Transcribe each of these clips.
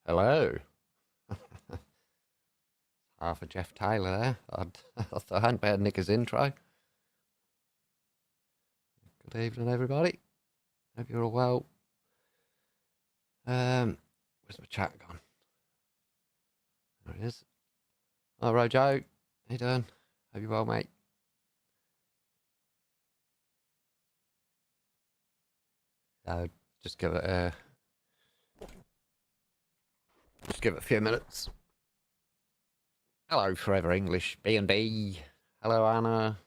Hello. Half a Jeff Taylor there. I hadn't heard Nick's intro. Good evening, everybody. Hope you're all well. Where's my chat gone? There it is. Hi, Rojo. How you doing? Hope you're well, mate. Just give it a few minutes. Hello, Forever English B&B. Hello, Anna.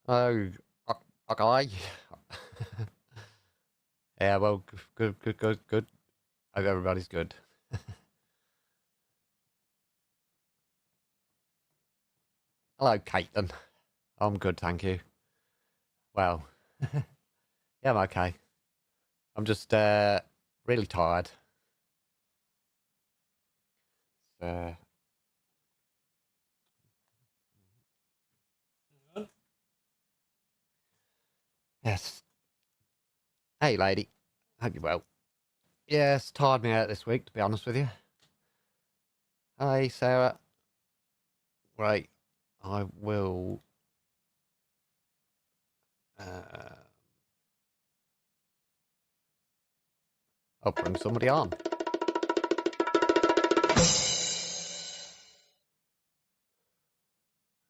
Hello, okay. Yeah, well, good. Hope everybody's good. Hello, Caitlin. I'm good, thank you. Well, yeah, I'm okay. I'm just really tired. Yes. Hey, lady. Hope you're well. Yes, tired me out this week, to be honest with you. Hi, Sarah. Right, I will. I'll bring somebody on.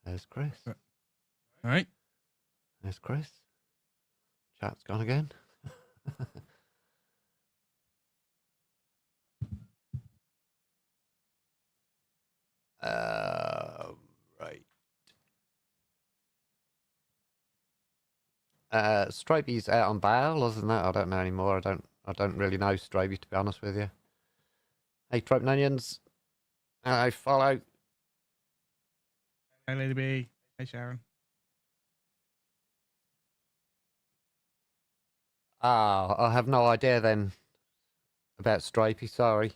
There's Chris. All right. There's Chris. Chat's gone again. Right. Stripey's out on bail. Other than that, I don't know anymore. I don't really know Stripey, to be honest with you. Hey, Tripe and Onions. Hello, follow. Hi, Lady B. Hi, Sharon. I have no idea then about Stripey, sorry.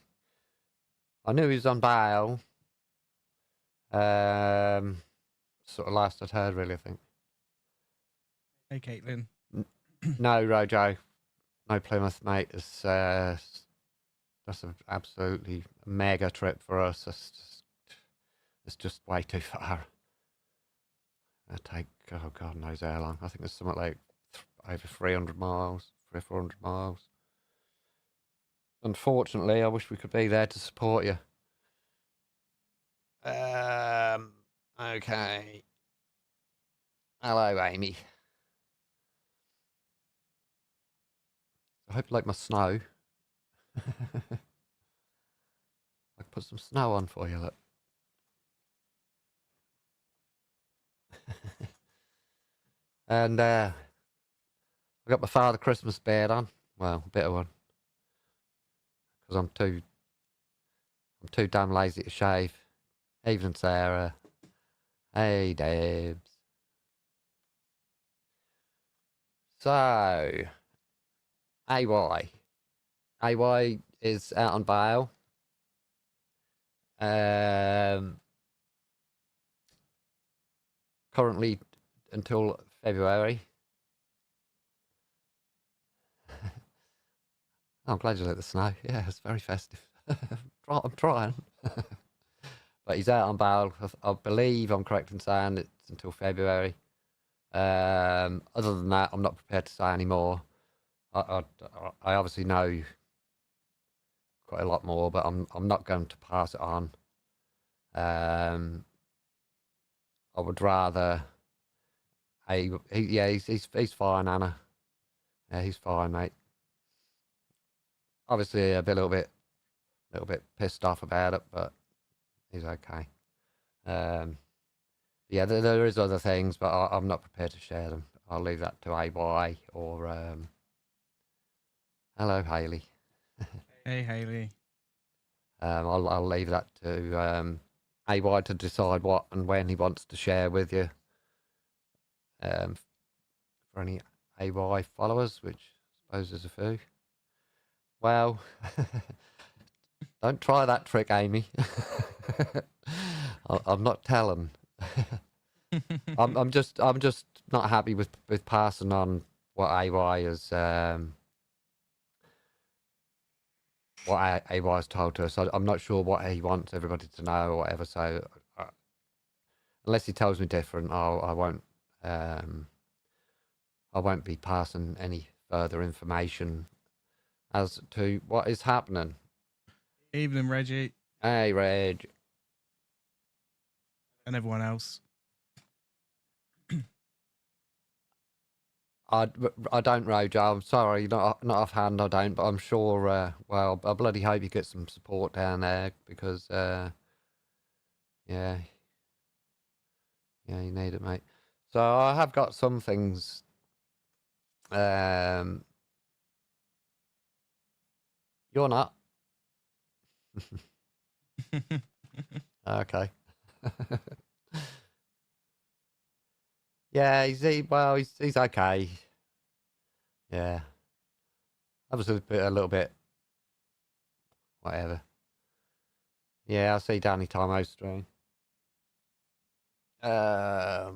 I knew he was on bail. Sort of last I'd heard, really, I think. Hey, Caitlin. No, Rojo. No Plymouth, mate. That's an absolutely mega trip for us. It's just way too far. It'll take, oh, God knows how long. I think it's something like over 300 miles, 400 miles. Unfortunately, I wish we could be there to support you. Okay. Hello, Amy. I hope you like my snow. I can put some snow on for you, look. And I got my Father Christmas beard on. Well, a bit of one. Because I'm too damn lazy to shave. Evening, Sarah. Hey, Debs. So, AY. AY is out on bail. Currently until February. I'm glad you like the snow. Yeah, it's very festive. I'm trying. But he's out on bail. I believe I'm correct in saying it's until February. Other than that, I'm not prepared to say any more. I obviously know quite a lot more, but I'm not going to pass it on. I would rather. He's fine, Anna. Yeah, he's fine, mate. Obviously, a little bit pissed off about it, but he's okay. Yeah, there is other things, but I'm not prepared to share them. I'll leave that to AY or hello, Haley. Hey, Haley. I'll leave that to AY to decide what and when he wants to share with you. For any AY followers, which I suppose there's a few. Well, don't try that trick, Amy. I'm not telling. I'm just not happy with passing on what AY has what AY's told to us. I'm not sure what he wants everybody to know or whatever. So unless he tells me different, I won't be passing any further information as to what is happening. Evening, Reggie. Hey, Reg. And everyone else. I don't, Rojo. I'm sorry, not offhand. I don't, but I'm sure. Well, I bloody hope you get some support down there because, yeah, you need it, mate. So I have got some things. You're not. Okay. Yeah, he's okay. Yeah, I was a little bit, whatever. Yeah, I'll see Danny Tomo stream. That's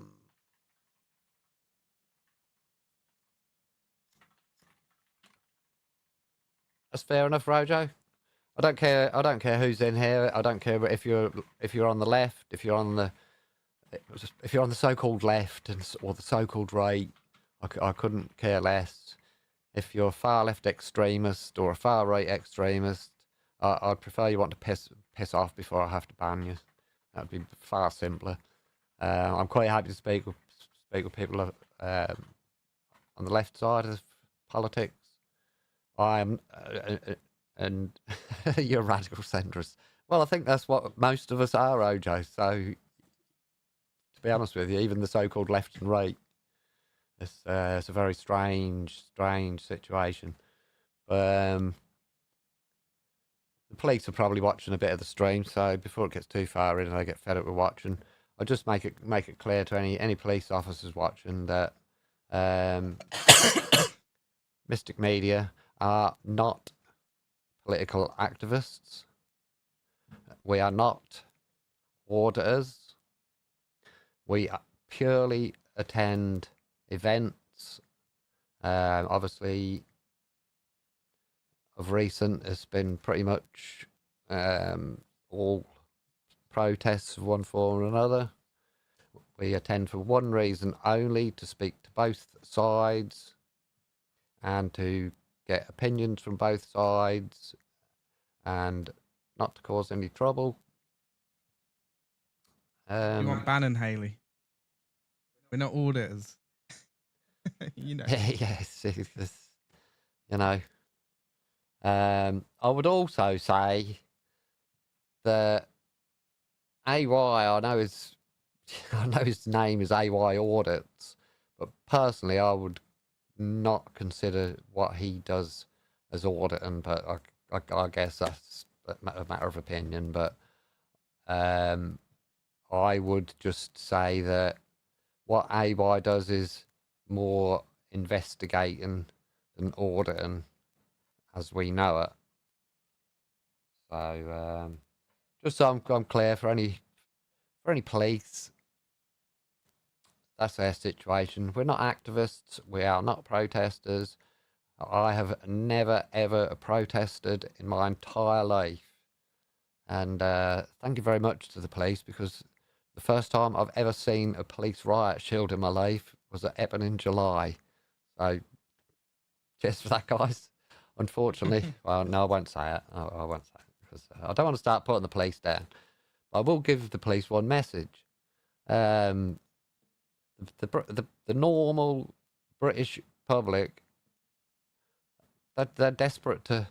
fair enough, Rojo. I don't care. I don't care who's in here. I don't care if you're on the left, if you're on the so-called left or the so-called right. I couldn't care less. If you're a far left extremist or a far right extremist, I'd prefer you want to piss off before I have to ban you. That'd be far simpler. I'm quite happy to speak with people on the left side of politics. I'm and you're a radical centrist. Well, I think that's what most of us are, Ojo. So, to be honest with you, even the so-called left and right, it's a very strange situation. The police are probably watching a bit of the stream, so before it gets too far in and I get fed up with watching, I'll just make it clear to any police officers watching that Mystic Media are not political activists. We are not auditors. We purely attend events. Obviously, of recent, it's been pretty much all protests of one form or another. We attend for one reason only, to speak to both sides and to get opinions from both sides and not to cause any trouble. You want Bannon, Haley? We're not auditors. You know. Yes, you know. I would also say that AY, I know his name is AY Audits, but personally, I would not consider what he does as auditing. But I guess that's a matter of opinion. But I would just say that what AY does is more investigating than auditing, as we know it. So just so I'm clear, for any police, that's their situation. We're not activists. We are not protesters. I have never ever protested in my entire life. And thank you very much to the police, because the first time I've ever seen a police riot shield in my life was at Epping in July. So cheers for that, guys. Unfortunately, well, no, I won't say it. I won't say it because I don't want to start putting the police down. But I will give the police one message. The normal British public, they're desperate to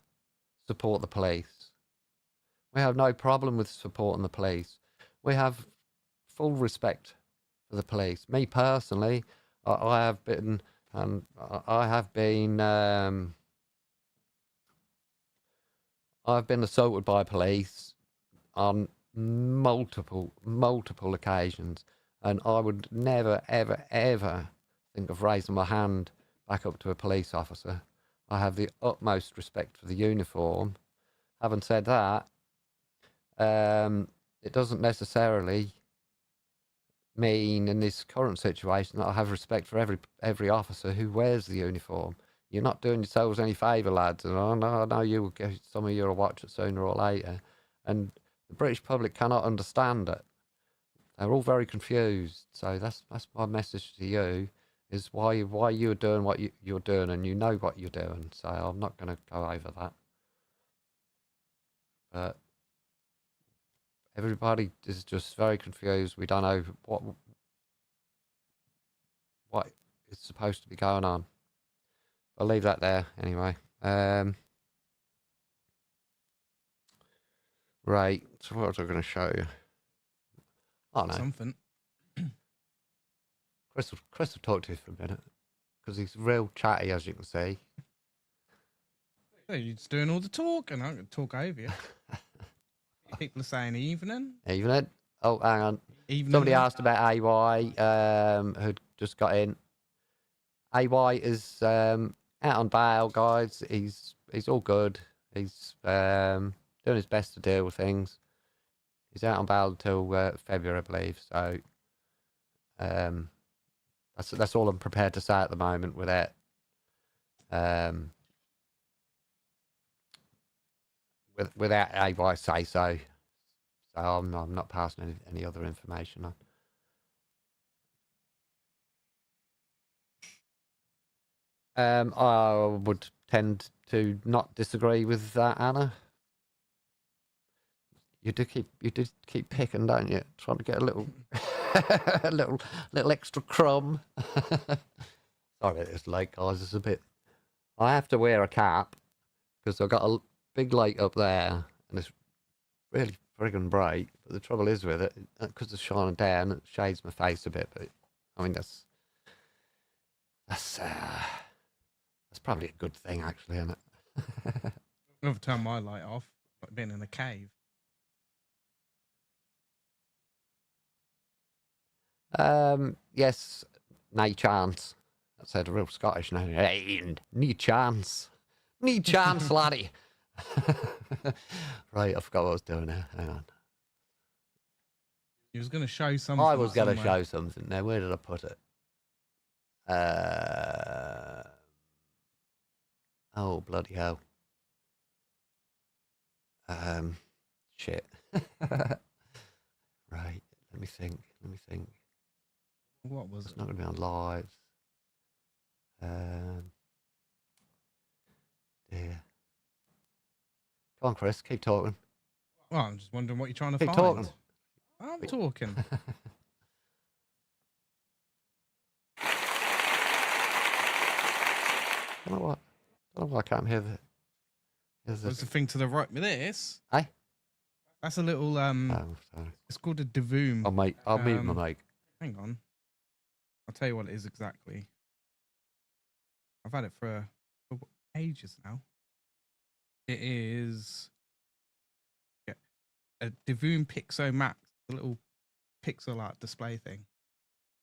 support the police. We have no problem with supporting the police. We have full respect for the police. Me personally, I have been I've been assaulted by police on multiple occasions, and I would never ever think of raising my hand back up to a police officer. I have the utmost respect for the uniform. Having said that, it doesn't necessarily mean in this current situation that I have respect for every officer who wears the uniform. you're not doing yourselves any favour, lads. And I know you will get some of you will watch it sooner or later. And the British public cannot understand it. They're all very confused. So that's my message to you: is why you're doing what you're doing, and you know what you're doing. So I'm not going to go over that. But everybody is just very confused. We don't know what is supposed to be going on. I'll leave that there anyway. Right. So what was I going to show you? Oh no. Something. Chris will talk to you for a minute because he's real chatty, as you can see. So you're just doing all the talk, and I'm going to talk over you. People are saying evening. Evening. Oh, hang on. Evening. Somebody asked about AY, who'd just got in. AY is out on bail, guys. He's all good. He's doing his best to deal with things. He's out on bail until February, I believe. So that's all I'm prepared to say at the moment with it. Without AY say so. So I'm not passing any other information on. I would tend to not disagree with that, Anna. You do keep picking, don't you? Trying to get a little, a little extra crumb. Sorry, it's late, guys. It's a bit. I have to wear a cap because I've got a big light up there, and it's really friggin' bright. But the trouble is with it, because it's shining down, it shades my face a bit. But I mean, that's probably a good thing, actually, isn't it? I've turned my light off, like being in a cave. Yes, no chance. That said a real Scottish name. Hey, no chance. No chance, laddie. Right, I forgot what I was doing there. Hang on. You was going to show something. I was going to show something. Now, where did I put it? Oh, bloody hell. Shit. Right, let me think. What was It's it? not going to be on live. Yeah. Come on, Chris, keep talking. Well, I'm just wondering what you're trying to Keep find. talking. I'm talking. I don't know why I can't hear There's the thing to the right with this. Hey? That's a little Oh, sorry. It's called a devoom. I'll mute my mic. Hang on. I'll tell you what it is exactly. I've had it for ages now. It is a devoom Pixo Max, a little pixel art display thing.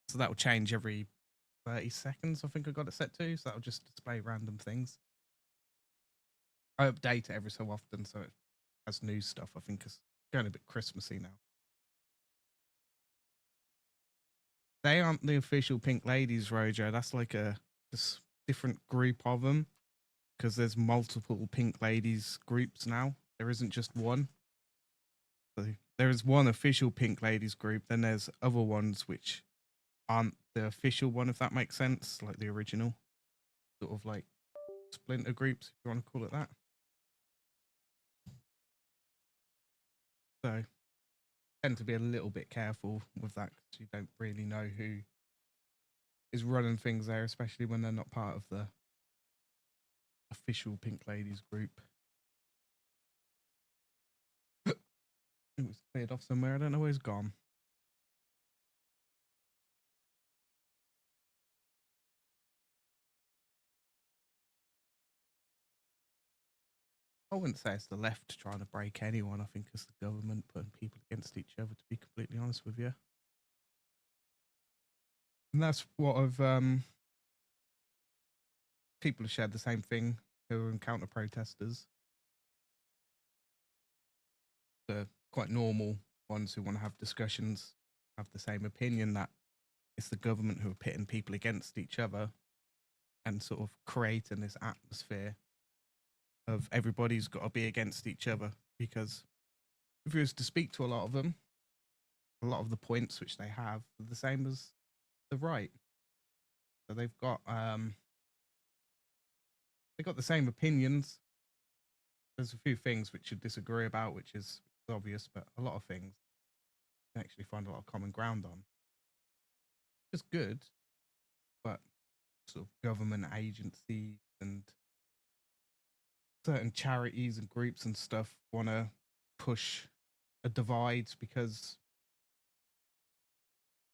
So that will change every 30 seconds, I think I got it set to. So that'll just display random things. I update it every so often, so it has new stuff. I think it's going a bit Christmassy now. They aren't the official Pink Ladies, Rojo. That's like a different group of them, because there's multiple Pink Ladies groups now. There isn't just one. So there is one official Pink Ladies group. Then there's other ones which aren't the official one, if that makes sense, like the original. Sort of like splinter groups, if you want to call it that. So tend to be a little bit careful with that because you don't really know who is running things there, especially when they're not part of the official Pink Ladies group. It was cleared off somewhere. I don't know where it's gone. I wouldn't say it's the left trying to break anyone. I think it's the government putting people against each other, to be completely honest with you. And that's what I've people have shared the same thing who are counter protesters. The quite normal ones who want to have discussions have the same opinion that it's the government who are pitting people against each other. and sort of creating this atmosphere of everybody's got to be against each other. Because if you was to speak to a lot of them, a lot of the points which they have are the same as the right. So they've got the same opinions. There's a few things which you disagree about, which is obvious, but a lot of things you can actually find a lot of common ground on. It's good, but sort of government agencies and certain charities and groups and stuff want to push a divide because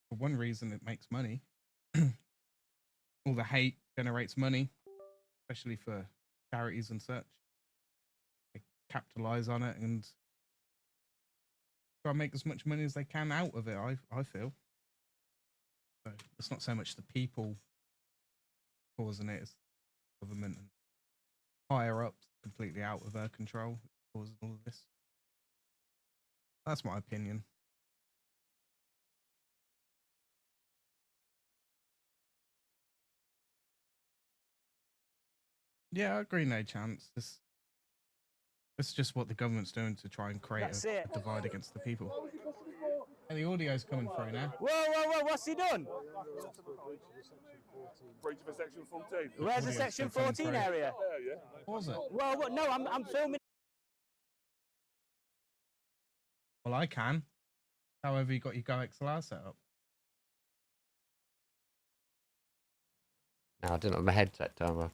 for one reason it makes money. All the hate generates money, especially for charities and such. They capitalize on it and try and make as much money as they can out of it. I feel so. It's not so much the people causing it; it's government and higher ups completely out of their control causing all of this. That's my opinion. Yeah, I agree. No chance. It's just what the government's doing to try and create a divide against the people. And the audio's coming through now. Whoa, what's he done? Breach of a section 14. Where's the section 14 area? Yeah. What was it? Well, no, I'm filming. Well, I can. However, you got your Go XLR set up. No, I didn't have my headset turned on.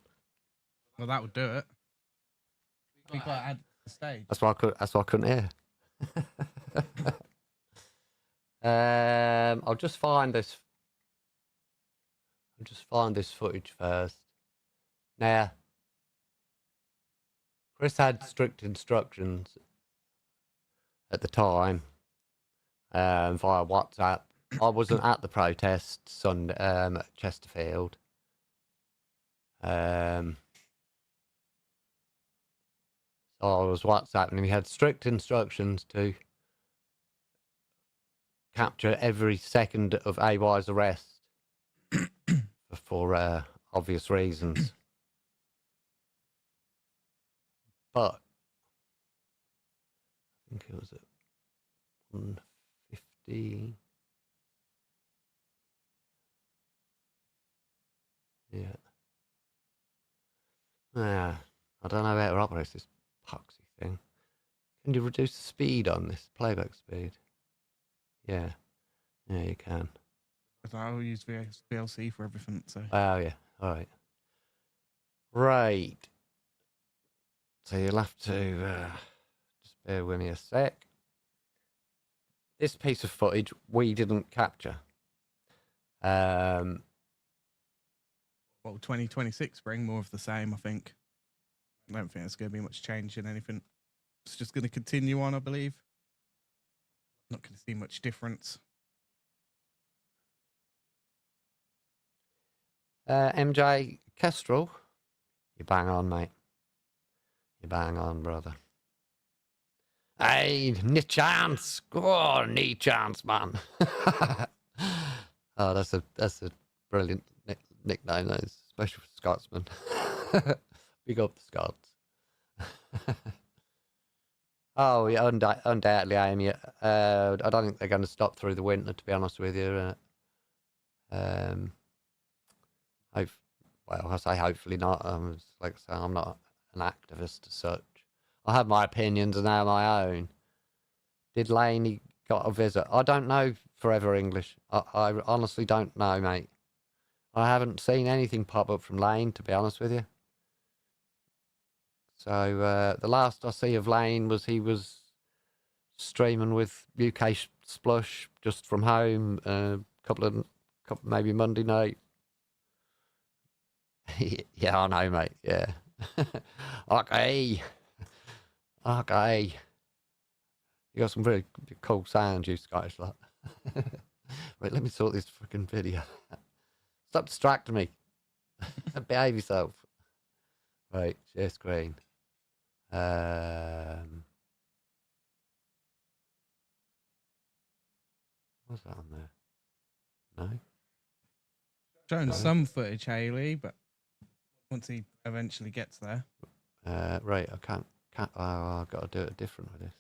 Well, that would do it. You got to add the stage. That's why I couldn't hear. I'll just find this. I'll just find this footage first. Now, Chris had strict instructions at the time via WhatsApp. I wasn't at the protest Sunday at Chesterfield. So I was WhatsApping him. He had strict instructions to capture every second of AY's arrest for obvious reasons. But I think it was at 1:50. Yeah. I don't know how to operate this poxy thing. Can you reduce the speed on this playback speed? Yeah. Yeah, you can. I use VLC for everything, so. Oh, yeah. All right. Right. So you'll have to just bear with me a sec. This piece of footage we didn't capture. Well, 2026 spring, more of the same, I think. I don't think there's going to be much change in anything. It's just going to continue on, I believe. Not going to see much difference. MJ Kestrel, you bang on, mate. You bang on, brother. Hey, ni chance. Oh, ni chance, man. Oh, that's a brilliant nickname, that is, especially for Scotsman. Big up the Scots. Oh, yeah, undoubtedly, Amy. I don't think they're going to stop through the winter, to be honest with you. Well, I say hopefully not. Like I say, I'm not an activist as such. I have my opinions and they're my own. Did Laney got a visit? I don't know. Forever English. I honestly don't know, mate. I haven't seen anything pop up from Lane, to be honest with you. So the last I see of Lane was he was streaming with UK Splush just from home. Couple maybe Monday night. Yeah, I know, mate. Yeah. Okay. Okay. You got some really cool sounds, you Scottish lot. Right, let me sort this fucking video. Stop distracting me. Behave yourself. Right, share screen. What's that on there? No? Showing No. some footage, Haley, but Once he eventually gets there. Right, I can't. Oh, I've got to do it different with this.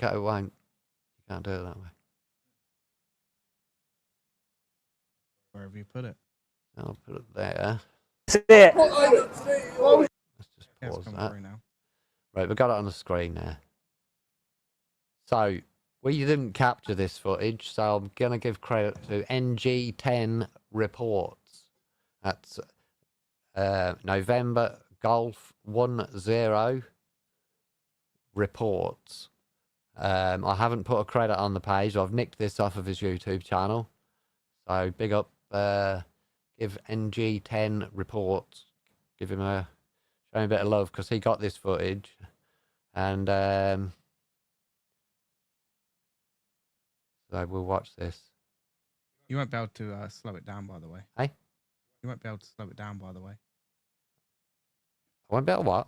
Okay, it won't. You can't do it that way. Wherever you put it. I'll put it there. That's it. Let's just Yeah, it's pause coming that. through now. Right, we've got it on the screen there. So, we didn't capture this footage, so I'm going to give credit to NG10 Reports. That's November Golf 10 Reports. I haven't put a credit on the page. I've nicked this off of his YouTube channel. So, big up. Give NG10 Reports. Give him a... Show him a bit of love, because he got this footage. And... so we'll watch this. You won't be able to slow it down, by the way. Hey? You won't be able to slow it down, by the way. I won't be able to what?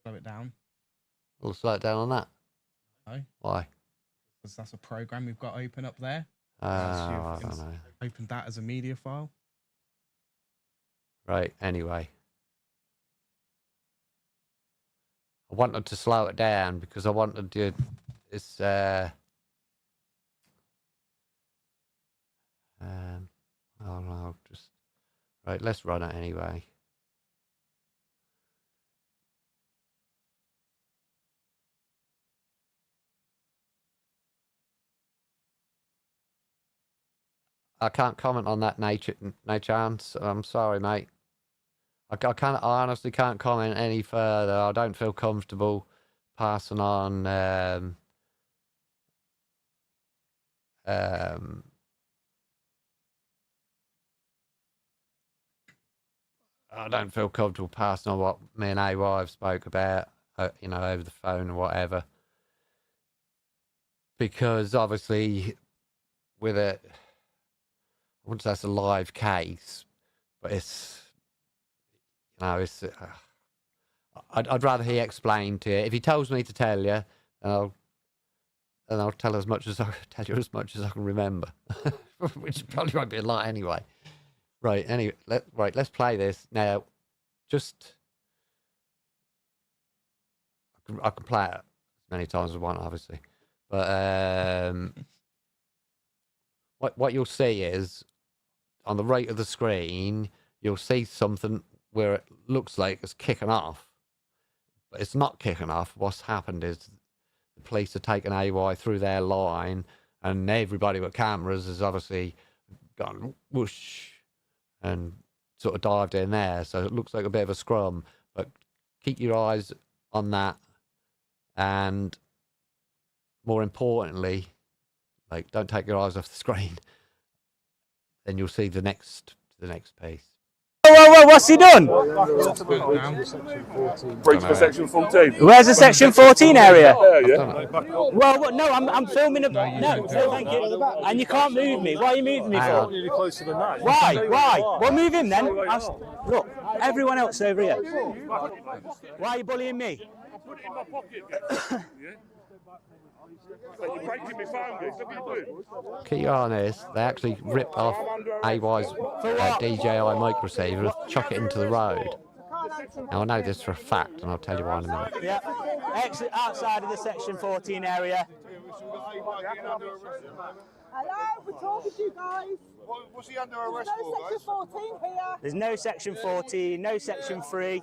Slow it down. We'll slow it down on that. No. Why? Because that's a program we've got open up there. I don't know. Opened that as a media file. Right, anyway. I wanted to slow it down because I wanted to... It's... I'll just... Right, let's run it anyway. I can't comment on that, no chance. I'm sorry, mate. I honestly can't comment any further. I don't feel comfortable passing on I don't feel comfortable passing on what me and AY have spoke about, over the phone or whatever. Because obviously, with it, I wouldn't say it's a live case, but it's, it's. I'd rather he explain to you. If he tells me to tell you, then I'll tell as much as I tell you as much as I can remember, which probably won't be a lot anyway. Right. Anyway, let's play this now. Just I can play it as many times as I want, obviously, but what you'll see is on the right of the screen, you'll see something where it looks like it's kicking off, but it's not kicking off. What's happened is the police have taken AY through their line, and everybody with cameras has obviously gone whoosh and sort of dived in there. So it looks like a bit of a scrum, but keep your eyes on that. And more importantly, don't take your eyes off the screen. Then you'll see the next piece. Whoa, what's he done? Breach for section 14. Where's the section 14 area? Yeah. Well, no, I'm filming no, thank you. And you can't move me. Why are you moving me for? Really closer than that. Why? Well, move him then. Look, everyone else over here. Why are you bullying me? I put it in my pocket. You're breaking my phone, guys. Look what you're doing. Keep your eye on this. They actually ripped off AY's DJI mic receiver and chuck it into the road. Now, I know this for a fact, and I'll tell you why in a minute. Yeah. Exit outside of the section 14 area. Hello, we're talking to you guys. What's he under arrest No section 14 here. There's no section 14, no section 3.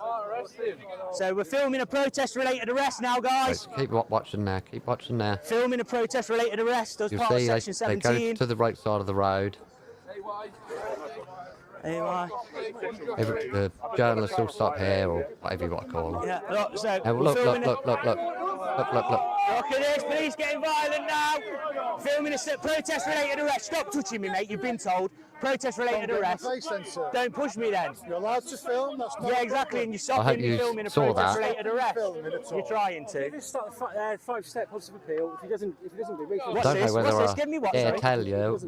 So we're filming a protest-related arrest now, guys. Right, keep watching there. Keep watching there. Filming a protest-related arrest as You'll part of see section they go 17. to the right side of the road. Anyway. The journalists will stop here, or whatever you want to call them. Yeah, look, so Now, we're look. filming Look Look at this, police getting violent now. Filming a protest-related arrest. Stop touching me, mate. You've been told. Protest-related arrest. Don't push me then. You're allowed to film. That's not Yeah, exactly. And you're I hope stopping me you filming a saw that. protest-related arrest. You're trying to. Just start a 5-step positive appeal. If he doesn't be reasonable. What's I don't this? know whether What's this? Give me what, I dare sorry? tell you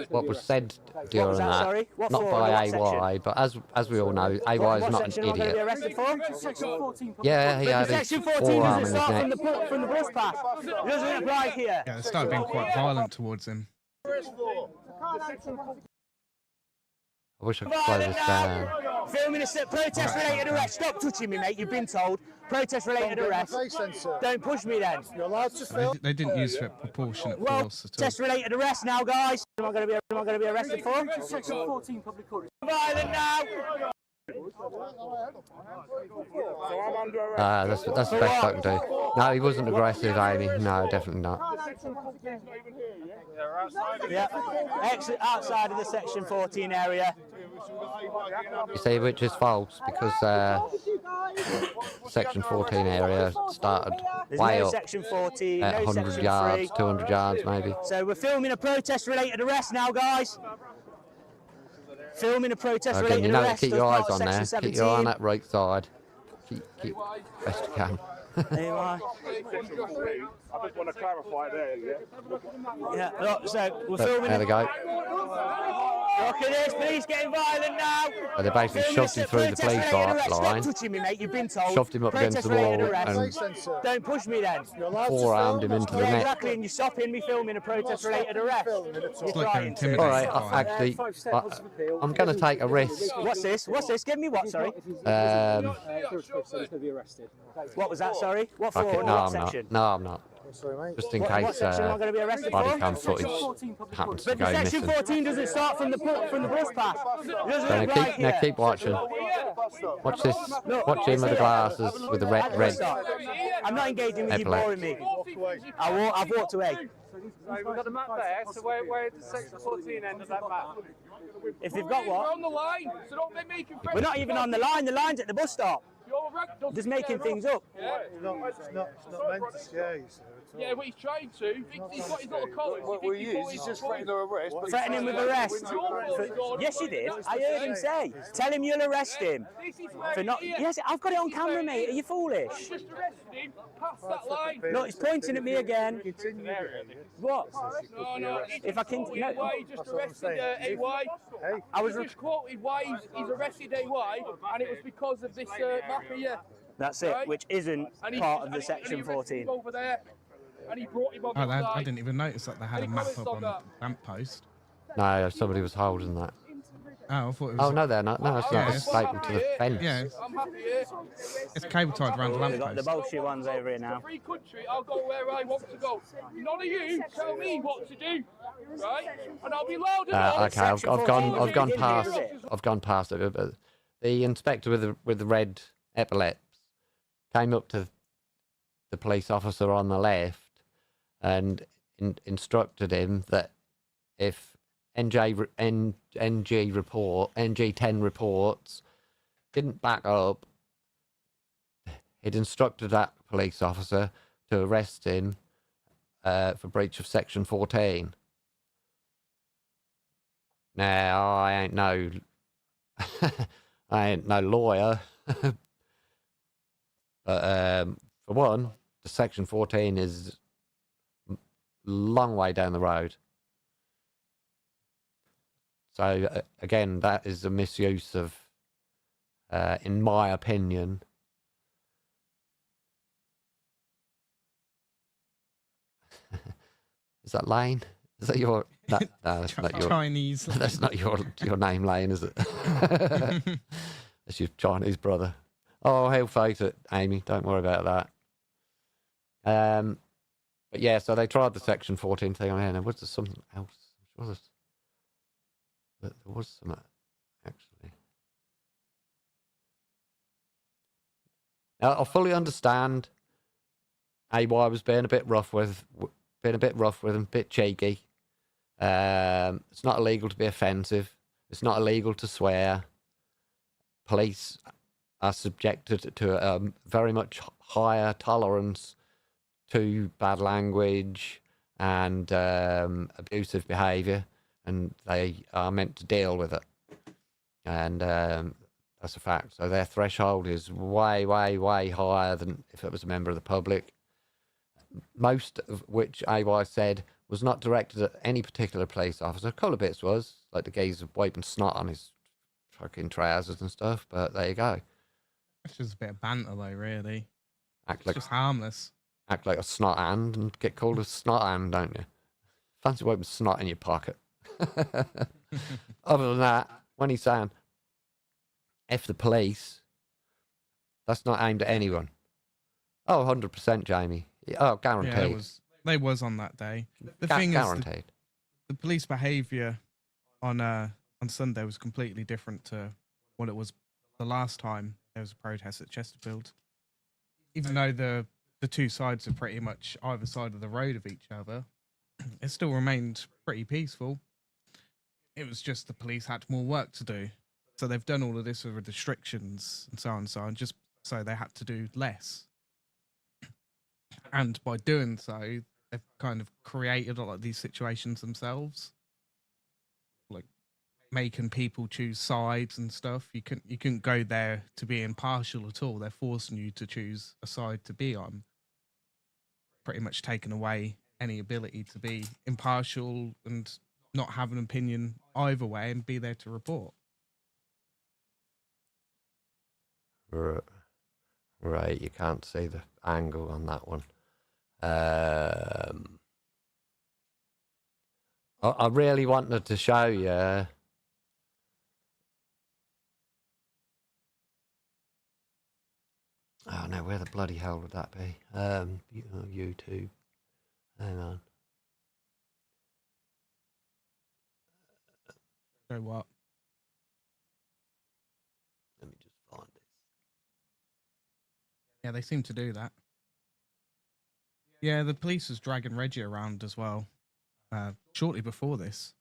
what was said during was that, that. sorry? What Not for? by What AY, section? but as we all know, AY is What not section an am I going to be idiot. arrested for? Section 14. Yeah, he had his Section 14 forearm doesn't in his start neck. from the bus pass. It doesn't apply here. Yeah, they started being quite violent towards him. I wish I could slow this down. Filming a protest-related arrest. Stop touching me, mate. You've been told. Protest-related arrest. Don't push me then. You're allowed to film. They didn't use proportionate Well, force at all. protest-related arrest now, guys. What am I going to be arrested for? Section 14, public order. Violent now. So I'm under arrest. That's the best I can do. No, he wasn't aggressive, Amy. No, definitely not. Yeah. Exit outside of the Section 14 area. You see, which is false because Section 14 area started There's way no up Section 14, at no 100 Section yards, 3. 200 yards maybe. So we're filming a protest-related arrest now, guys. Filming a Again, protest-related you know, arrest. keep as your eyes part of on there. Section Keep your eye on 17. that right side. Keep best you can. Anyway. I just want to clarify there, yeah? Yeah, look, so we're Look, filming. there they go. Look at this, police getting violent now. So they basically Filming shoved him a through the police protest-related arrest. line, Stop touching me, mate. You've been told. shoved him up against the wall, Protest-related and arrest. Don't push me then. forearmed him into the Yeah, neck. exactly, and you're stopping me filming a protest-related arrest. You're It's like trying they're to. All right, intimidating. actually, I'm going to take a risk. What's this? What's this? Give me what, sorry? He's going to be arrested. What was that, sorry? What for? Fuck it. Under No, what I'm not. section? No, I'm not. Just in What case section am I going to be arrested body for? cam footage happens to But the go Section missing. 14 doesn't start from the bus pass. It doesn't Now look keep, like now it. keep watching. Watch this. Watch him with the glasses with the red. I'm not engaging with you, Epaulette. boring me. I've walked away. We've got the map there, so where does Section 14 end of that map? If they've got We're what? on the line, so don't be making We're not even on the line. The line's at the bus stop. Just making things up. Yeah. It's not meant to scare you, sir. Yeah, but he's trying to. He's got his little collar. Well, he is. He's just threatening to arrest. but he's Threatening with arrest. Yes, you did. I heard him say. Tell him you'll arrest him. For not. Yes, I've got it on camera, mate. Are you foolish? Just arrested him past that line. Look, he's pointing at me again. What? No, If I can. No. why he just arrested AY. I was. He just quoted why he's arrested AY, and it was because of this map here. That's it. Which isn't And he- part of and the he- Section and he arrested 14. him over there, and he brought him on Oh, the I side. didn't even notice that they had a Any map comments up on on the that? lamppost. No, somebody was holding that. Oh, I thought it was. Oh no, they're not. No, it's not. Yeah, It's stapled to the fence. Yeah, I'm happy here. it's cable tied around the We've got the lamppost. bullshit ones over here now. Free country, I'll go where I want to go. None of you tell me what to do, right? And I'll be loud enough. Okay, I've gone past it. But the inspector with the red epaulets came up to the police officer on the left and instructed him that if NG10 reports didn't back up, he'd instructed that police officer to arrest him for breach of Section 14. Now, I ain't no lawyer, but for one, the Section 14 is a long way down the road. So again, that is a misuse of, in my opinion, is that Lane? Is that your? No, that's not your. Chinese. That's not your name, Lane, is it? That's your Chinese brother. Oh, he'll face it, Amy. Don't worry about that. But yeah, so they tried the Section 14 thing on here. And was there something else? There was something actually. Now I fully understand. AY was being a bit rough with him, a bit cheeky. It's not illegal to be offensive. It's not illegal to swear. Police are subjected to a very much higher tolerance to bad language and abusive behaviour, and they are meant to deal with it. And that's a fact. So their threshold is way, way, way higher than if it was a member of the public. Most of which AY said was not directed at any particular police officer. A couple of bits was, like the geezer wiping snot on his fucking trousers and stuff, but there you go. It's just a bit of banter, though, really. Act It's like just harmless. a snot hand and get called a snot hand, don't you? Fancy wiping snot in your pocket. Other than that, when he's saying, F the police, that's not aimed at anyone. Oh, 100%, Jamie. Oh, guaranteed. Yeah, they was on that day. The thing is, guaranteed. the police behaviour on Sunday was completely different to what it was the last time there was a protest at Chesterfield. Even though the two sides are pretty much either side of the road of each other, it still remained pretty peaceful. It was just the police had more work to do. So they've done all of this with restrictions and so on, just so they had to do less. And by doing so, they've kind of created a lot of these situations themselves. Like making people choose sides and stuff. You couldn't go there to be impartial at all. They're forcing you to choose a side to be on. Pretty much taking away any ability to be impartial and not have an opinion either way and be there to report. Right, you can't see the angle on that one. I really wanted to show you. Oh no, where the bloody hell would that be? YouTube. Hang on. So what? Let me just find it. Yeah, they seem to do that. Yeah, the police was dragging Reggie around as well. Shortly before this.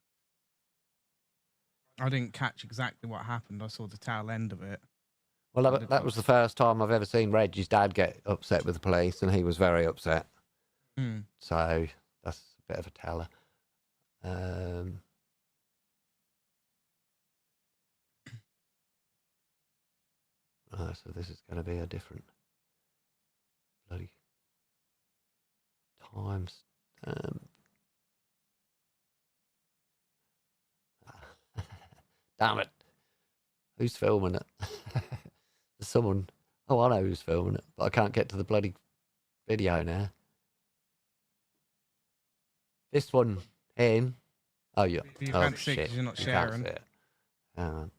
I didn't catch exactly what happened. I saw the tail end of it. Well, that was the first time I've ever seen Reggie's dad get upset with the police, and he was very upset. Mm. So that's a bit of a teller. So this is going to be a different bloody times. Damn it! Who's filming it? There's someone. Oh, I know who's filming it, but I can't get to the bloody video now. This one in. Oh, yeah. You Oh, can't see shit. 'cause you're not You can't sharing. see it. Hang on.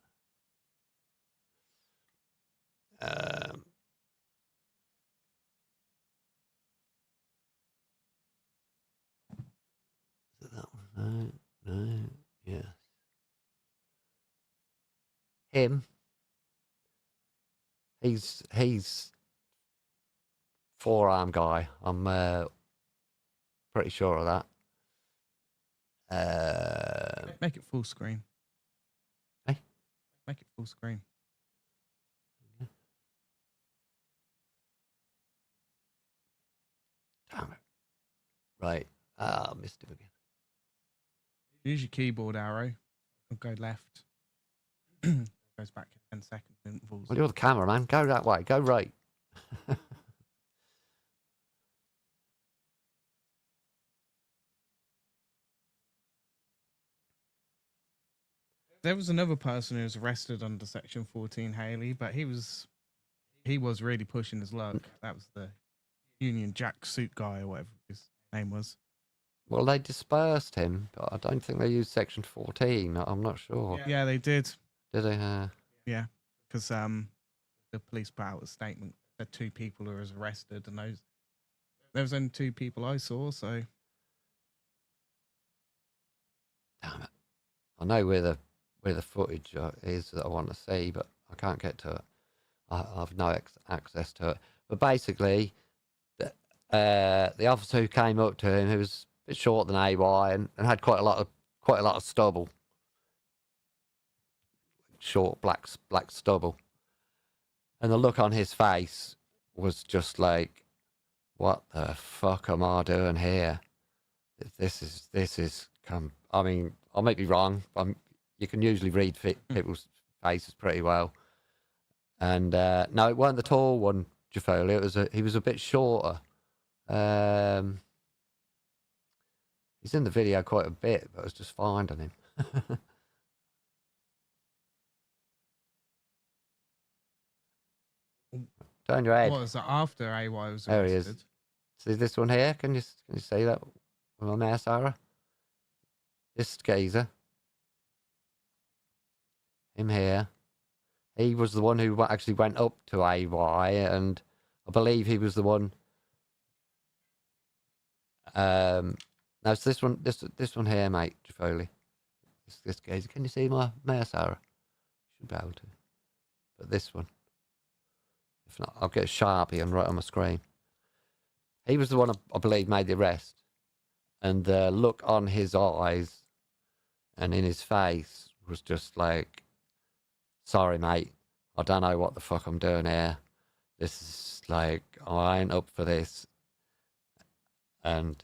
Is it that one? No, yes. Him. He's forearm guy. I'm pretty sure of that. Make it full screen. Hey? Make it full screen. Damn it. Right. I missed him again. Use your keyboard arrow. Or go left. Goes back in 10 second intervals. Well, you're the cameraman. Go that way. Go right. There was another person who was arrested under Section 14, Haley, but he was really pushing his luck. That was the Union Jack suit guy or whatever his name was. Well, they dispersed him, but I don't think they used Section 14. I'm not sure. Yeah, they did. Did they? Yeah, because the police put out a statement that 2 people were arrested, and there was only 2 people I saw. So, Damn it! I know where the footage is that I want to see, but I can't get to it. I've no access to it. But basically, the officer who came up to him, who was a bit shorter than AY and had quite a lot of stubble, short black stubble, and the look on his face was just like, "What the fuck am I doing here? This is I mean, I might be wrong. You can usually read people's faces pretty well, and no, it weren't the tall one, Jafoli. He was a bit shorter. He's in the video quite a bit, but I was just finding him. Turn your head. what was that after AY was arrested? There he is. See this one here? Can you see that with my mouse, Sarah? This geezer. him here. He was the one who actually went up to AY, and I believe he was the one. No, it's this one. This one here, mate. Foley. This guy. Can you see my mouse arrow? Should be able to. But this one. If not, I'll get a Sharpie and write on my screen. He was the one I believe made the arrest, and the look on his eyes and in his face was just like, "Sorry, mate. I don't know what the fuck I'm doing here. This is like, I ain't up for this." And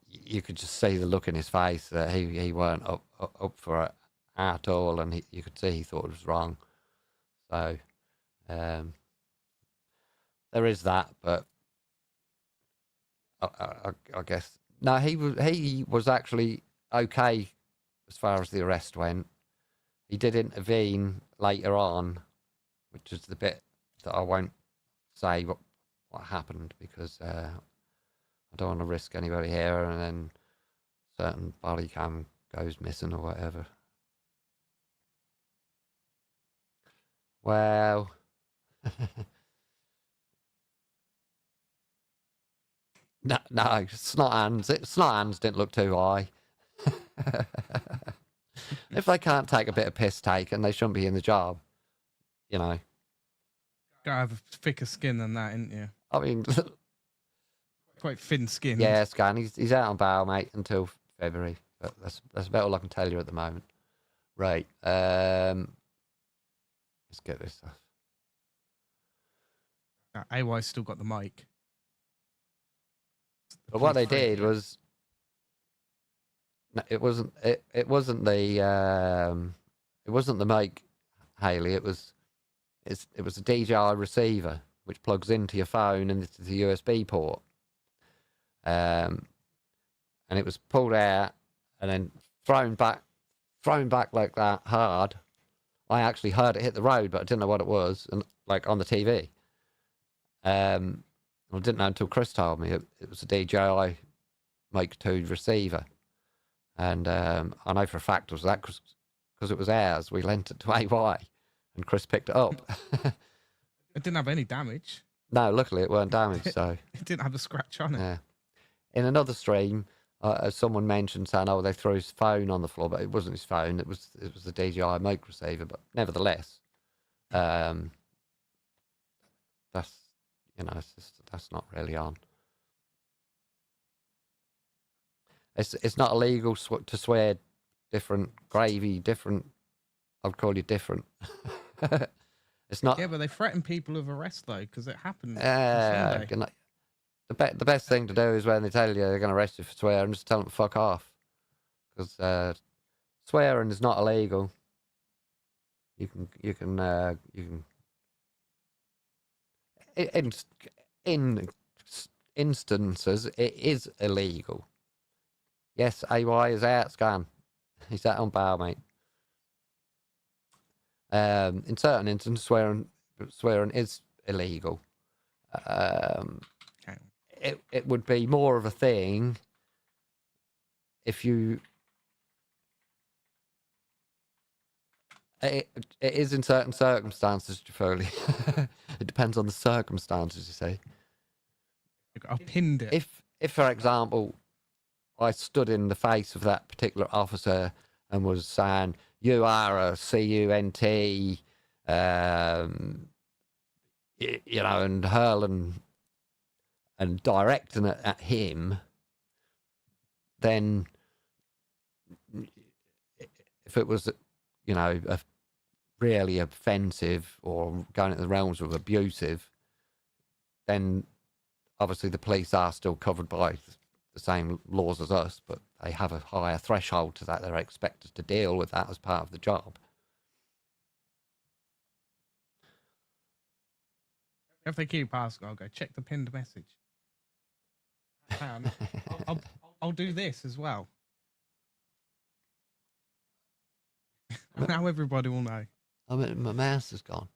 you could just see the look in his face that he weren't up for it at all, and you could see he thought it was wrong. So there is that, but I guess no, he was actually okay as far as the arrest went. He did intervene later on, which is the bit that I won't say what happened, because I don't want to risk anybody here, and then certain body cam goes missing or whatever. Well, no, snot hands didn't look too high. If they can't take a bit of piss taken, they shouldn't be in the job. You know. Gotta have a thicker skin than that, ain't you? I mean, Quite thin skin. yeah, Scan. He's out on bail, mate, until February. But that's about all I can tell you at the moment. Right. Let's get this stuff. AY's still got the mic. But what they did was, it wasn't the mic, Haley. It was a DJI receiver which plugs into your phone and into the USB port. And it was pulled out and then thrown back like that hard. I actually heard it hit the road, but I didn't know what it was, and like on the TV. I didn't know until Chris told me it was a DJI Mic 2 receiver. And I know for a fact it was that because it was ours. We lent it to AY, and Chris picked it up. It didn't have any damage. No, luckily it weren't damaged. So It didn't have a scratch on it. yeah. In another stream, someone mentioned saying, "Oh, they threw his phone on the floor," but it wasn't his phone. It was the DJI mic receiver. But nevertheless, that's that's not really on. It's not illegal to swear different gravy, different. I'd call you different. It's not. Yeah, but they threaten people with arrest though, because it happened. On Yeah, Sunday. the best thing to do is when they tell you they're going to arrest you for swearing, just tell them to fuck off. Because swearing is not illegal. You can in instances it is illegal. Yes, AY is out, Scan. He's out on bail, mate. In certain instances, swearing is illegal. Okay. It would be more of a thing if you. It is in certain circumstances, Foley. It depends on the circumstances, you see. I pinned it. If, for example, I stood in the face of that particular officer and was saying, "You are a cunt," you know, and hurling and directing it at him, then if it was, you know, really offensive or going into the realms of abusive, then obviously the police are still covered by the same laws as us, but they have a higher threshold to that. They're expected to deal with that as part of the job. If they keep asking, I'll go check the pinned message. Hang on. I'll do this as well. Now everybody will know. I mean, my mouse is gone.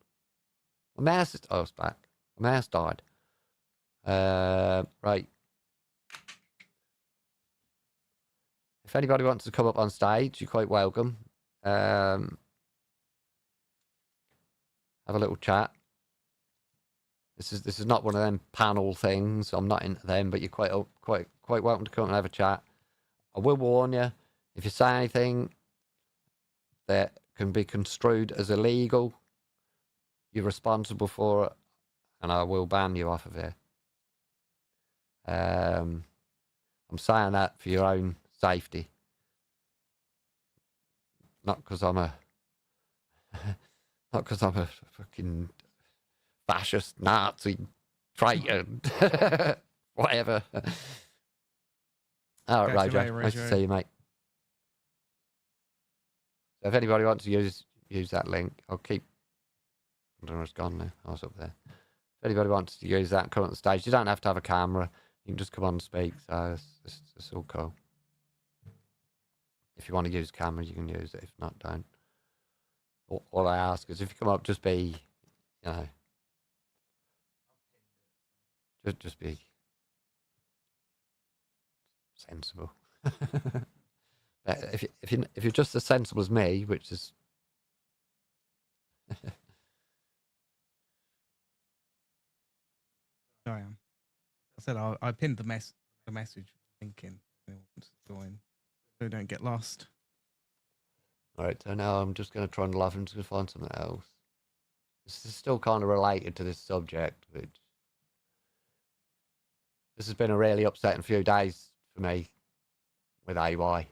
My mouse is... Oh, it's back. My mouse died. Right. If anybody wants to come up on stage, you're quite welcome. have a little chat. This is not one of them panel things. I'm not into them, but you're quite welcome to come and have a chat. I will warn you, if you say anything that can be construed as illegal, you're responsible for it, and I will ban you off of here. I'm saying that for your own safety, not because I'm a fucking fascist Nazi traitor, whatever. All right, Catch you Rojo. later, Nice to Rojo. see you, mate. So if anybody wants to use that link, I'll keep. I don't know, it's gone now. I was up there. If anybody wants to use that, come on the stage. You don't have to have a camera. You can just come on and speak. So it's all cool. If you want to use camera, you can use it. If not, don't. All I ask is if you come up, just be, you know, just be sensible. But if you're just as sensible as me, which is I am. I said I pinned the message thinking anyone wants to join, so don't get lost. all right. So now I'm just going to try and laugh and just gonna find something else. This is still kind of related to this subject, which this has been a really upsetting few days for me with AY. Where's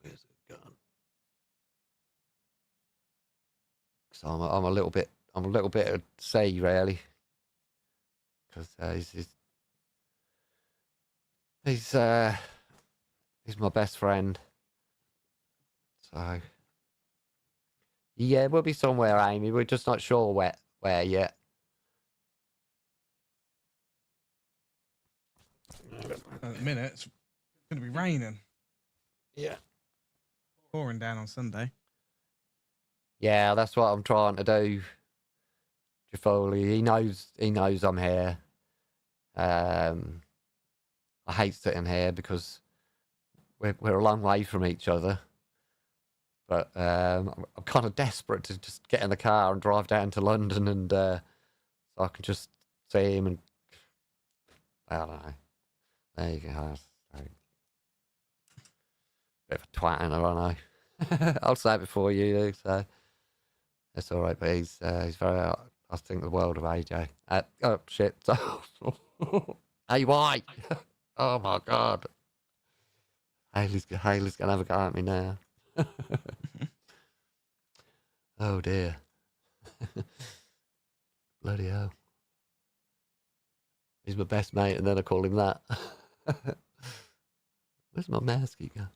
it gone? So I'm a little bit at sea really, because he's my best friend. So yeah, we'll be somewhere, Amy. We're just not sure where yet. At the minute, it's going to be raining, Yeah. pouring down on Sunday. Yeah, that's what I'm trying to do. Jafoli, he knows I'm here. I hate sitting here because we're a long way from each other. But I'm kind of desperate to just get in the car and drive down to London, and so I can just see him, and I don't know. There you go. Bit of a twat, I don't know. I'll say it before you do, so it's all right. But he's very. I think the world of AJ. Oh shit! Hey, why? Oh my god! Haley's gonna have a go at me now. Oh dear. Bloody hell. He's my best mate, and then I call him that. Where's my mask go?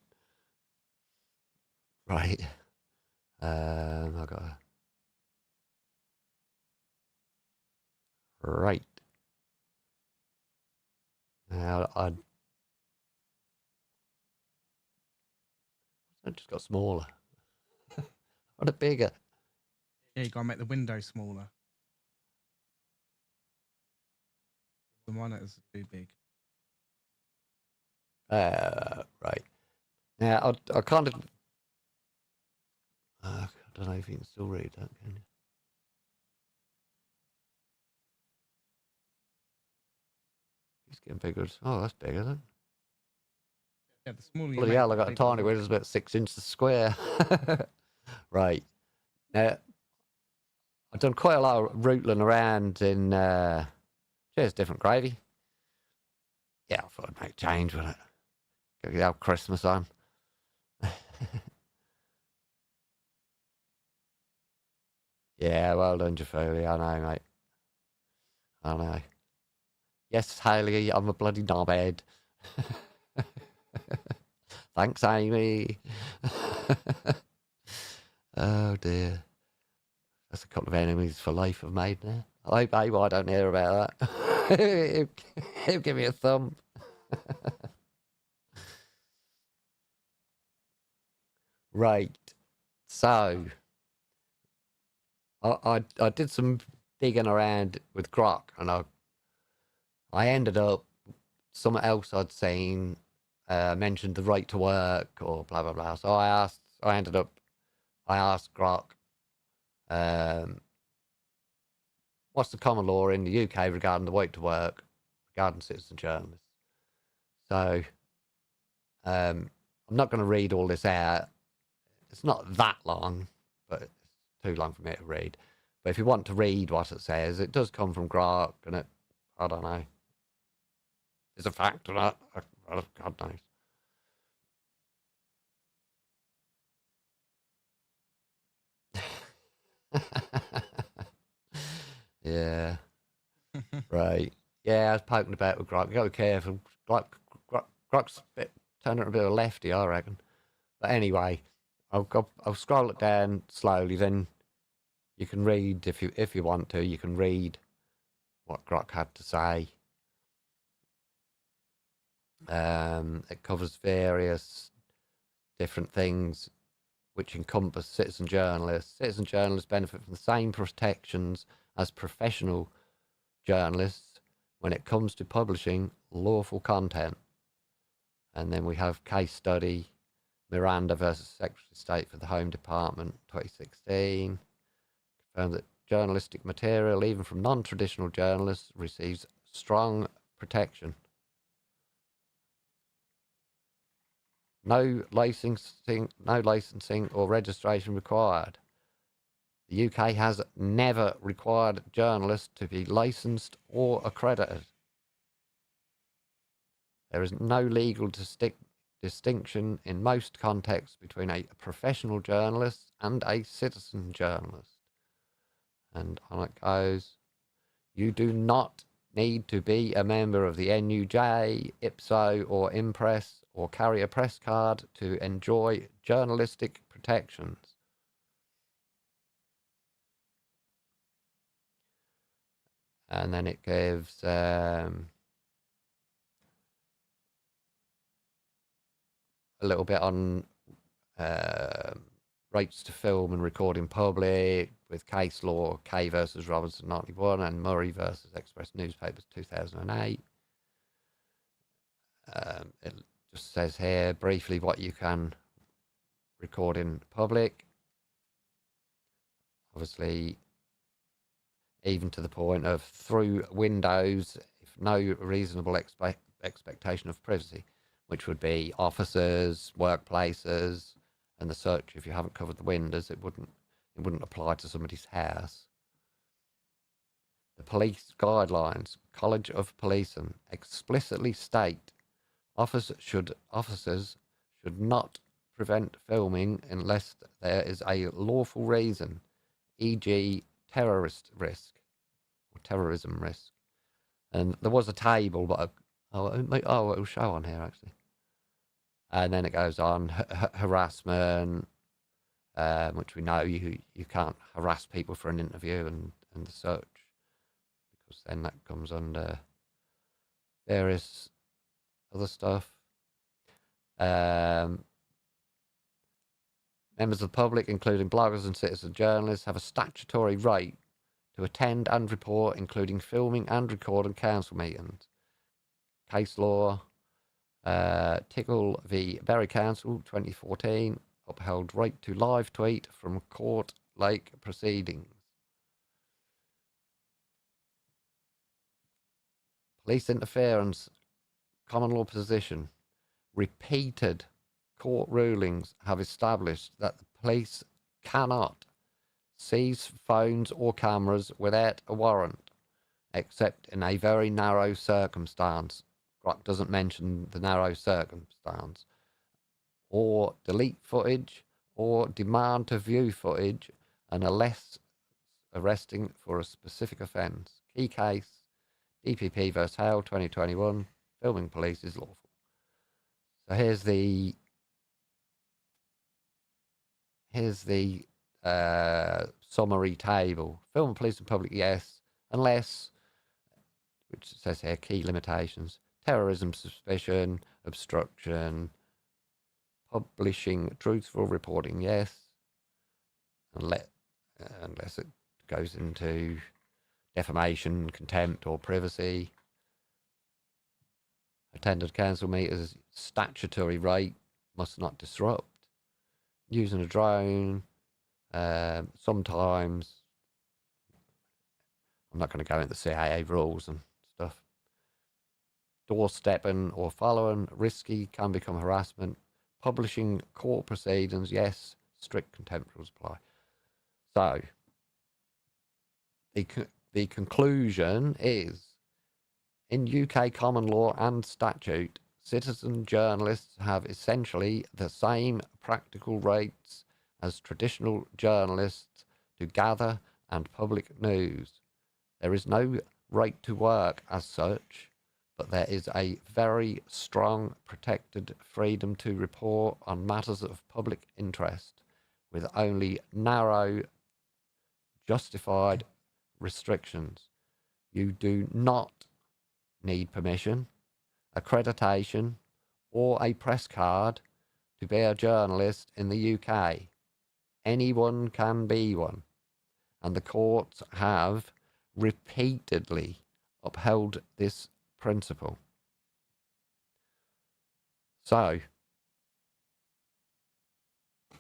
Right. I got right. Now I just got smaller. What a bigger. Yeah, you got to make the window smaller. The monitors are too big. Right. Now I kind of. I don't know if you can still read that, can you? He's getting bigger. Oh, that's bigger then. Yeah, the smaller you Bloody make hell, I the got a bigger tiny the window, it's about 6 inches square. Right. Now, I've done quite a lot of rootling around in just different gravy. Yeah, I thought I'd make change with it. Get the old Christmas on. Yeah, well done, Jafoli. I know, mate. I know. Yes, Haley, I'm a bloody knobhead. Thanks, Amy. Oh, dear. That's a couple of enemies for life I've made now. I hope AY don't hear about that. He'll give me a thumb. Right. So, I did some digging around with Grok, and I ended up something else I'd seen mentioned the right to work or blah blah blah. So I asked Grok, what's the common law in the UK regarding the right to work, regarding citizen journalists? So I'm not going to read all this out. It's not that long, but it's too long for me to read. But if you want to read what it says, it does come from Grok, and I don't know, is a fact or not? God knows. Yeah. Right. Yeah, I was poking about with Grok. You gotta be careful. Grok's turning a bit of a lefty, I reckon. But anyway, I'll scroll it down slowly. Then you can read if you want to. You can read what Grok had to say. It covers various different things which encompass citizen journalists. Citizen journalists benefit from the same protections as professional journalists when it comes to publishing lawful content. And then we have case study, Miranda versus Secretary of State for the Home Department, 2016. Confirmed that journalistic material, even from non-traditional journalists, receives strong protection. No licensing or registration required. The UK has never required journalists to be licensed or accredited. There is no legal distinction in most contexts between a professional journalist and a citizen journalist. And on it goes, you do not need to be a member of the NUJ, IPSO, or Impress, or carry a press card to enjoy journalistic protections. And then it gives a little bit on rights to film and record in public with case law, Kay versus Robinson 91 and Murray versus Express Newspapers 2008. It just says here briefly what you can record in public. Obviously, even to the point of through windows, if no reasonable expectation of privacy, which would be offices, workplaces, and the such. If you haven't covered the windows, it wouldn't apply to somebody's house. The police guidelines, College of Policing, explicitly state officers should not prevent filming unless there is a lawful reason, e.g. terrorism risk. And there was a table, but it'll show on here actually. And then it goes on harassment, which we know you can't harass people for an interview and the such, because then that comes under various other stuff. Members of the public, including bloggers and citizen journalists, have a statutory right to attend and report, including filming and recording council meetings. Case law, Tickle v. Berry Council, 2014, upheld right to live tweet from court-like proceedings. Police interference, common law position. Repeated court rulings have established that the police cannot seize phones or cameras without a warrant, except in a very narrow circumstance. Grok doesn't mention the narrow circumstance. Or delete footage, or demand to view footage, unless arresting for a specific offence. Key case, DPP vs. Hale, 2021, filming police is lawful. So here's the summary table. Film police and public, yes, unless, which says here, key limitations. Terrorism suspicion, obstruction, publishing truthful reporting, yes, unless it goes into defamation, contempt, or privacy. attended council meetings, statutory right must not disrupt. Using a drone, sometimes, I'm not going to go into CIA rules and stuff. Doorstepping or following risky can become harassment. Publishing court proceedings, yes, strict contempt rules apply. So, the conclusion is, in UK common law and statute, citizen journalists have essentially the same practical rights as traditional journalists to gather and public news. There is no right to work as such, but there is a very strong protected freedom to report on matters of public interest with only narrow justified restrictions. You do not need permission, accreditation, or a press card to be a journalist in the UK. Anyone can be one, and the courts have repeatedly upheld this principle. So,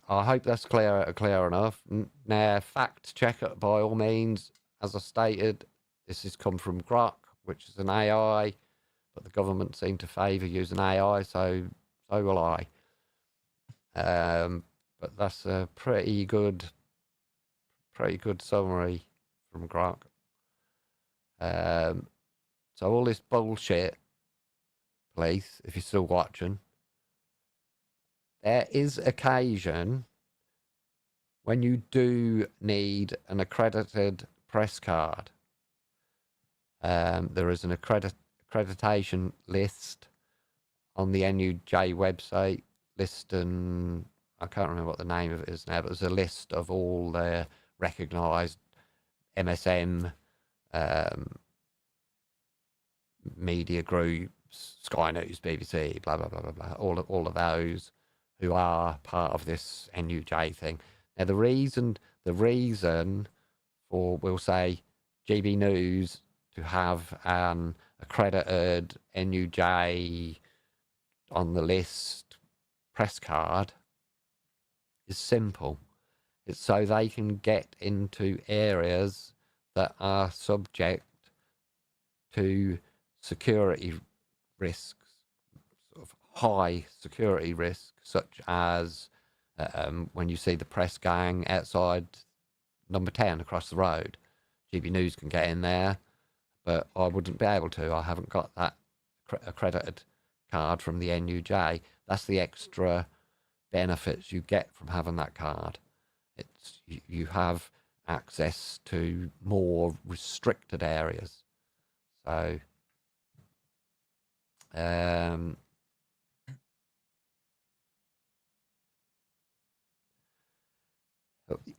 I hope that's clear enough. Now, fact check it by all means. As I stated, this has come from Grok, which is an AI, but the government seem to favour using AI, so will I. But that's a pretty good summary from Grok. So all this bullshit, please, if you're still watching, there is occasion when you do need an accredited press card. There is an accreditation list on the NUJ website listing, I can't remember what the name of it is now, but there's a list of all the recognised MSM media groups, Sky News, BBC, blah, blah, blah, blah, blah, all of those who are part of this NUJ thing. Now, the reason for, we'll say, GB News to have an accredited NUJ on the list press card is simple. It's so they can get into areas that are subject to security risks, sort of high security risks, such as when you see the press gang outside number 10 across the road. GB News can get in there, but I wouldn't be able to. I haven't got that accredited card from the NUJ. That's the extra benefits you get from having that card. It's you have access to more restricted areas. So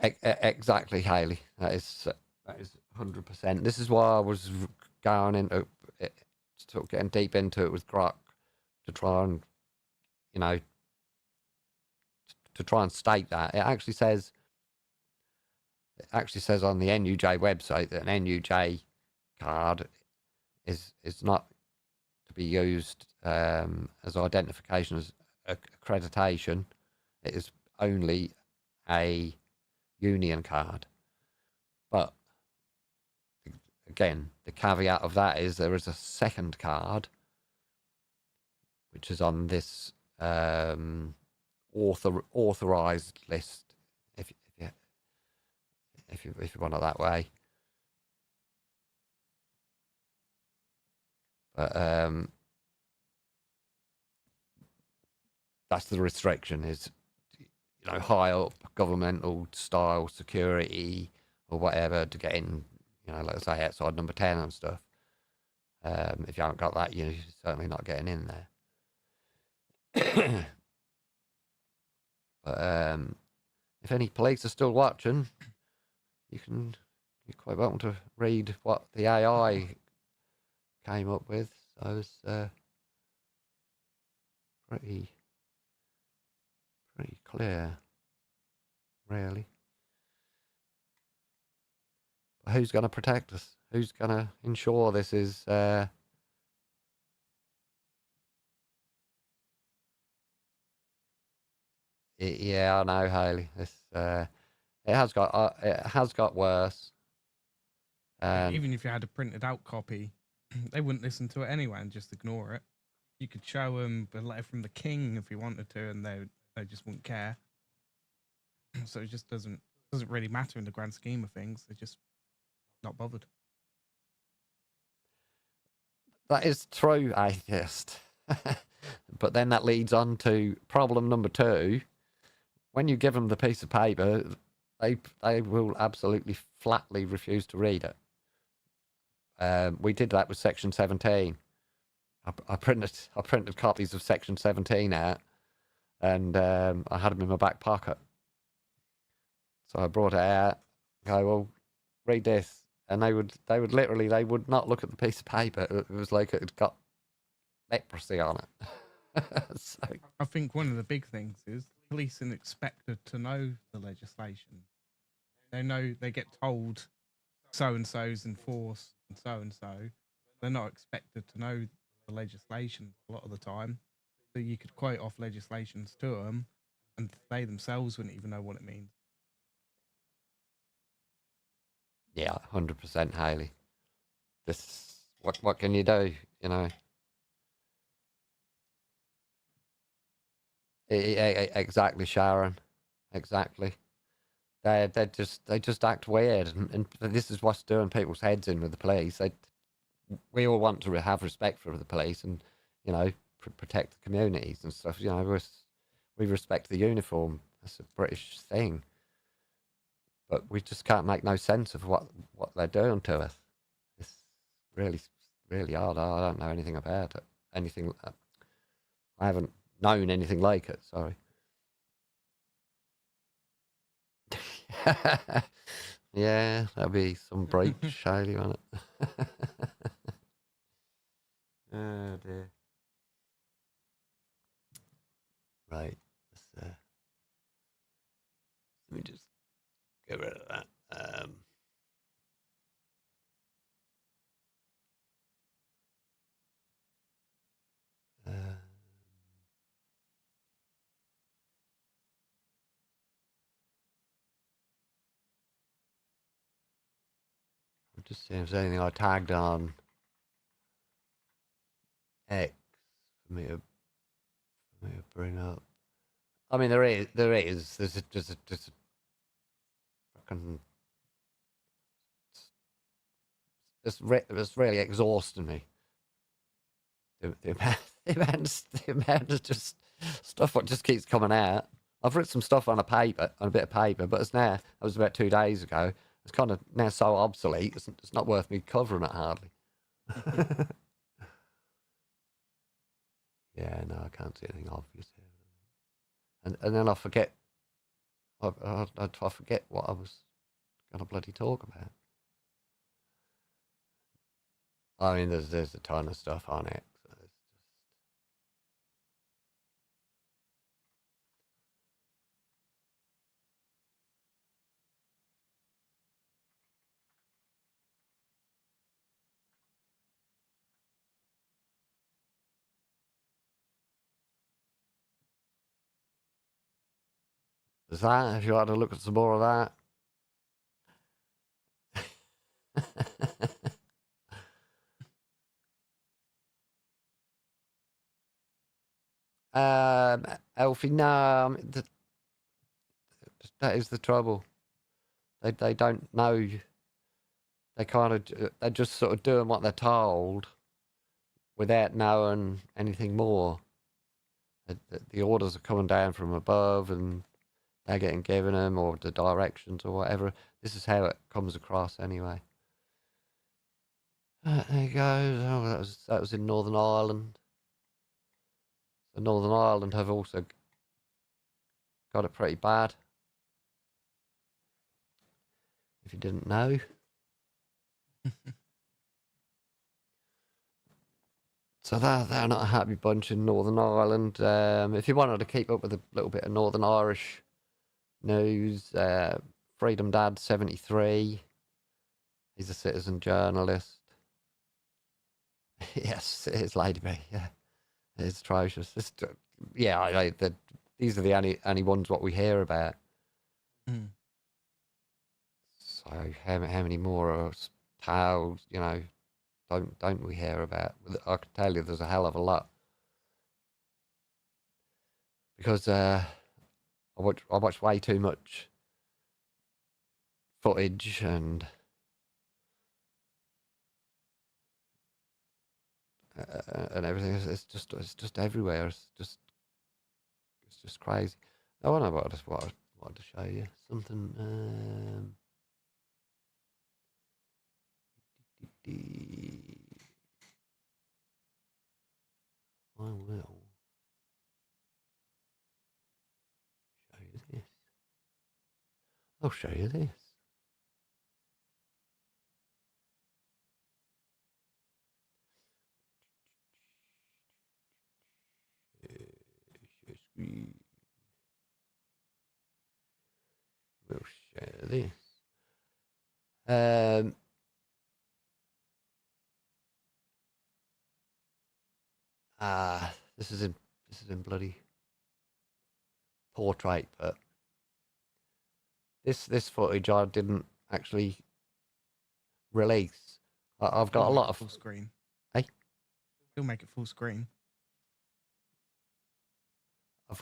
exactly, Haley. That is 100%. This is why I was going into it, sort of getting deep into it with Grok, to try and, to try and state that. It actually says on the NUJ website that an NUJ card is not to be used as identification, as accreditation. It is only a union card. But again, the caveat of that is there is a second card which is on this authorized list, if you want it that way. But that's the restriction, is high up governmental style security or whatever to get in, like I say, outside number 10 and stuff. If you haven't got that, you're certainly not getting in there. But if any police are still watching, you're quite welcome to read what the AI came up with. So it's pretty clear, really. But who's going to protect us? Who's going to ensure this is Yeah, I know, Haley. It has got worse. And Even if you had a printed out copy, they wouldn't listen to it anyway and just ignore it. You could show them a letter from the king if you wanted to, and they just wouldn't care. So it just doesn't really matter in the grand scheme of things. They're just not bothered. that is true, atheist. But then that leads on to problem number 2. When you give them the piece of paper, they will absolutely flatly refuse to read it. We did that with Section 17. I printed copies of Section 17 out, and I had them in my back pocket. So I brought it out. Go, well, read this, and they would literally not look at the piece of paper. It was like it had got leprosy on it. So, I think one of the big things is police are expected to know the legislation. They know, they get told so and so's enforced and so. They're not expected to know the legislation a lot of the time. So you could quote off legislations to them, and they themselves wouldn't even know what it means. yeah, 100%, Haley. What can you do? You know. Exactly, Sharon. Exactly. They just act weird, and this is what's doing people's heads in with the police. We all want to have respect for the police, and protect the communities and stuff. We respect the uniform. That's a British thing, but we just can't make no sense of what they're doing to us. It's really really odd. I don't know anything about it. I haven't known anything like it. Sorry. Yeah, that'll be some breach, Shiley, on it. Oh dear. Right. Let me just get rid of that. I'm just seeing if there's anything I tagged on X for me to bring up. I mean, there is. There's a fucking. It's really exhausting me. The amount of just stuff what just keeps coming out. I've written some stuff on a bit of paper, but it's now. That was about 2 days ago. It's kind of now so obsolete. It's not worth me covering it hardly. Yeah, no, I can't see anything obvious here. And then I forget. I forget what I was going to bloody talk about. I mean, there's a ton of stuff on it. So it's just... There's that. If you like to look at some more of that. Elfie, no, that is the trouble. They don't know. They're just sort of doing what they're told without knowing anything more. The orders are coming down from above, and they're getting given them, or the directions, or whatever. This is how it comes across, anyway. There you go. Oh, that was in Northern Ireland. So Northern Ireland have also got it pretty bad. If you didn't know. So they're not a happy bunch in Northern Ireland. If you wanted to keep up with a little bit of Northern Irish news, Freedom Dad 73. He's a citizen journalist. Yes, it is Lady B. Yeah, it's atrocious. these are the only ones what we hear about. Mm. So how many more tales, you know, don't we hear about? I can tell you, there's a hell of a lot. Because I watch way too much footage and everything. It's just everywhere. It's just crazy. Oh, I know what I wanted to show you something. I will show you this. I'll show you this. Share screen. We'll share this. This is in bloody portrait, but this footage I didn't actually release. I've got a lot of full screen. Hey, He'll make it full screen.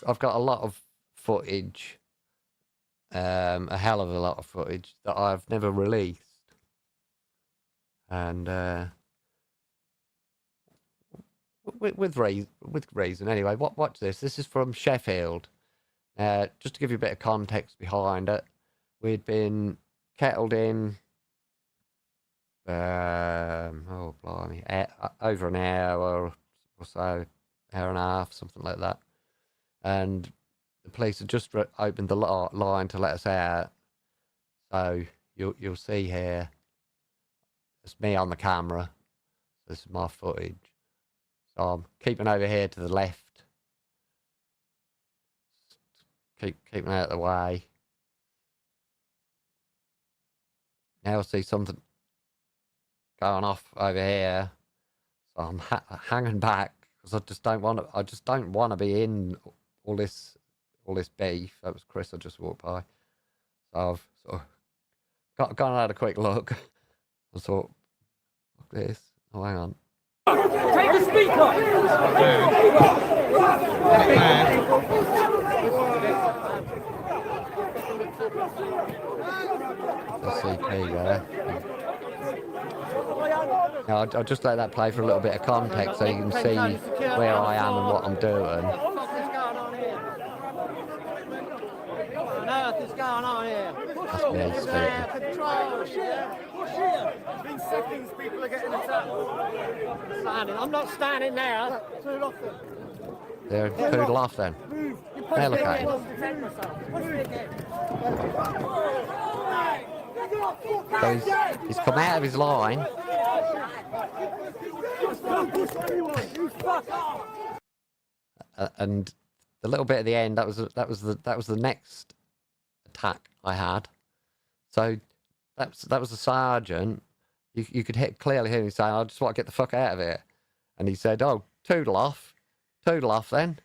I've got a lot of footage, a hell of a lot of footage that I've never released, and with reason. Anyway, watch this. This is from Sheffield. Just to give you a bit of context behind it, we'd been kettled in. Oh blimey, over an hour or so, hour and a half, something like that. And the police had just opened the line to let us out. So you'll see here, it's me on the camera. This is my footage. So I'm keeping over here to the left. Keeping out of the way. Now I see something going off over here. So I'm hanging back because I just don't want to be in all this beef. That was Chris I just walked by. So I've sort of gone and had a quick look. I thought, fuck this. Oh, hang on. Take the speaker! CP there. Now, I'll just let that play for a little bit of context so you can see where I am and what I'm doing. What on earth is going on here? That's me speaking. In seconds, people are getting attacked. I'm not standing there. They're poodle off then. Hey, look at him. So he's come out of his line. And the little bit at the end, that was the next attack I had. So that was the sergeant. You could clearly hear him saying, "I just want to get the fuck out of here," and he said, "Oh, toodle off then."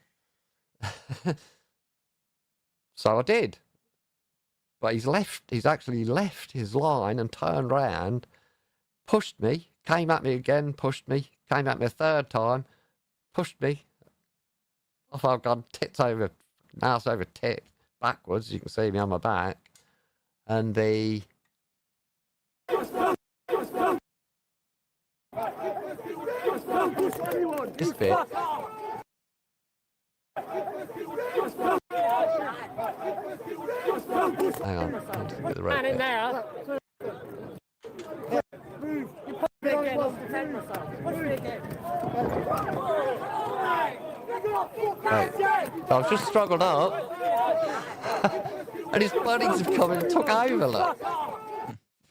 So I did, but he's actually left his line and turned round, pushed me, came at me again, pushed me, came at me a third time, pushed me. Off I've gone tits over, ass over tit, backwards. You can see me on my back, and this bit. Hang on, I'll just get the right bit. Right. So I've just struggled up, and his buddies have come and took over. Look,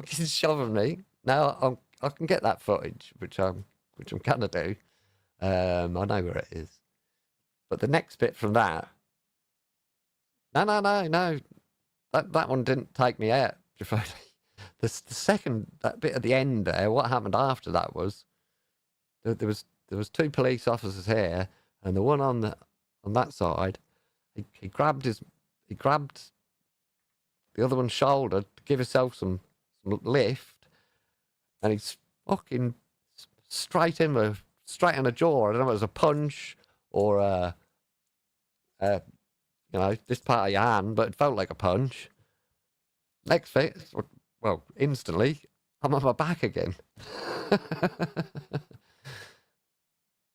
he's shoving me. Now I can get that footage, which I'm gonna do. I know where it is, but the next bit from that. No. That one didn't take me out. The second, that bit at the end there, what happened after that was there was two police officers here, and the one on that side, he grabbed the other one's shoulder to give himself some lift, and he's fucking straight in the jaw. I don't know if it was a punch or this part of your hand, but it felt like a punch. Next thing, well, instantly, I'm on my back again.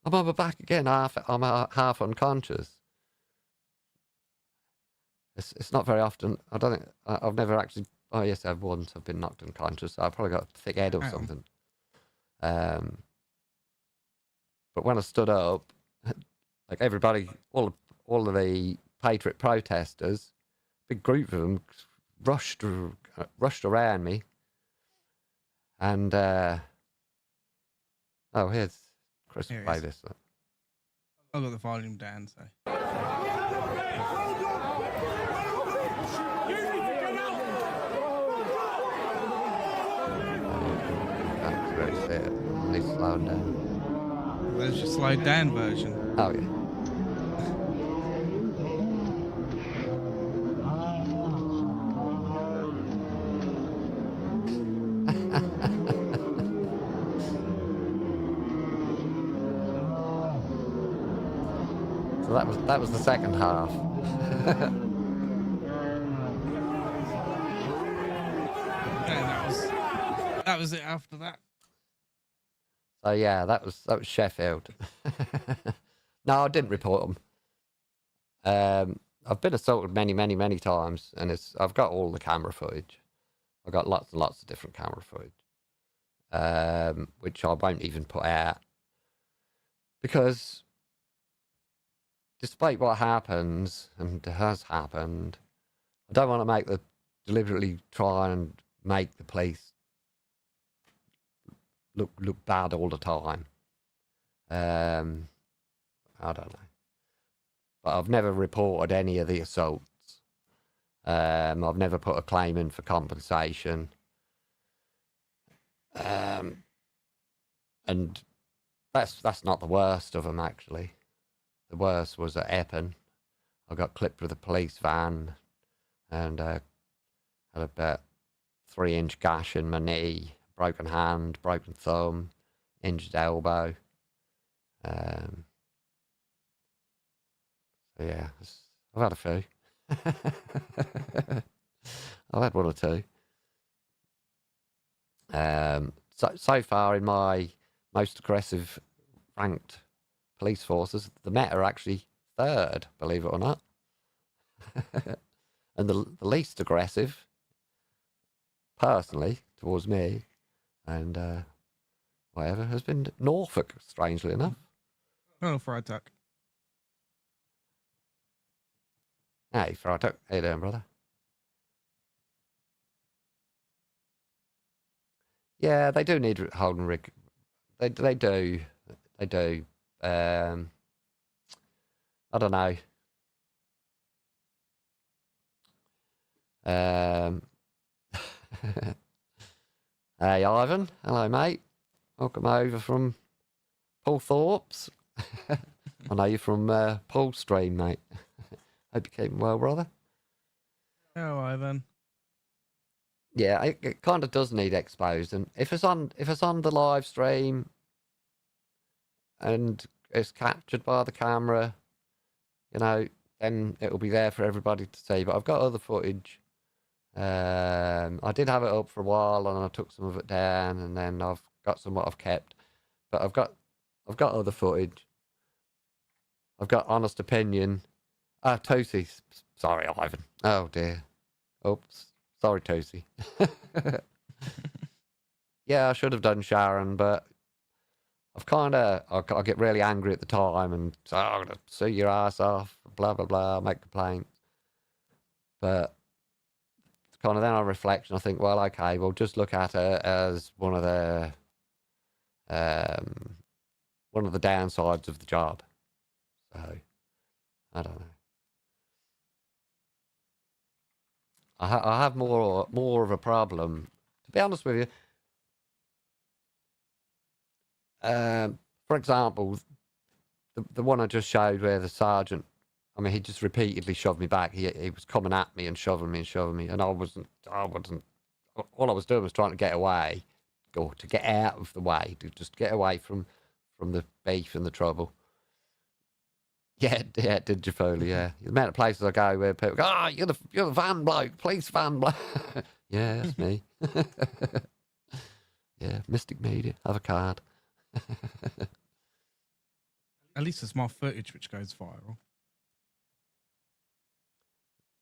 I'm on my back again. I'm half unconscious. It's not very often. I don't think I've never actually. Oh yes, I've once. I've been knocked unconscious. I've probably got a thick head or something. But when I stood up, like everybody, all of the Patriot protesters, big group of them, rushed around me, and here's Chris. Play this. I've got the volume down, so. Can't really see it. At least slow down. There's your slowed down version. Oh yeah. So that was the second half. That was it after that. So yeah, that was Sheffield. No, I didn't report them. I've been assaulted many times, and I've got all the camera footage. I've got lots and lots of different camera footage, which I won't even put out because, despite what happens and has happened, I don't want to deliberately try and make the police look bad all the time. I don't know. But I've never reported any of the assaults. I've never put a claim in for compensation. And that's not the worst of them, actually. The worst was at Epping. I got clipped with a police van and had about 3-inch gash in my knee, broken hand, broken thumb, injured elbow. So yeah, I've had a few. I've had one or two. So far in my most aggressive ranked police forces, the Met are actually third, believe it or not. And the least aggressive, personally, towards me, and whatever, has been Norfolk, strangely enough. Oh, fried tuck. Hey, Friday. How you doing, brother? Yeah, they do need holding rig. They do. They do. I don't know. Hey, Ivan. Hello, mate. Welcome over from Paul Thorpe's. I know you're from Paul Stream, mate. Hope you're keeping well, brother. Oh, Ivan. Yeah, it kind of does need exposed, and if it's on the live stream and it's captured by the camera, then it'll be there for everybody to see. But I've got other footage. I did have it up for a while, and I took some of it down, and then I've got some what I've kept. But I've got other footage. I've got honest opinion. Tootsie. Sorry, Ivan. Oh dear. Oops. Sorry, Tootsie. Yeah, I should have done Sharon, but I get really angry at the time and say, I'm going to sue your ass off, blah, blah, blah, make complaints. But kind of then on reflection, I think, well, okay, we'll just look at it as one of the downsides of the job. So, I don't know. I have more of a problem, to be honest with you. For example, the one I just showed where the sergeant, I mean, he just repeatedly shoved me back. He was coming at me and shoving me, and I wasn't. All I was doing was trying to get away, or to get out of the way, to just get away from the beef and the trouble. Yeah, it did, Jafoli, yeah. The amount of places I go where people go, you're the van bloke, police van bloke. Yeah, that's me. Yeah, Mystic Media, have a card. At least there's more footage which goes viral.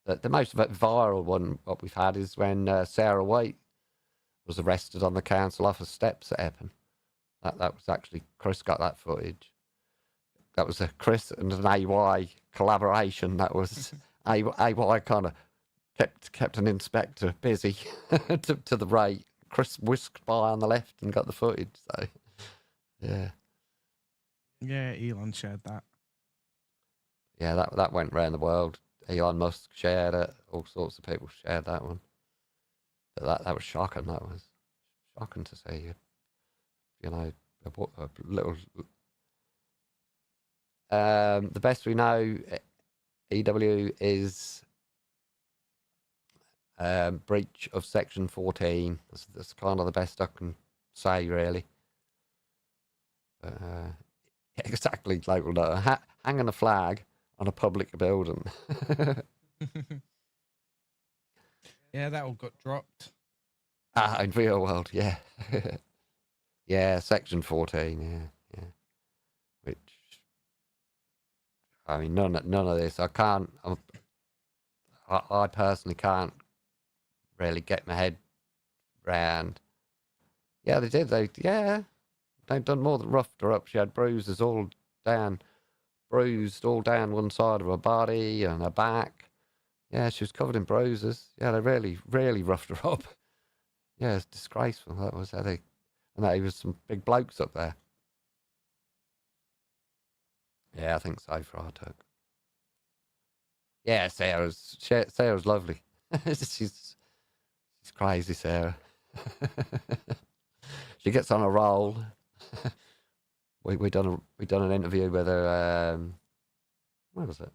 The most viral one what we've had is when Sarah White was arrested on the council office steps at Epping. That was actually, Chris got that footage. That was a Chris and an AY collaboration. That was AY kind of kept an inspector busy to the right. Chris whisked by on the left and got the footage. So, yeah. Yeah, Elon shared that. Yeah, that went around the world. Elon Musk shared it. All sorts of people shared that one. But that was shocking. That was shocking to see. You know, a little. The best we know, EW is breach of Section 14. That's kind of the best I can say, really. Exactly, local data. Hanging a flag on a public building. Yeah, that all got dropped. In real world, yeah. Yeah, Section 14, yeah. Which, I mean, none of this. I personally can't really get my head round. Yeah, they did. They'd done more than roughed her up. She had bruised all down one side of her body and her back. Yeah, she was covered in bruises. Yeah, they really, really roughed her up. Yeah, it's disgraceful. That was how they, and there was some big blokes up there. Yeah, I think so for our took. Yeah, Sarah's lovely. she's crazy, Sarah. She gets on a roll. we done an interview with her. Where was it?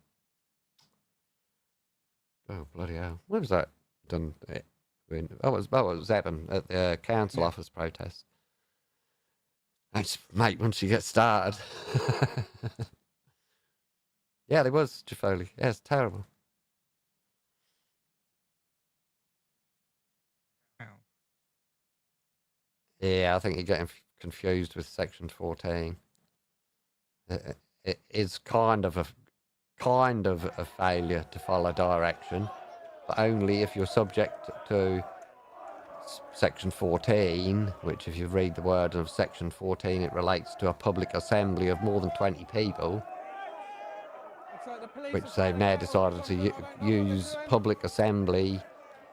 Oh bloody hell! Where was that done? It was Epping at the council office protest. Mate, once you get started. Yeah, there was Jafoli. Yeah, it's terrible. Wow. Yeah, I think you're getting confused with Section 14. It is kind of a failure to follow direction, but only if you're subject to Section 14, which if you read the word of Section 14, it relates to a public assembly of more than 20 people, which they've now decided to use public assembly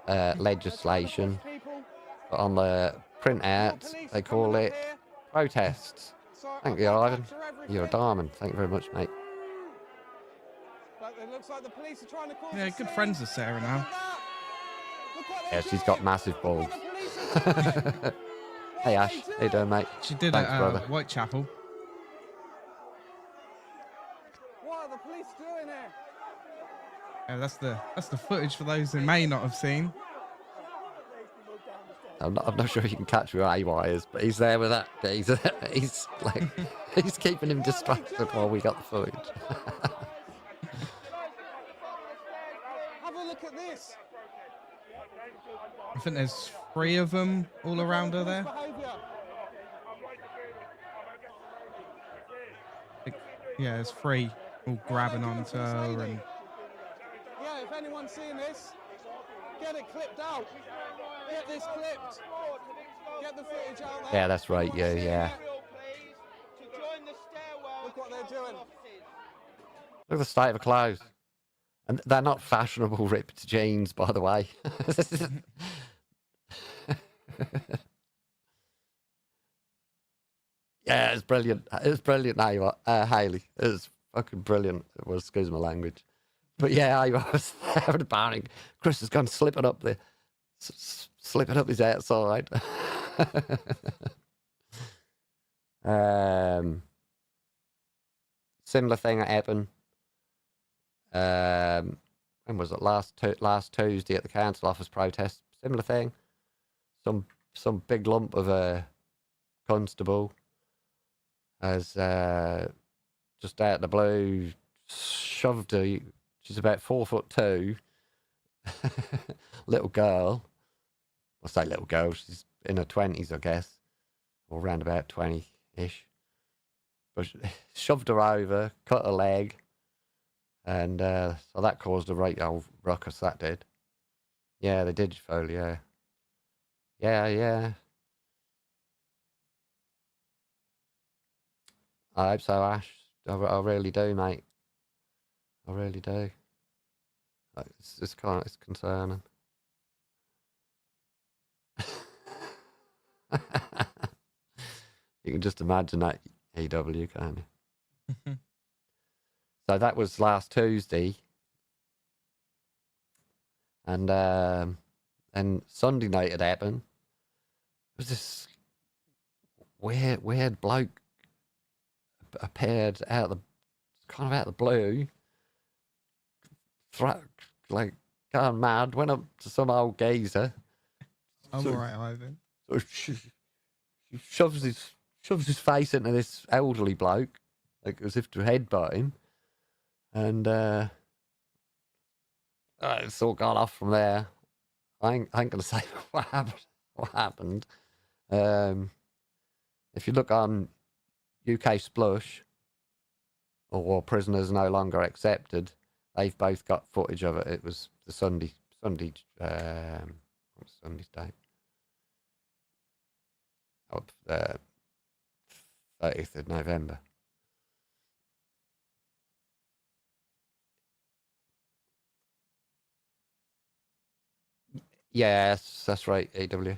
legislation. But on the printout, they call it protests. Thank you, Ivan. You're a diamond. Thank you very much, mate. Yeah, good friends with Sarah now. Yeah, she's got massive balls. Hey, Ash. How you doing, mate? She did Thanks, at brother. Whitechapel. What are the police doing here? Yeah, that's the footage for those who may not have seen. I'm not sure you can catch where AY is, but he's there with that. He's like, he's keeping him distracted while we got the footage. Have a look at this. I think there's 3 of them all around her there. Yeah, there's 3 all grabbing onto her and. Yeah, if anyone's seeing this, get it clipped out. Get this clipped. Get the footage out there. Yeah, that's right. Yeah. Look what they're doing. Look at the state of her clothes. And they're not fashionable ripped jeans, by the way. Yeah, it's brilliant. It's brilliant, Hayley. It was fucking brilliant. It was, excuse my language. But yeah, I was there at a barring. Chris has gone slipping up his outside. Similar thing at Epping. When was it? Last Tuesday at the council office protest. Similar thing. Some big lump of a constable has just out of the blue shoved her. She's about 4'2", little girl. I say little girl. She's in her 20s, I guess, or around about 20-ish. But shoved her over, cut her leg, and so that caused a right old ruckus. That did. Yeah, they did, Foley. Yeah. Yeah. I hope so, Ash. I really do, mate. I really do. It's concerning. You can just imagine that, EW, can't you? So that was last Tuesday, and Sunday night it happened. It was this weird bloke appeared out of the blue, like gone mad. Went up to some old geezer. I'm alright, Ivan. So shoves his face into this elderly bloke, like as if to headbutt him, and it's all gone off from there. I ain't gonna say what happened. If you look on UK Splush or Prisoners No Longer Accepted, they've both got footage of it. It was the Sunday. What's Sunday's date? Oh, 30th of November. Yes, that's right, AW.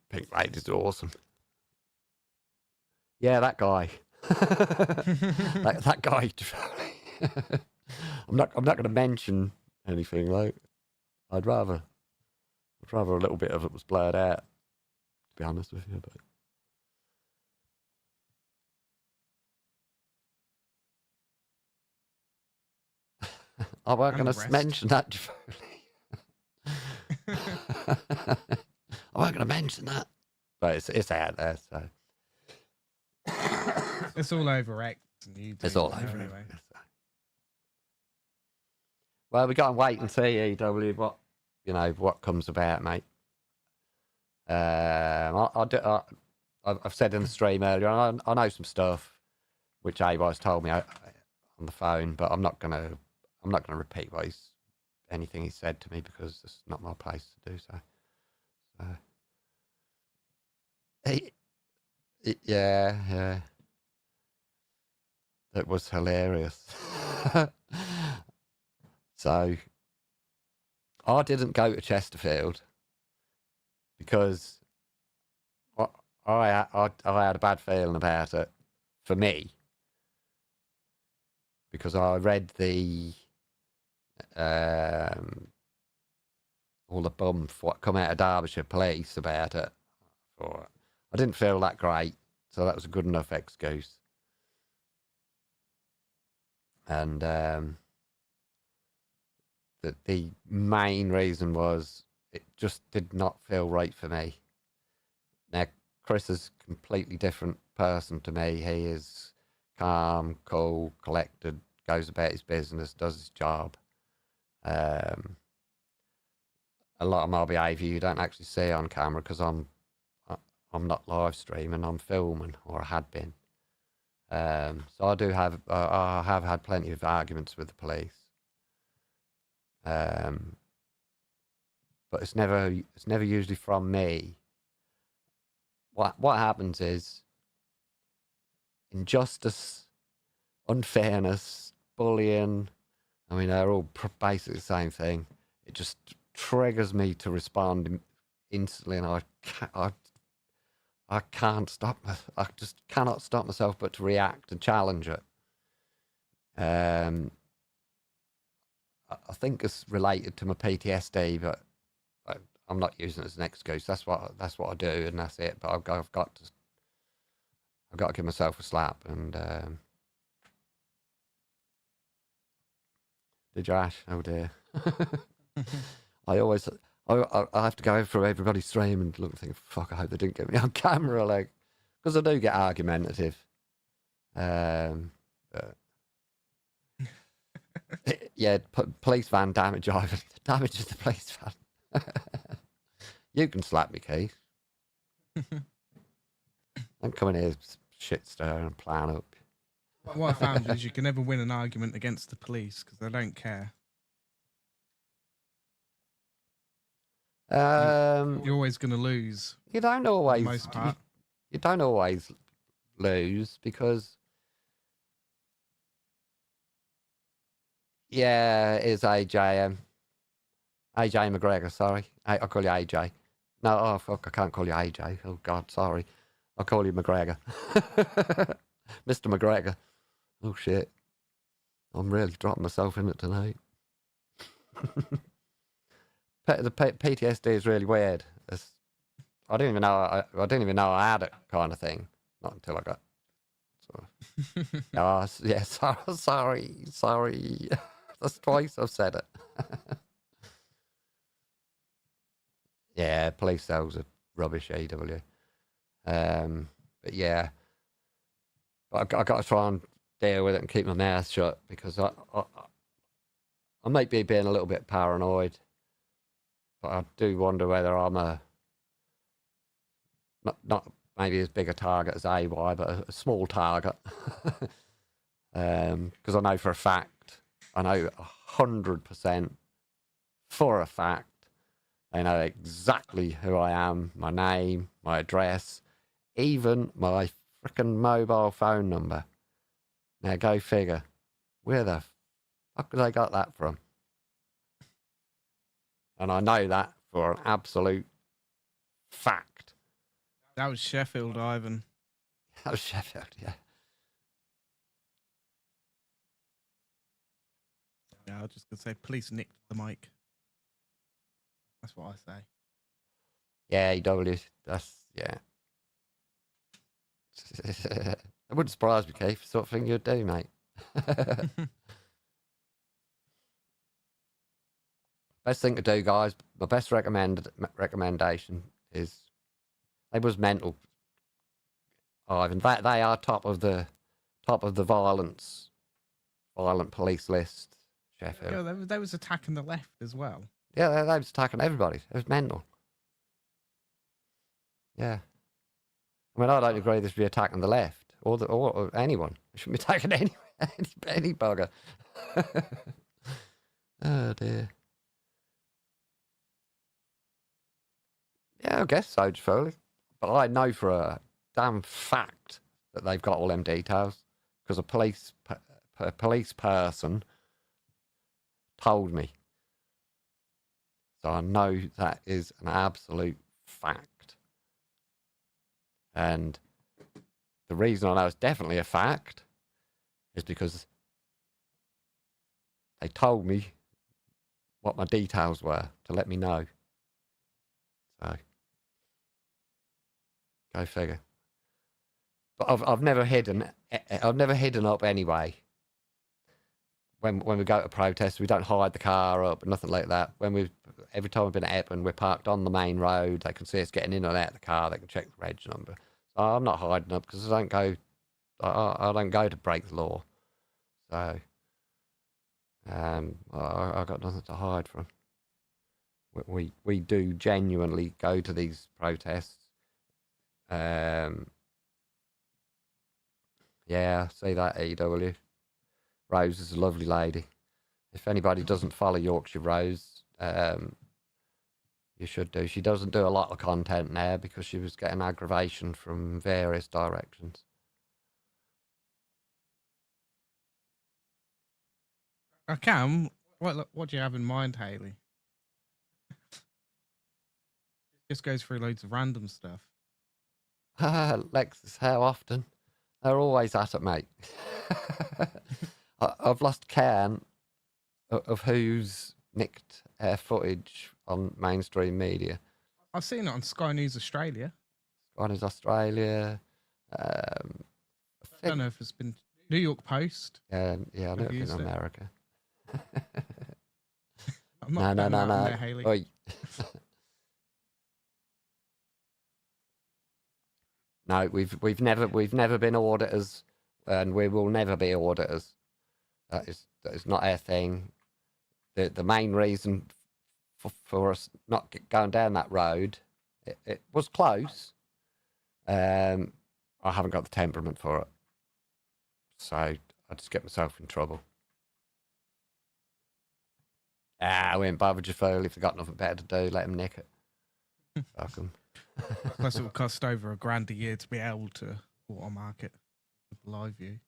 Pink Lady's awesome. Yeah, that guy. that guy. I'm not going to mention anything. Like, I'd rather a little bit of it was blurred out. To be honest with you, but. I weren't going to mention that. I weren't going to mention that, but it's out there, so it's all over X. It's all over anyway. Well, we got to wait and see, EW, what comes about, mate. I've said in the stream earlier, I know some stuff which AWI's told me on the phone, but I'm not gonna repeat anything he said to me because it's not my place to do so. Yeah. It was hilarious. So, I didn't go to Chesterfield because I had a bad feeling about it for me because I read all the bump what come out of Derbyshire Police about it. I didn't feel that great, so that was a good enough excuse. And the main reason was it just did not feel right for me. Now, Chris is a completely different person to me. He is calm, cool, collected, goes about his business, does his job. A lot of my behaviour you don't actually see on camera because I'm not live streaming, I'm filming, or I had been. So I have had plenty of arguments with the police. But it's never usually from me. What happens is injustice, unfairness, bullying. I mean, they're all basically the same thing. It just triggers me to respond instantly, and I can't stop. I just cannot stop myself but to react and challenge it. I think it's related to my PTSD, but I'm not using it as an excuse. That's what I do, and that's it. But I've got I've got to give myself a slap. And did you, Ash? Oh dear. I always, I have to go through everybody's stream and look and think, fuck, I hope they didn't get me on camera, like, because I do get argumentative. Yeah, police van damage, Ivan. Damages the police van. You can slap me, Keith. Don't come in here, shit stir and plan up. What I found is you can never win an argument against the police because they don't care. You're always going to lose. You don't For always. the most part. You don't always lose because. Yeah, it is AJ. AJ McGregor, sorry. I'll call you AJ. No, oh, fuck, I can't call you AJ. Oh, God, sorry. I'll call you McGregor. Mr. McGregor. Oh, shit. I'm really dropping myself in it tonight. The PTSD is really weird. I didn't even know I didn't even know I had it, kind of thing. Not until I got. Oh, yeah, sorry. That's twice I've said it. Yeah, police cells are rubbish, AW. But yeah, I got to try and deal with it and keep my mouth shut because I might be being a little bit paranoid, but I do wonder whether I'm not maybe as big a target as AY, but a small target. Because I know for a fact, I know 100% for a fact, they know exactly who I am, my name, my address, even my frickin' mobile phone number. Now go figure. Where the fuck have they got that from? And I know that for an absolute fact. That was Sheffield, Ivan. That was Sheffield, yeah. Yeah, I was just going to say, police nicked the mic. That's what I say. Yeah, EW. That's, yeah. It wouldn't surprise me, Keith. Sort of thing you'd do, mate. Best thing to do, guys. My best recommendation is they was mental. Ivan, they are top of the violent police list. Sheffield. Yeah, they was attacking the left as well. Yeah, they was attacking everybody. It was mental. Yeah. I mean, I don't agree this should be attacking the left or anyone. It shouldn't be attacking any bugger. Oh, dear. Yeah, I guess so, Foley. But I know for a damn fact that they've got all them details because a police person told me. So I know that is an absolute fact. And the reason I know it's definitely a fact is because they told me what my details were to let me know. So, go figure. But I've never hidden up anyway. When we go to protests, we don't hide the car up, nothing like that. Every time we've been at Epping, we're parked on the main road. They can see us getting in and out of the car. They can check the reg number. So I'm not hiding up because I don't go to break the law. So I got nothing to hide from. We do genuinely go to these protests. Yeah, see that, EW. Rose is a lovely lady. If anybody doesn't follow Yorkshire Rose, you should do. She doesn't do a lot of content now because she was getting aggravation from various directions. I can. What do you have in mind, Haley? Just goes through loads of random stuff. Lexus, how often? They're always at it, mate. I've lost count of who's nicked footage on mainstream media. I've seen it on Sky News Australia. Sky News Australia. I don't know if it's been New York Post. Yeah, I know it's used in it. America. I'm No, not no, putting no, that on no. there, Haley. Oi. No, we've never been auditors, and we will never be auditors. That is not our thing. The main reason for us not going down that road, it was close. I haven't got the temperament for it, so I just get myself in trouble. We ain't bothered your fool. If they've got nothing better to do, let them nick it. Fuck 'em. Plus, it will cost over $1,000 a year to be able to watermark it with live view.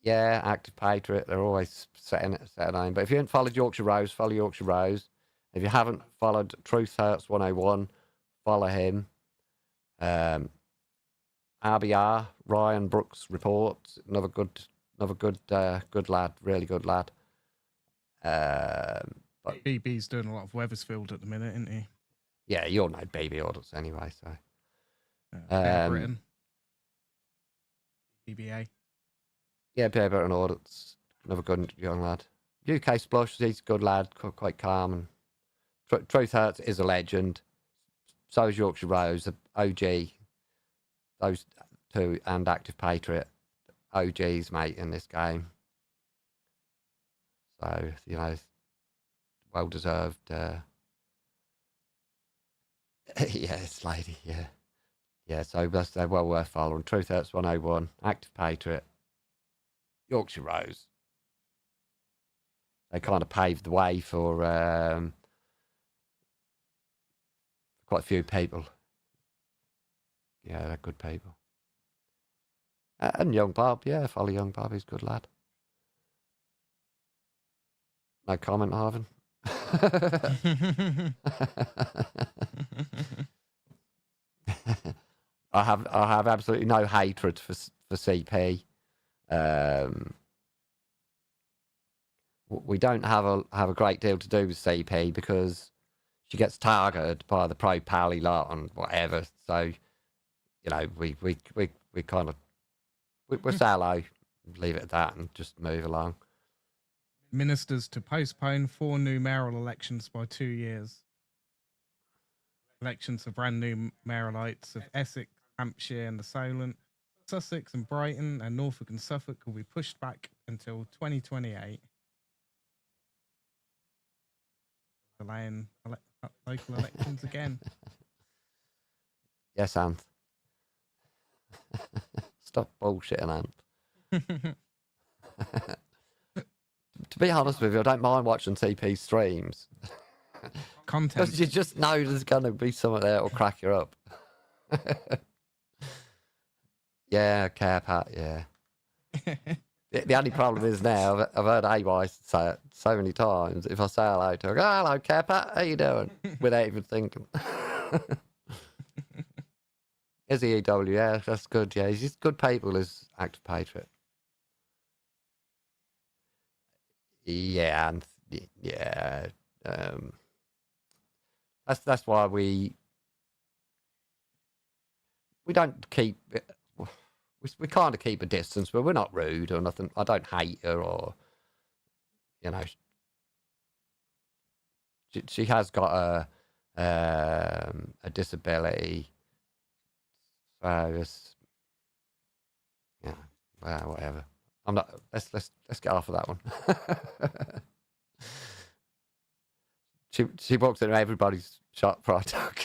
Yeah, Active Patriot. They're always setting on. But if you haven't followed Yorkshire Rose, follow Yorkshire Rose. If you haven't followed Truth Hurts 101, follow him. RBR, Ryan Brooks Reports, another good lad, really good lad. But BB's doing a lot of Weathersfield at the minute, isn't he? yeah, you'll know baby audits anyway. So Bear Britain. BBA. yeah, Bear Britain audits, another good young lad. UK Splush, he's a good lad, quite calm. And Truth Hurts is a legend. So is Yorkshire Rose, the OG. Those two and Active Patriot, OGs, mate, in this game. So, you know, well deserved. Yes, lady, yeah. Yeah, so they're well worth following. Truth Hurts 101, Active Patriot, Yorkshire Rose. They kind of paved the way for quite a few people. Yeah, they're good people. And Young Bob, yeah, follow Young Bob, he's a good lad. No comment, Harvin. I have absolutely no hatred for CP. We don't have a great deal to do with CP because she gets targeted by the pro pally lot and whatever. So, you know, we kind of we're sallow, leave it at that, and just move along. Ministers to postpone 4 new mayoral elections by 2 years. Elections of brand new mayoralites of Essex, Hampshire, and the Solent, Sussex and Brighton, and Norfolk and Suffolk will be pushed back until 2028. Delaying local elections again. Yes, Anth. Stop bullshitting, Anth. To be honest with you, I don't mind watching CP streams. Content. Because you just know there's going to be something there that'll crack you up. Yeah, care pat, yeah. The only problem is now, I've heard AY say it so many times. If I say hello to her, I go, hello, care pat, how you doing? Without even thinking. Is he EW? Yeah, that's good, yeah. He's just good people as Active Patriot. Yeah, and yeah. That's why we don't keep we kind of keep a distance, but we're not rude or nothing. I don't hate her or you know. She has got a disability, so it's yeah, well, whatever. I'm not. Let's get off of that one. She walks into everybody's shop for a talk.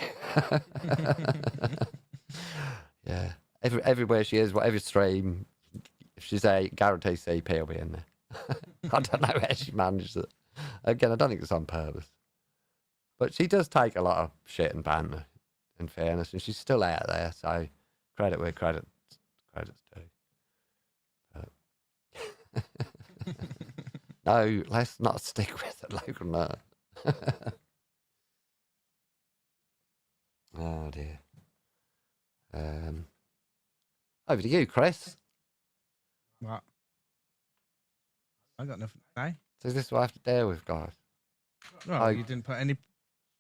Yeah, everywhere she is, whatever stream, if she's a guarantee CP will be in there. I don't know how she manages it. Again, I don't think it's on purpose, but she does take a lot of shit and banter. In fairness, and she's still out there, so credit where credit's due. But... No, let's not stick with the local nerd. Oh dear. Over to you, Chris. What? I got nothing to say. So this is what I have to deal with, guys. Well, you didn't put any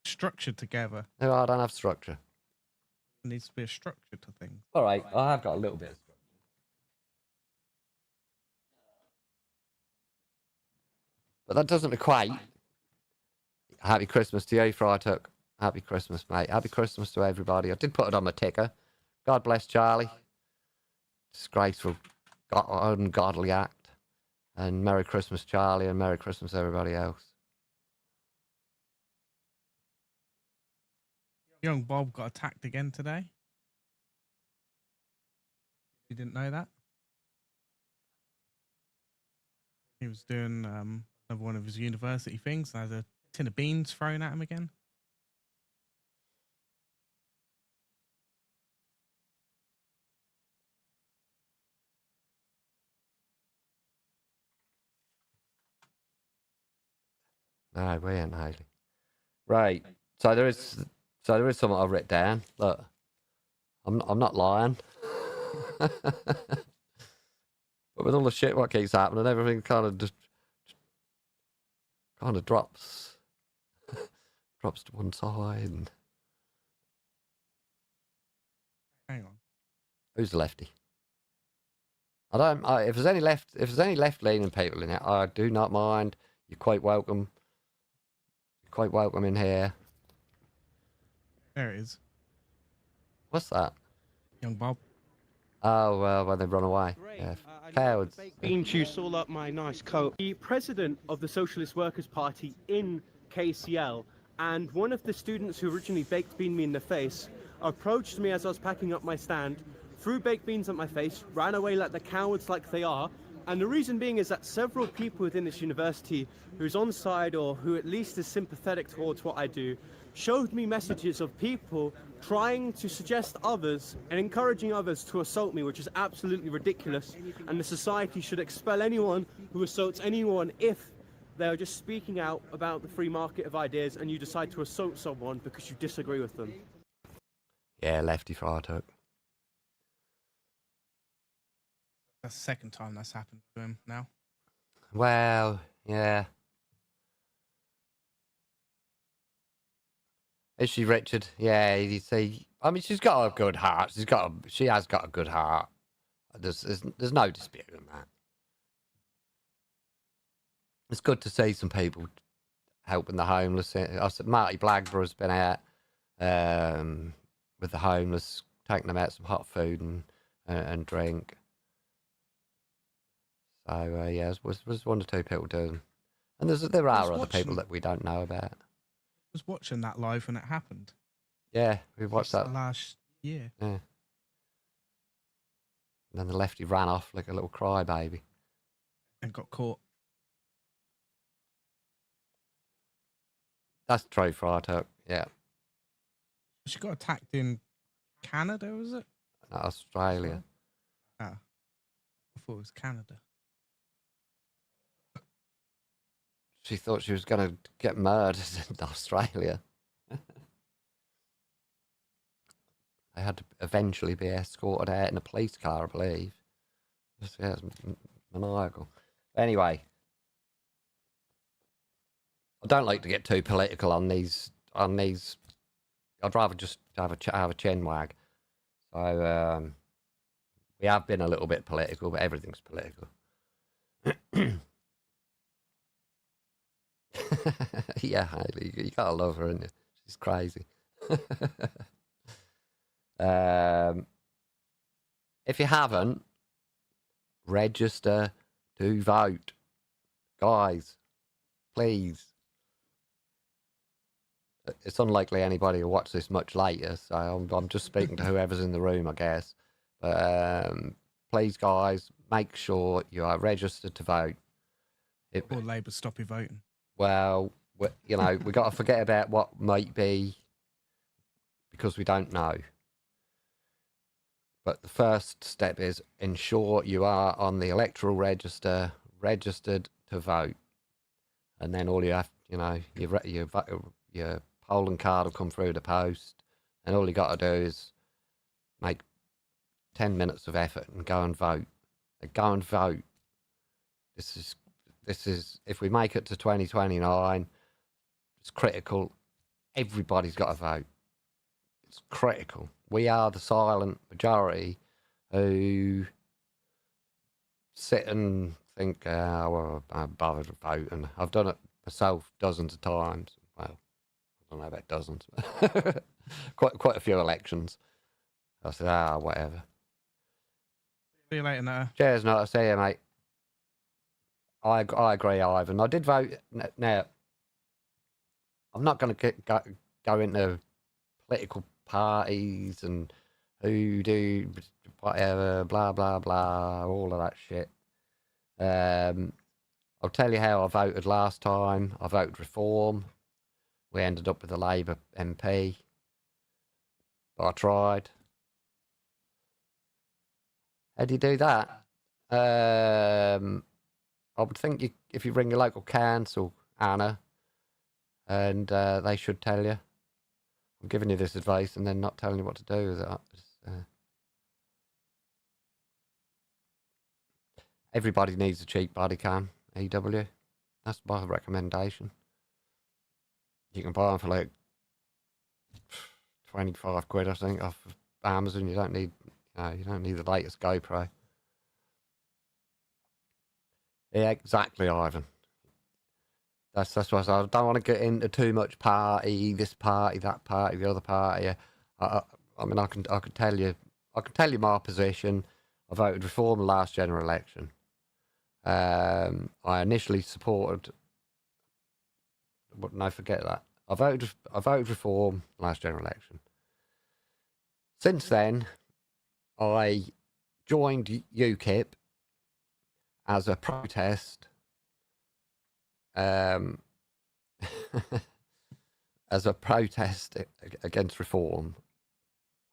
structure together. No, I don't have structure. There needs to be a structure to things. All right, I have got a little bit of structure. But that doesn't equate. Happy Christmas to you, Freitag. Happy Christmas, mate. Happy Christmas to everybody. I did put it on my ticker. God bless Charlie. Disgraceful, ungodly act. And Merry Christmas, Charlie, and Merry Christmas, everybody else. Young Bob got attacked again today. You didn't know that? He was doing another one of his university things. And had a tin of beans thrown at him again. No, we ain't, Haley. Right. So there is something I've written down. Look, I'm not lying. But with all the shit what keeps happening, everything kind of just drops to one side. And Hang on. who's the lefty? If there's any left leaning people in it, I do not mind. You're quite welcome. You're quite welcome in here. There it is. What's that? Young Bob. Oh, well, when they run away. Yeah. Cowards. Bean juice all up my nice coat. The president of the Socialist Workers' Party in KCL and one of the students who originally baked bean me in the face approached me as I was packing up my stand, threw baked beans at my face, ran away like the cowards like they are. And the reason being is that several people within this university who's on side or who at least is sympathetic towards what I do showed me messages of people trying to suggest others and encouraging others to assault me, which is absolutely ridiculous. And the society should expel anyone who assaults anyone if they are just speaking out about the free market of ideas and you decide to assault someone because you disagree with them. Yeah, lefty Freitag. That's the second time that's happened to him now. Well, yeah. Is she Richard? Yeah, you see. I mean, she's got a good heart. She has got a good heart. There's no disputing that. It's good to see some people helping the homeless. I said Marty Blagborough's been out with the homeless, taking them out some hot food and drink. So yeah, was one or two people doing, and there are other people that we don't know about. I was watching that live when it happened. Yeah, we watched that last year. Yeah. And then the lefty ran off like a little crybaby. And got caught. That's true, Freitag. Yeah. She got attacked in Canada, was it? Not Australia. Ah. I thought it was Canada. She thought she was going to get murdered in Australia. They had to eventually be escorted out in a police car, I believe. Yeah, it's maniacal. Anyway, I don't like to get too political on these. I'd rather just have a chin wag. So we have been a little bit political, but everything's political. Yeah, Hayley, you gotta love her, isn't you? She's crazy. If you haven't, register to vote, guys. Please. It's unlikely anybody will watch this much later, so I'm just speaking to whoever's in the room, I guess. But please, guys, make sure you are registered to vote. Or Labour stop you voting. Well, you know, we got to forget about what might be because we don't know. But the first step is ensure you are on the electoral register, registered to vote. And then all you have, you know, your polling card will come through the post. And all you got to do is make 10 minutes of effort and go and vote. Go and vote. This is, if we make it to 2029, it's critical. Everybody's got to vote. It's critical. We are the silent majority who sit and think, well, I'm bothered with voting. I've done it myself dozens of times. Well, I don't know about dozens, but quite a few elections. I said, whatever. See you later, now. Cheers, not to see you, mate. I agree, Ivan. I did vote. Now, I'm not going to go into political parties and who do whatever, blah, blah, blah, all of that shit. I'll tell you how I voted last time. I voted Reform. We ended up with a Labour MP. But I tried. How do you do that? I would think if you ring your local council, Anna, and they should tell you. I'm giving you this advice and then not telling you what to do with it. Everybody needs a cheap body cam, EW. That's my recommendation. You can buy them for like 25 quid, I think, off of Amazon. You don't need the latest GoPro. Yeah, exactly, Ivan. That's what I don't want to get into too much party, this party, that party, the other party. I mean, I can tell you my position. I voted Reform last general election. I initially supported. No, forget that. I voted Reform last general election. Since then, I joined UKIP as a protest. As a protest against Reform.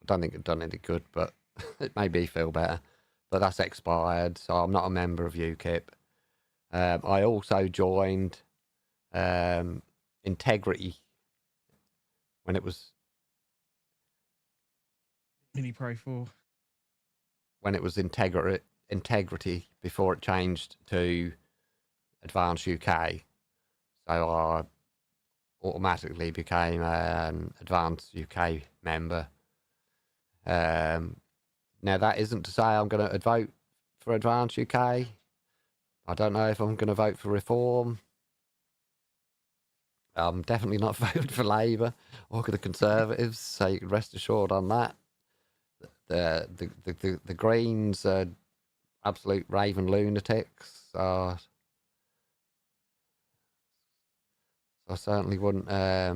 I don't think it's done any good, but it made me feel better. But that's expired, so I'm not a member of UKIP. I also joined Integrity when it was Mini Pro 4. When it was Integrity before it changed to Advance UK. So I automatically became an Advance UK member. Now, that isn't to say I'm going to vote for Advance UK. I don't know if I'm going to vote for Reform. I'm definitely not voting for Labour or the Conservatives, so you can rest assured on that. The Greens are absolute raving lunatics. I certainly wouldn't. I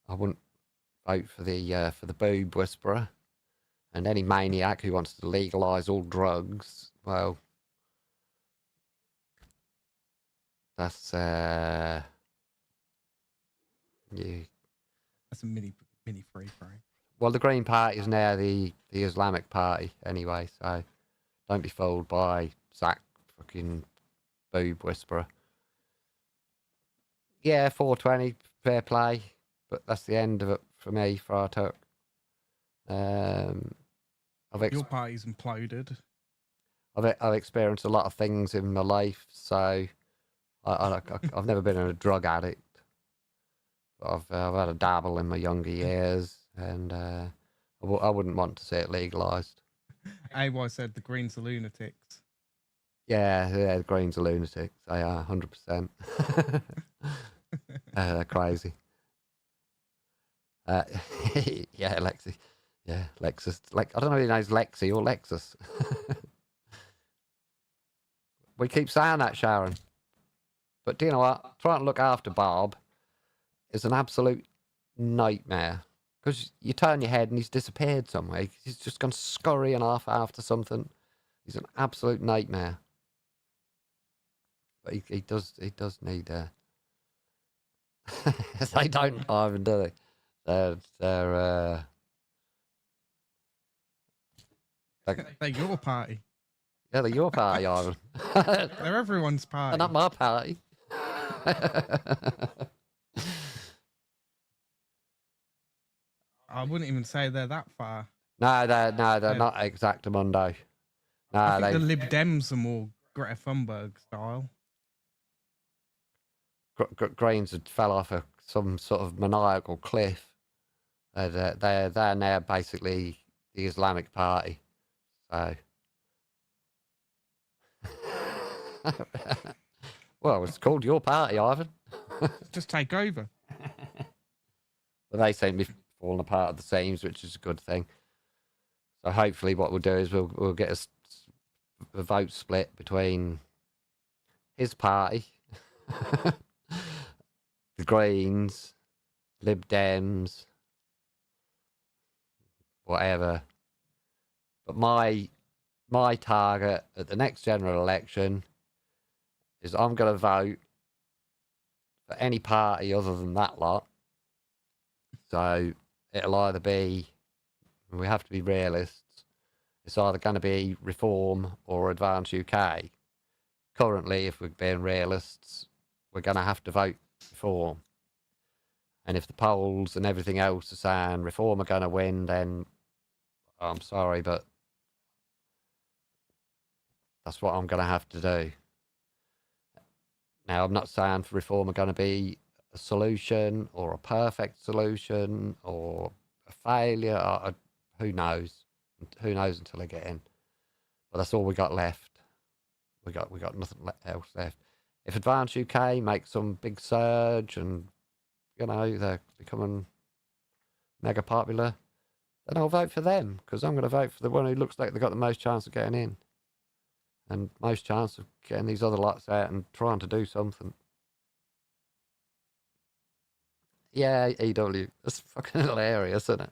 wouldn't vote for the boob whisperer, and any maniac who wants to legalise all drugs. Well, that's you. That's a mini free pro. Well, the Green Party is now the Islamic Party anyway, so don't be fooled by Zach fucking boob whisperer. Yeah, 420, fair play, but that's the end of it for me, Fratuk. Your party's imploded. I've experienced a lot of things in my life, so I've never been a drug addict. But I've had a dabble in my younger years, and I wouldn't want to see it legalised. AY said the Greens are lunatics. Yeah, the Greens are lunatics. They are 100%. They're crazy. Yeah, Lexi. Yeah, Lexus. I don't know if he knows Lexi or Lexus. We keep saying that, Sharon. But do you know what? Trying to look after Bob is an absolute nightmare. Because you turn your head and he's disappeared somewhere. He's just gone scurrying off after something. He's an absolute nightmare. But he does need they don't even, do they? They're your party. Yeah, they're your party, Ivan. They're everyone's party. They're not my party. I wouldn't even say they're that far. No, they're not exactamundo. No, I think the Lib Dems are more Greta Thunberg style. Greens had fell off some sort of maniacal cliff. They're now basically the Islamic Party. So Well, it's called your party, Ivan. Just take over. But they seem to be falling apart at the seams, which is a good thing. So hopefully what we'll do is we'll get a vote split between his party, the Greens, Lib Dems, whatever. But my target at the next general election is I'm going to vote for any party other than that lot. So it'll either be, we have to be realists, it's either going to be Reform or Advance UK. Currently, if we're being realists, we're going to have to vote Reform. And if the polls and everything else are saying Reform are going to win, then I'm sorry, but that's what I'm going to have to do. Now, I'm not saying for Reform are going to be a solution or a perfect solution or a failure. Who knows? Who knows until they get in? But that's all we got left. We got nothing else left. If Advance UK makes some big surge and they're becoming mega popular, then I'll vote for them because I'm going to vote for the one who looks like they've got the most chance of getting in and most chance of getting these other lots out and trying to do something. Yeah, EW. That's fucking hilarious, isn't it?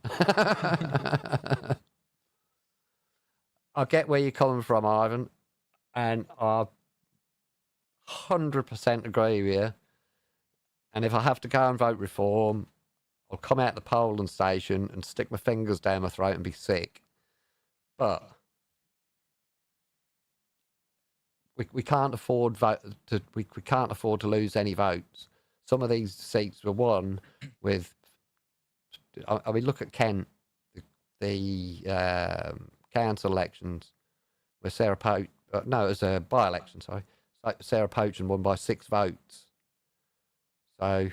I get where you're coming from, Ivan, and I 100% agree with you. And if I have to go and vote Reform, I'll come out the polling station and stick my fingers down my throat and be sick. But we can't afford we can't afford to lose any votes. Some of these seats were won with. I mean, look at Kent, the council elections, where Sarah Poach. No, it was a by-election. Sorry, Sarah Poach won by 6 votes. So.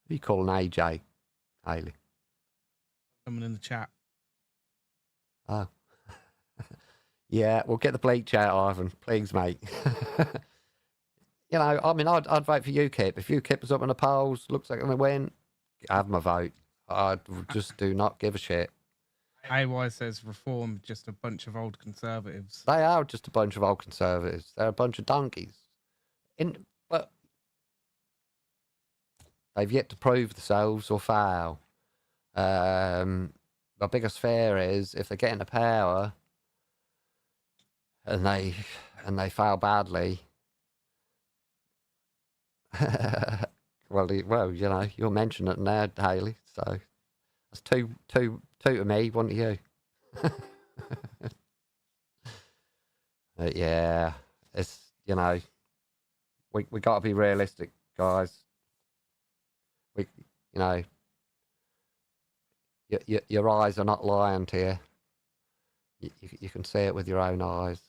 Who you calling AJ, Haley? Someone in the chat. Oh. Yeah, we'll get the bleach out, Ivan. Please, mate. I mean, I'd vote for UKIP. If UKIP was up in the polls, looks like they win, have my vote. I just do not give a shit. AY says Reform just a bunch of old conservatives. They are just a bunch of old conservatives. They're a bunch of donkeys. But they've yet to prove themselves or fail. My biggest fear is if they get into power and they fail badly. well, you'll mention it now, Haley. So that's two to me, one to you. Yeah, it's we got to be realistic, guys. Your eyes are not lying to you. You can see it with your own eyes.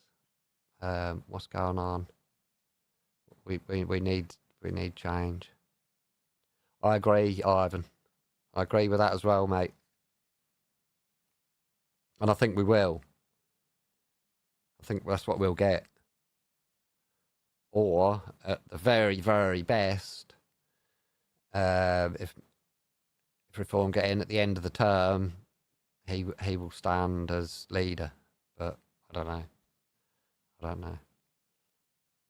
What's going on? We need change. I agree, Ivan. I agree with that as well, mate. And I think we will. I think that's what we'll get. Or at the very, very best, if Reform get in at the end of the term, he will stand as leader. But I don't know.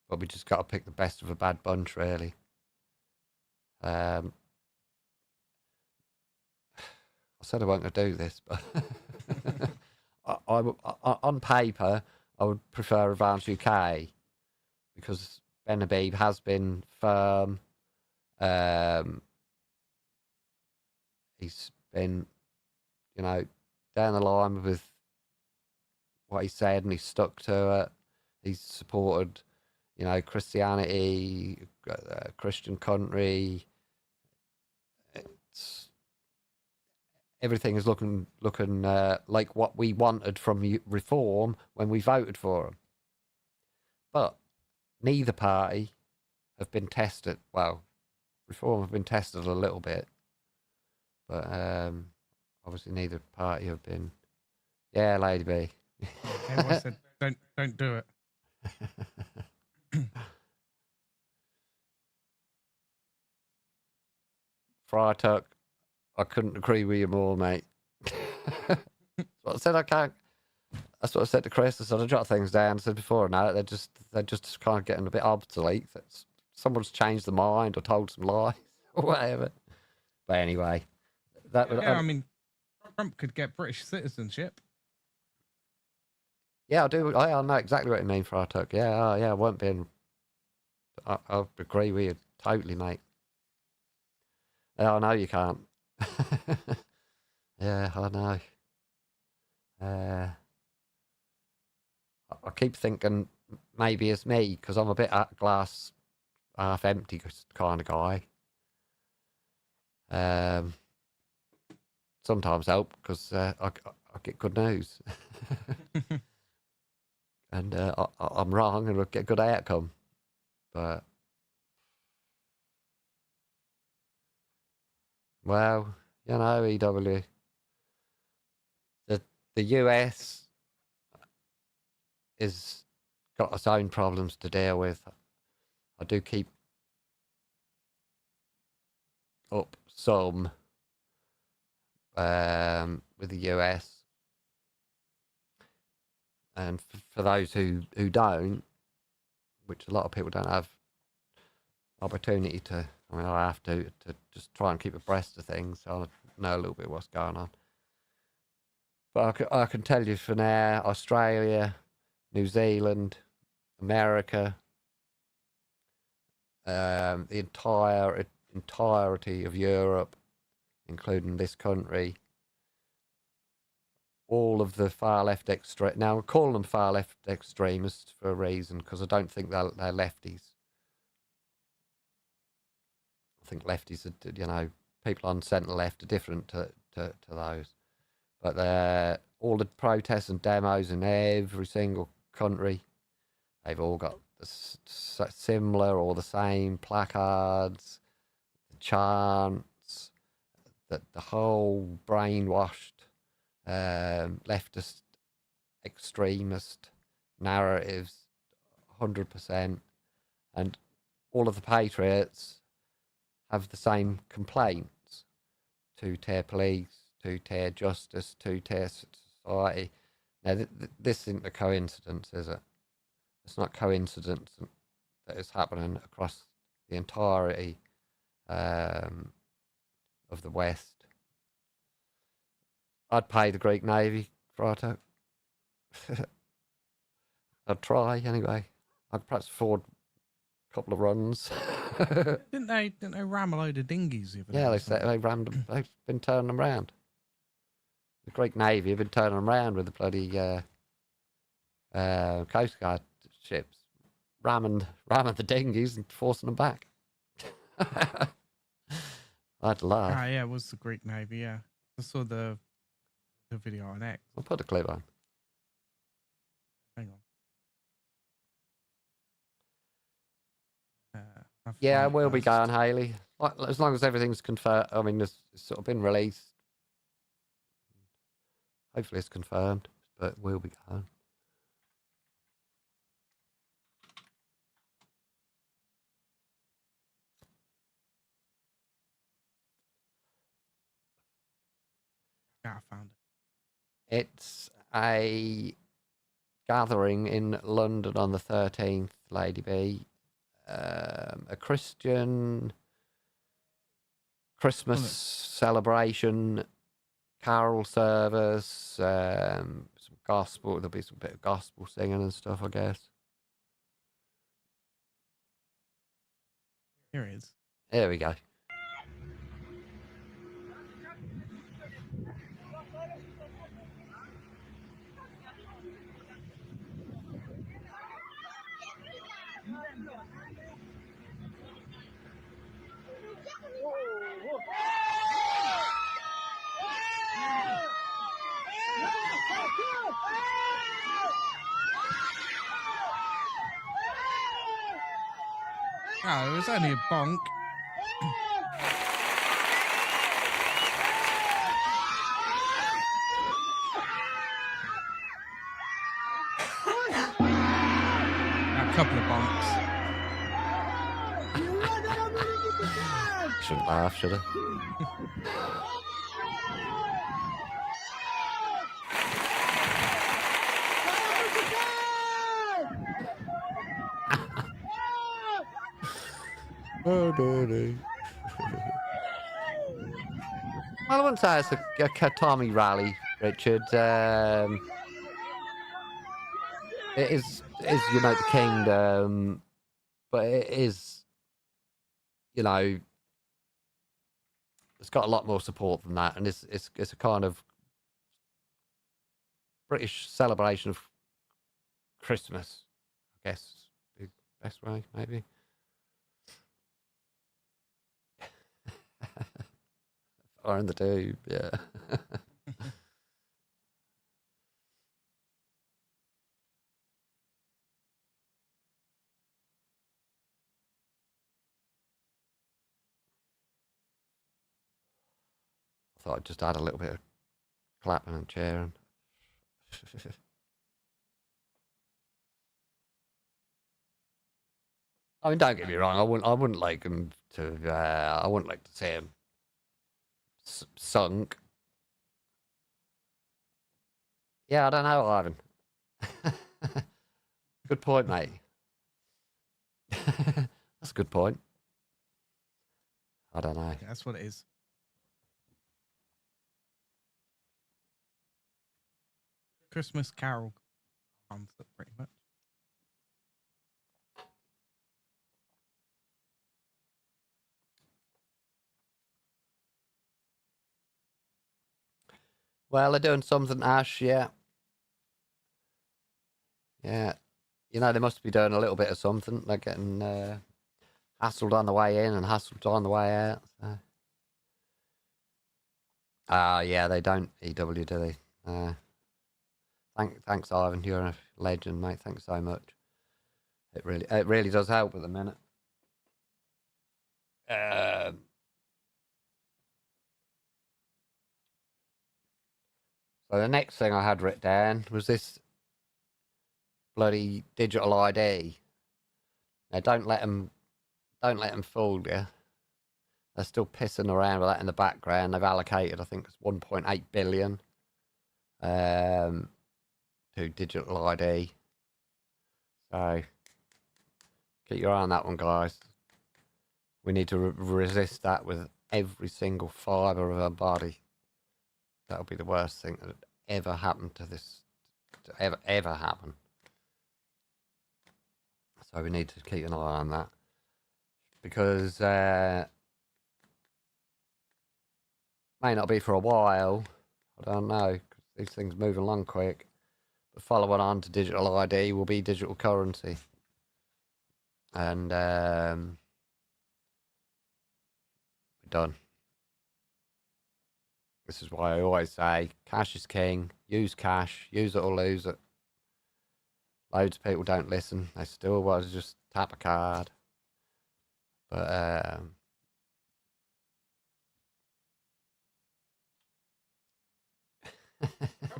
But we just got to pick the best of a bad bunch, really. I said I wasn't going to do this, but on paper, I would prefer Advance UK because Ben Habib has been firm. He's been, down the line with what he said, and he's stuck to it. He's supported, Christianity, Christian country. Everything is looking like what we wanted from Reform when we voted for him. But neither party have been tested. Well, reform have been tested a little bit, but obviously neither party have been. Yeah, Lady B. Everyone said, don't do it. Friar Tuck, I couldn't agree with you more, mate. That's what I said. I can't. That's what I said to Chris. I said I jot things down. I said before, no, they're just kind of getting a bit obsolete. Someone's changed their mind or told some lies or whatever. But anyway, that would. Yeah, I mean, Trump could get British citizenship. Yeah, I do. I know exactly what you mean, Friar Tuck. Yeah, yeah, I won't be. I agree with you totally, mate. Yeah, I know you can't. Yeah, I know. I keep thinking maybe it's me because I'm a bit glass half empty kind of guy. Sometimes help because I get good news, and I'm wrong and I get a good outcome. But well, you know, EW, the US is got its own problems to deal with. I do keep up some with the US, and for those who don't, which a lot of people don't have opportunity to. I mean, I have to just try and keep abreast of things, so I know a little bit what's going on. But I can tell you for now, Australia, New Zealand, America, the entirety of Europe, including this country, all of the far left extreme. Now I call them far left extremists for a reason, because I don't think they're lefties. I think lefties are, you know, people on centre left are different to those. But all the protests and demos in every single country, they've all got similar or the same placards, the chants, the whole brainwashed leftist extremist narratives, 100%, and all of the patriots have the same complaints: two-tier police, two-tier justice, two-tier society. Now, this isn't a coincidence, is it? It's not coincidence that it's happening across the entirety of the West. I'd pay the Greek Navy, Frato. I'd try anyway. I'd perhaps afford a couple of runs. Didn't they ram a load of dinghies the other day? Yeah, or something? they rammed them. They've been turning them around. The Greek Navy have been turning them around with the bloody Coast Guard ships, ramming the dinghies and forcing them back. I'd laugh. Ah, yeah, it was the Greek Navy. Yeah, I saw the video on X. I'll put a clip on. Hang on. Yeah, we'll be going, Haley. As long as everything's confirmed. I mean, it's sort of been released. Hopefully it's confirmed, but we'll be going. Yeah, I found it. It's a gathering in London on the 13th, Lady B. A Christian Christmas celebration, carol service, some gospel. There'll be some bit of gospel singing and stuff, I guess. Here it is. There we go. Oh, it was only a bonk. A couple of bonks. Shouldn't laugh, should I? Oh, no. Well, I wouldn't say it's a Katami rally, Richard. It is Unite the Kingdom, but it is, it's got a lot more support than that, and it's a kind of British celebration of Christmas, I guess, is the best way, maybe. Or in the tube, yeah. Thought I'd just add a little bit of clapping and cheering. I mean, don't get me wrong. I wouldn't like him to. I wouldn't like to see him sunk. Yeah, I don't know, Ivan. Good point, mate. That's a good point. I don't know. Yeah, that's what it is. Christmas Carol concept, pretty much. Well, they're doing something, Ash. Yeah. Yeah. They must be doing a little bit of something. They're getting hassled on the way in and hassled on the way out. So. Yeah, they don't EW, do they? Thanks, Ivan. You're a legend, mate. Thanks so much. It really does help at the minute. So the next thing I had written down was this bloody digital ID. Now don't let them fool you. They're still pissing around with that in the background. They've allocated, I think it's 1.8 billion to digital ID. So keep your eye on that one, guys. We need to resist that with every single fibre of our body. That'll be the worst thing that ever happened to this, to ever happen. So we need to keep an eye on that. Because may not be for a while. I don't know, 'cause these things move along quick. But following on to digital ID will be digital currency. And we're done. This is why I always say cash is king. Use cash. Use it or lose it. Loads of people don't listen. They still want to just tap a card. But I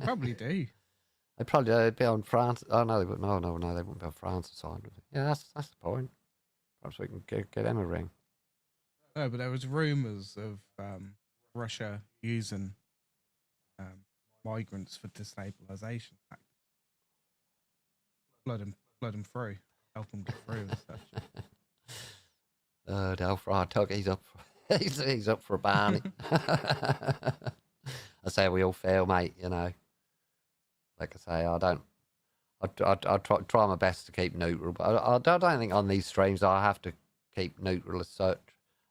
probably do. they probably they'd be on France. Oh no, they wouldn't. No, they wouldn't be on France side. Yeah, that's the point. Perhaps we can get them a ring. No, but there was rumours of Russia using migrants for destabilization. Flood them through, help them get through and such. Delfra Tug, he's up. He's up for a ban. I say we all fail, mate. Like I say, I try my best to keep neutral, but I don't think on these streams I have to keep neutral as such.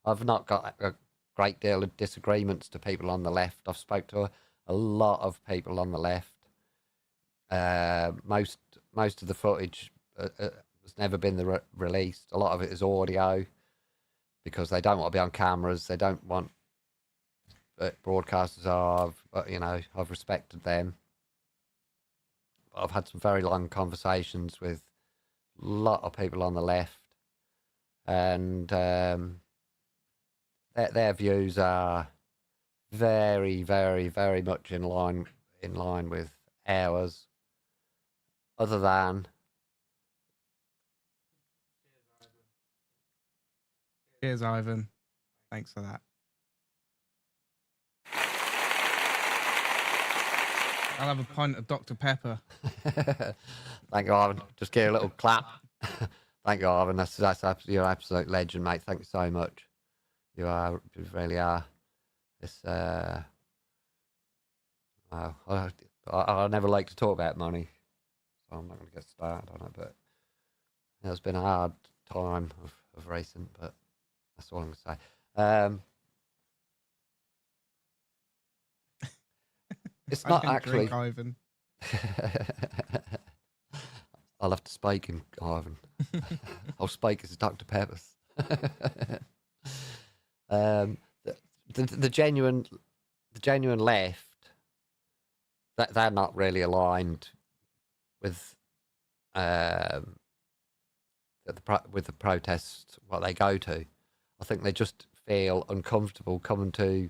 I've not got a great deal of disagreements to people on the left. I've spoke to a lot of people on the left. Most of the footage has never been released. A lot of it is audio because they don't want to be on cameras. They don't want broadcasters are. I've respected them. I've had some very long conversations with a lot of people on the left, and their views are very, very, very much in line with ours. Other than Cheers, Ivan. Thanks for that. I'll have a pint of Dr. Pepper. Thank you, Ivan. Just give you a little clap. Thank you, Ivan. You're an absolute legend, mate. Thank you so much. You really are. It's I never like to talk about money, so I'm not going to get started on it. But it's been a hard time of racing, but that's all I'm going to say. It's not actually. Drink, Ivan. I'll have to spike him, Ivan. I'll spike his Dr. Peppers. The genuine left, that they're not really aligned with the protests what they go to. I think they just feel uncomfortable coming to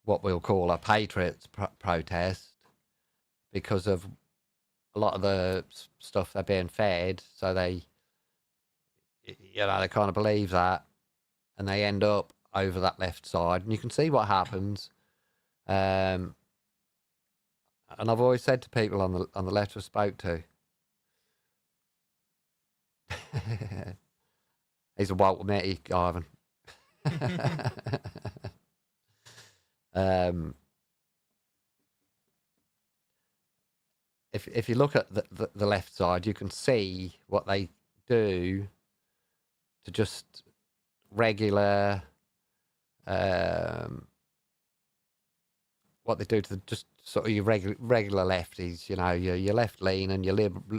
what we'll call a patriots protest because of a lot of the stuff they're being fed. So they kind of believe that, and they end up over that left side, and you can see what happens. And I've always said to people on the left I spoke to, he's a Walter Mitty, Ivan. If you look at the left side, you can see what they do to just regular, what they do to just sort of your regular lefties, your left lean and your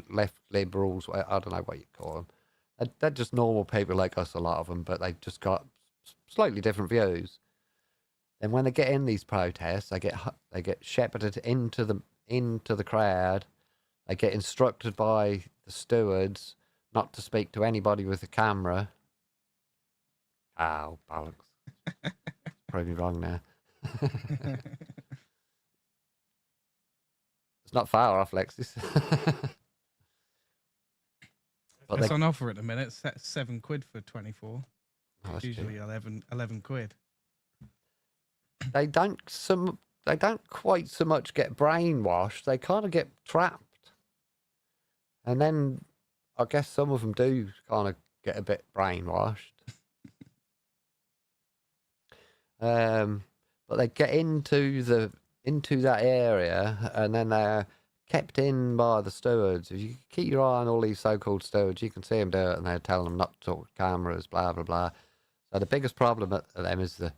left liberals. I don't know what you call them. They're just normal people like us, a lot of them, but they've just got slightly different views. And when they get in these protests, they get shepherded into the crowd. They get instructed by the stewards not to speak to anybody with a camera. Oh, bollocks. Prove me wrong now. It's not far off, Lexus. But it's on offer at the minute. It's £7 for 24. Oh, it's usually cheap. 11 quid. They don't quite so much get brainwashed. They kind of get trapped. And then I guess some of them do kind of get a bit brainwashed. But they get into that area, and then they're kept in by the stewards. If you keep your eye on all these so-called stewards, you can see them do it, and they're telling them not to talk to cameras, blah, blah, blah. So the biggest problem at them is the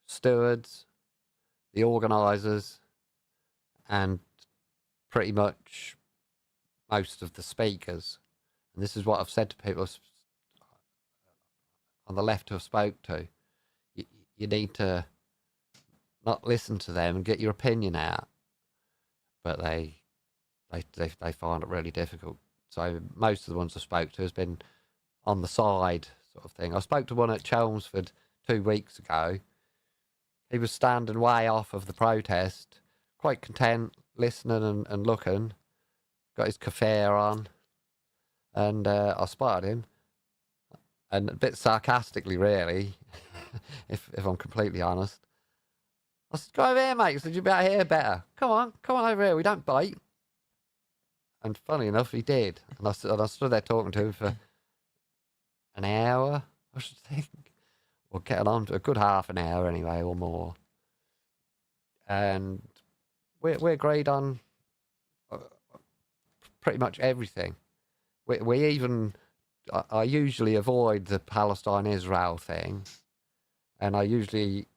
stewards, the organisers, and pretty much most of the speakers. And this is what I've said to people on the left who I've spoke to. You need to not listen to them and get your opinion out. But they find it really difficult. So most of the ones I spoke to has been on the side sort of thing. I spoke to one at Chelmsford 2 weeks ago. He was standing way off of the protest, quite content, listening and looking. Got his kafir on, and I spotted him, and a bit sarcastically, really, if I'm completely honest. I said, "Go over here, mate." He said, "You'll be out here better. Come on over here. We don't bite." And funny enough, he did. And I stood there talking to him for an hour, I should think. Or getting on to a good half an hour anyway, or more. And we agreed on pretty much everything. We even, I usually avoid the Palestine-Israel thing. And I usually,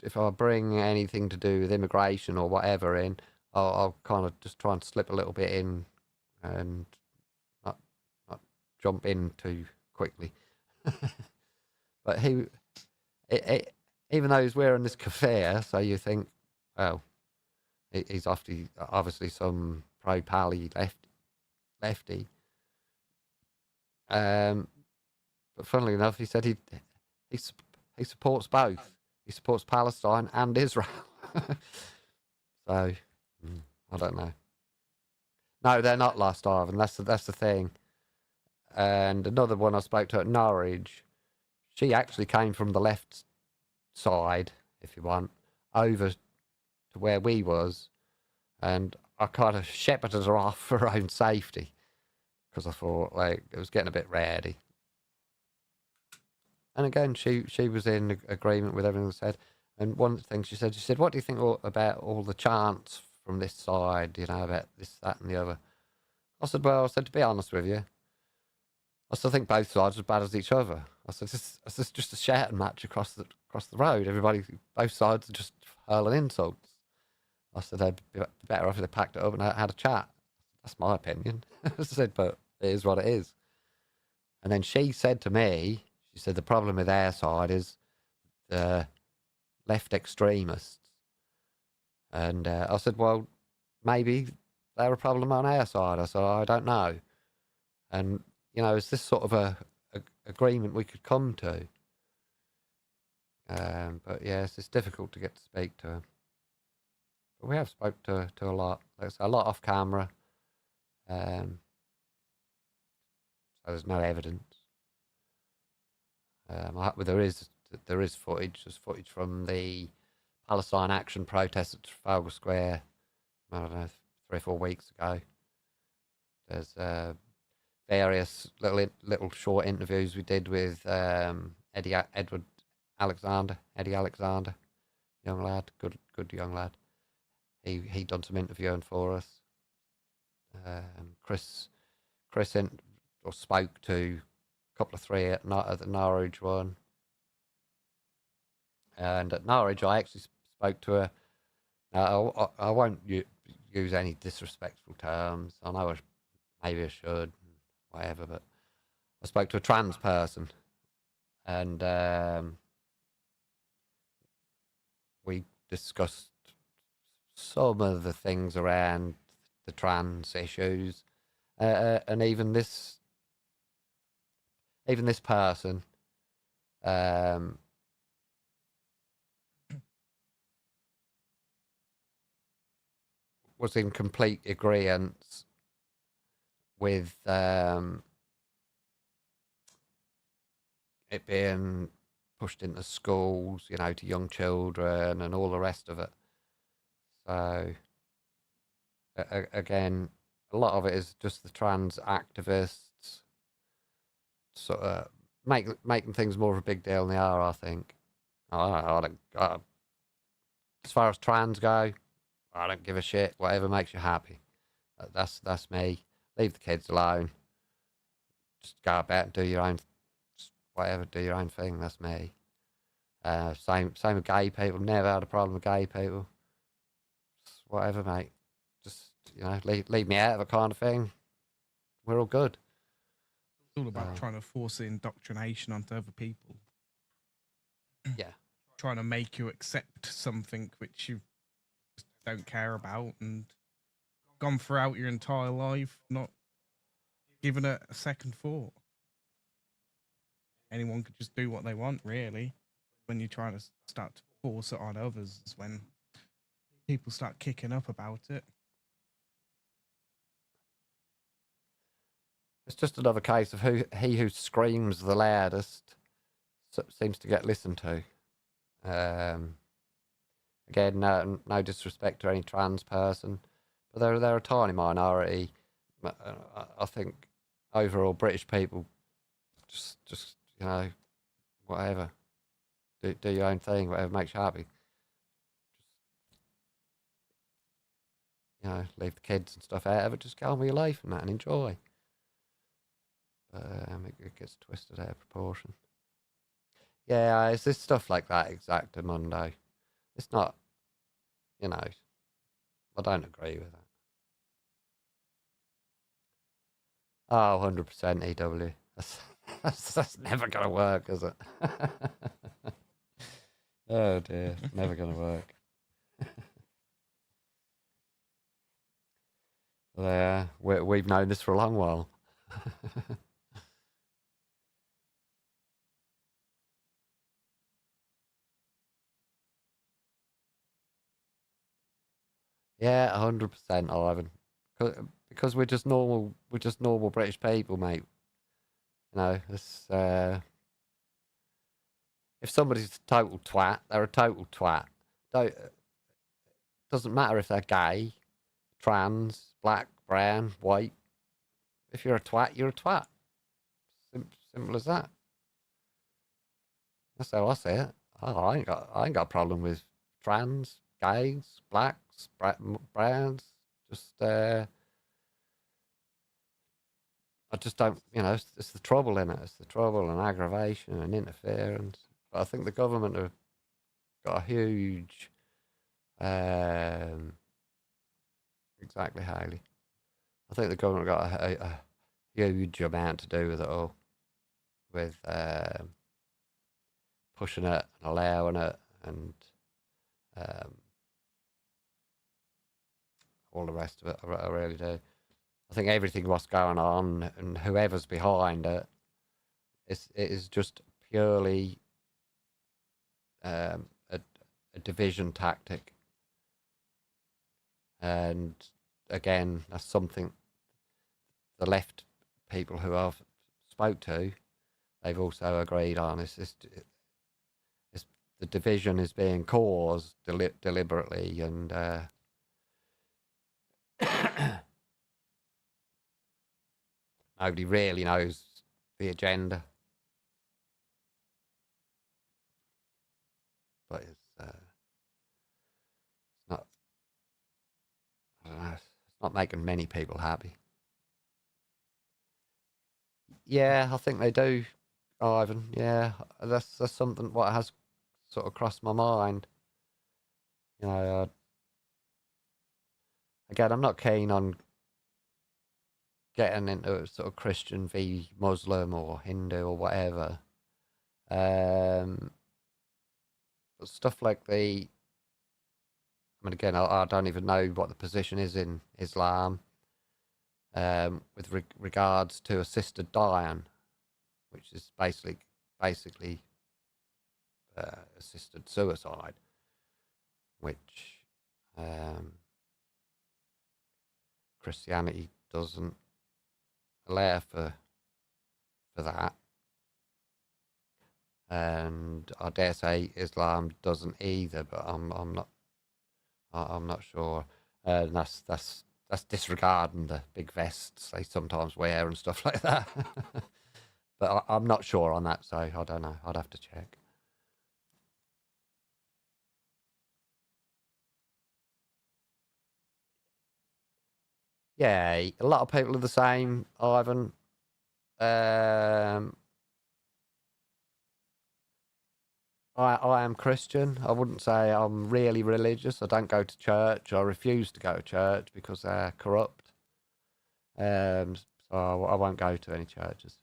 if I bring anything to do with immigration or whatever in, I'll kind of just try and slip a little bit in and not jump in too quickly. But even though he's wearing this kafir, so you think, well, he's obviously some pro-Pally lefty. But funnily enough, he said he supports both. He supports Palestine and Israel. So, I don't know. No, they're not lost either, and that's the thing. And another one I spoke to at Norwich, she actually came from the left side, if you want, over to where we was, and I kind of shepherded her off for her own safety, because I thought, like, it was getting a bit rowdy. And again, she was in agreement with everything I said. And one of the things she said, what do you think about all the chants from this side, about this, that, and the other? I said, to be honest with you, I still think both sides are as bad as each other. I said, it's just a shouting match across the road. Everybody, both sides are just hurling insults. I said, they'd be better off if they packed it up and had a chat. That's my opinion. I said, but it is what it is. And then she said to me, she said, the problem with our side is the left extremists. And I said, well, maybe they're a problem on our side. I said, I don't know. And, is this sort of a agreement we could come to? But yes, it's difficult to get to speak to him. But we have spoke to a lot. Like I say, a lot off camera. So there's no evidence. There is footage. There's footage from the Palestine Action protest at Trafalgar Square, I don't know, 3 or 4 weeks ago. There's various little short interviews we did with Eddie Alexander, young lad, good young lad. He done some interviewing for us. Chris spoke to a couple of 3 at the Norwich one. And at Norwich, I actually spoke to her. I won't use any disrespectful terms. I know maybe I should, whatever, but I spoke to a trans person, and we discussed some of the things around the trans issues, and even this person was in complete agreement with it being pushed into schools, to young children and all the rest of it. So, again, a lot of it is just the trans activists sort of making things more of a big deal than they are, I think. As far as trans go, I don't give a shit. Whatever makes you happy. That's me. Leave the kids alone. Just go about and do your own, whatever. Do your own thing. That's me. Same with gay people. Never had a problem with gay people. Just whatever, mate. Just leave me out of it, kind of thing. We're all good. It's all about trying to force indoctrination onto other people. Yeah. Trying to make you accept something which you don't care about and gone throughout your entire life not giving it a second thought. Anyone could just do what they want, really. When you're trying to start to force it on others is when people start kicking up about it. It's just another case of who screams the loudest seems to get listened to. Again, no disrespect to any trans person, but they're a tiny minority. I think overall British people just whatever, do your own thing, whatever makes you happy. Leave the kids and stuff out of it. Just get on with your life and that, and enjoy. It gets twisted out of proportion. Yeah, it's this stuff like that exactamundo. It's not, I don't agree with that. Oh, 100% EW. That's never going to work, is it? Oh dear, it's never going to work. Yeah, we've known this for a long while. Yeah, 100%, Ivan. Because we're just normal British people, mate. You know, it's, if somebody's a total twat, they're a total twat. Doesn't matter if they're gay, trans, black, brown, white. If you're a twat, you're a twat. Simple as that. That's how I see it. I ain't got a problem with trans, gays, blacks, browns. Just I just don't, it's the trouble in it. It's the trouble and aggravation and interference. But I think the government have got a huge, exactly, Hayley. I think the government got a huge amount to do with it all, with pushing it and allowing it and all the rest of it. I really do. I think everything what's going on and whoever's behind it, it is just purely a division tactic. And again, that's something the left people who I've spoke to, they've also agreed on. It's the division is being caused deliberately, and nobody really knows the agenda. But it's not. I don't know. It's not making many people happy. Yeah, I think they do, Ivan. Yeah, that's something what has sort of crossed my mind. You know, again, I'm not keen on getting into sort of Christian v Muslim or Hindu or whatever. But stuff like I mean, again, I don't even know what the position is in Islam with regards to assisted dying, which is basically assisted suicide, which Christianity doesn't allow for that, and I dare say Islam doesn't either. But I'm not sure, and that's disregarding the big vests they sometimes wear and stuff like that. But I'm not sure on that, so I don't know. I'd have to check. Yeah, a lot of people are the same, Ivan. I am Christian. I wouldn't say I'm really religious. I don't go to church. I refuse to go to church because they're corrupt. So I won't go to any churches.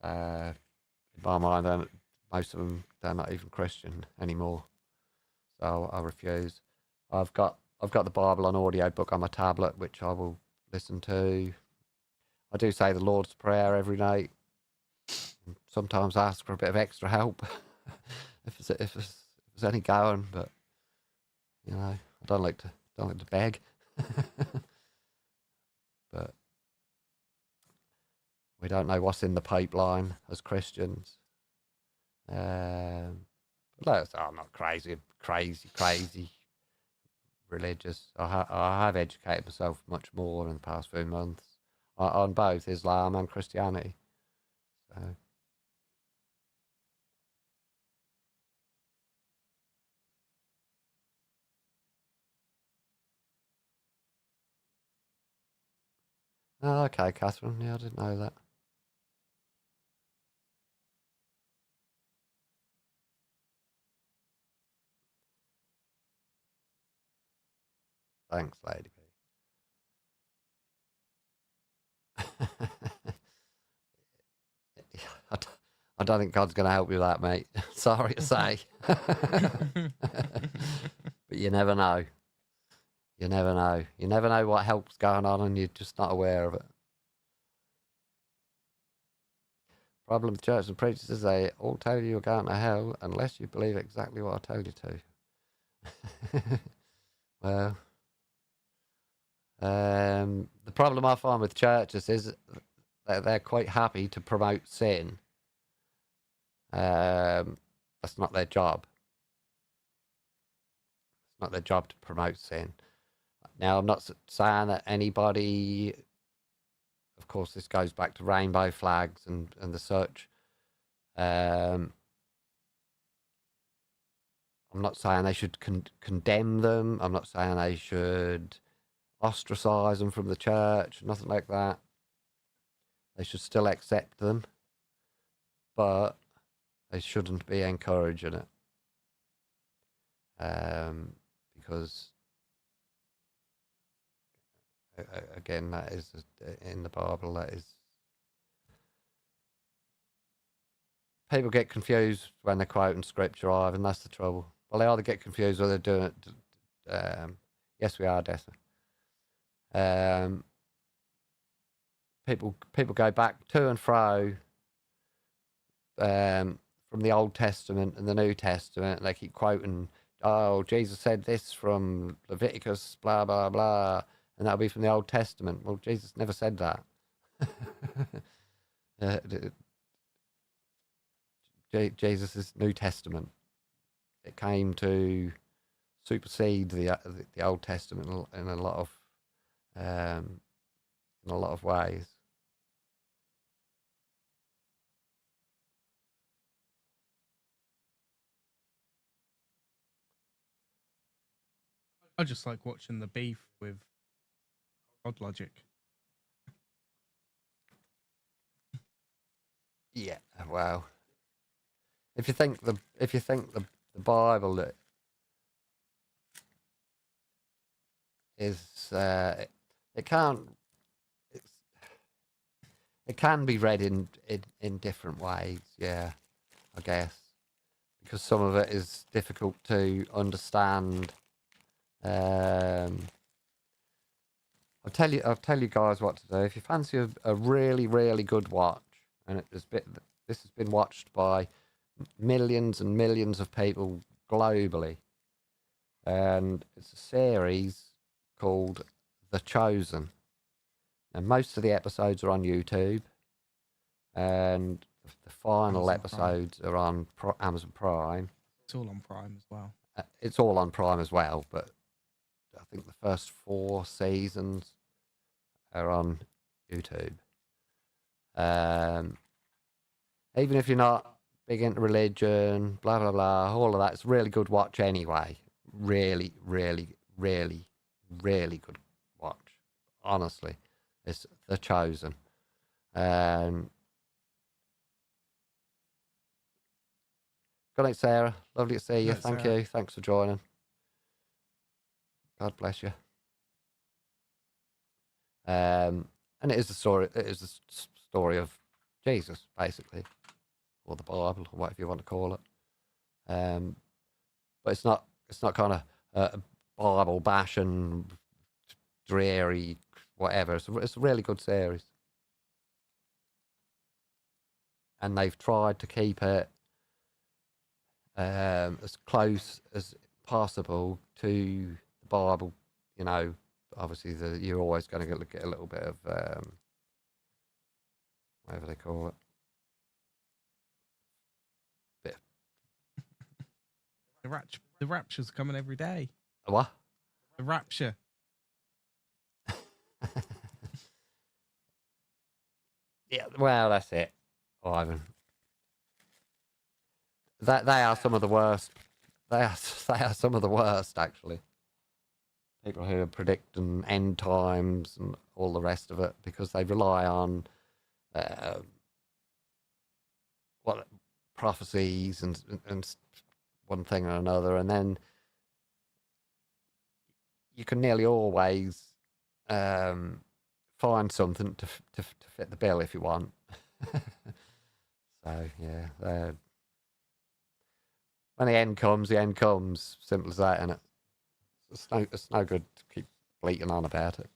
In my mind, most of them, they're not even Christian anymore. So I refuse. I've got the Bible on audio book on my tablet, which I will listen to. I do say the Lord's Prayer every night. And sometimes ask for a bit of extra help if there's any going, but I don't like to beg. But we don't know what's in the pipeline as Christians. I'm not crazy religious. I have educated myself much more in the past few months on both Islam and Christianity. So. Oh, okay, Catherine. Yeah, I didn't know that. Thanks, Lady B. I don't think God's going to help you with that, mate. Sorry to say. But you never know. You never know. You never know what help's going on and you're just not aware of it. Problem with church and preachers is they all tell you you're going to hell unless you believe exactly what I told you to. Well, The problem I find with churches is that they're quite happy to promote sin. That's not their job. It's not their job to promote sin. Now, I'm not saying that anybody, of course, this goes back to rainbow flags and the such. I'm not saying they should condemn them. I'm not saying they should ostracize them from the church, nothing like that. They should still accept them, but they shouldn't be encouraging it. Because, again, that is in the Bible, that is. People get confused when they're quoting scripture, Ivan, that's the trouble. Well, they either get confused or they're doing it. Yes, we are, Dessa. People go back to and fro from the Old Testament and the New Testament. And they keep quoting, oh, Jesus said this from Leviticus, blah, blah, blah. And that'll be from the Old Testament. Well, Jesus never said that. Jesus' New Testament. It came to supersede the Old Testament in a lot of ways. I just like watching the beef with God Logic. Yeah, wow. If you think the Bible is it can be read in different ways, yeah, I guess, because some of it is difficult to understand. I'll tell you guys what to do. If you fancy a really, really good watch, and this has been watched by millions and millions of people globally, and it's a series called The Chosen. And most of the episodes are on YouTube, and the final episodes are on Amazon Prime. It's all on Prime as well. It's all on Prime as well, but I think the first 4 seasons are on YouTube. Even if you're not big into religion, blah, blah, blah, all of that, it's a really good watch anyway. Really, really, really, really good watch. Honestly, it's The Chosen. Good night, Sarah. Lovely to see you. Thank you. Thanks for joining. God bless you. And it is the story. It is the story of Jesus, basically, or the Bible, or whatever you want to call it. But it's not kind of a Bible bashing, dreary, whatever. It's a really good series, and they've tried to keep it as close as possible to the Bible. You know, obviously you're always going to get a little bit of whatever they call it. The rapture's coming every day. What? The rapture. Yeah, well, that's it, Ivan. They are some of the worst. They are some of the worst, actually. People who are predicting end times and all the rest of it, because they rely on prophecies and one thing or another, and then you can nearly always find something to fit the bill if you want. So yeah, when the end comes, the end comes. Simple as that, innit? It's no good to keep bleating on about it.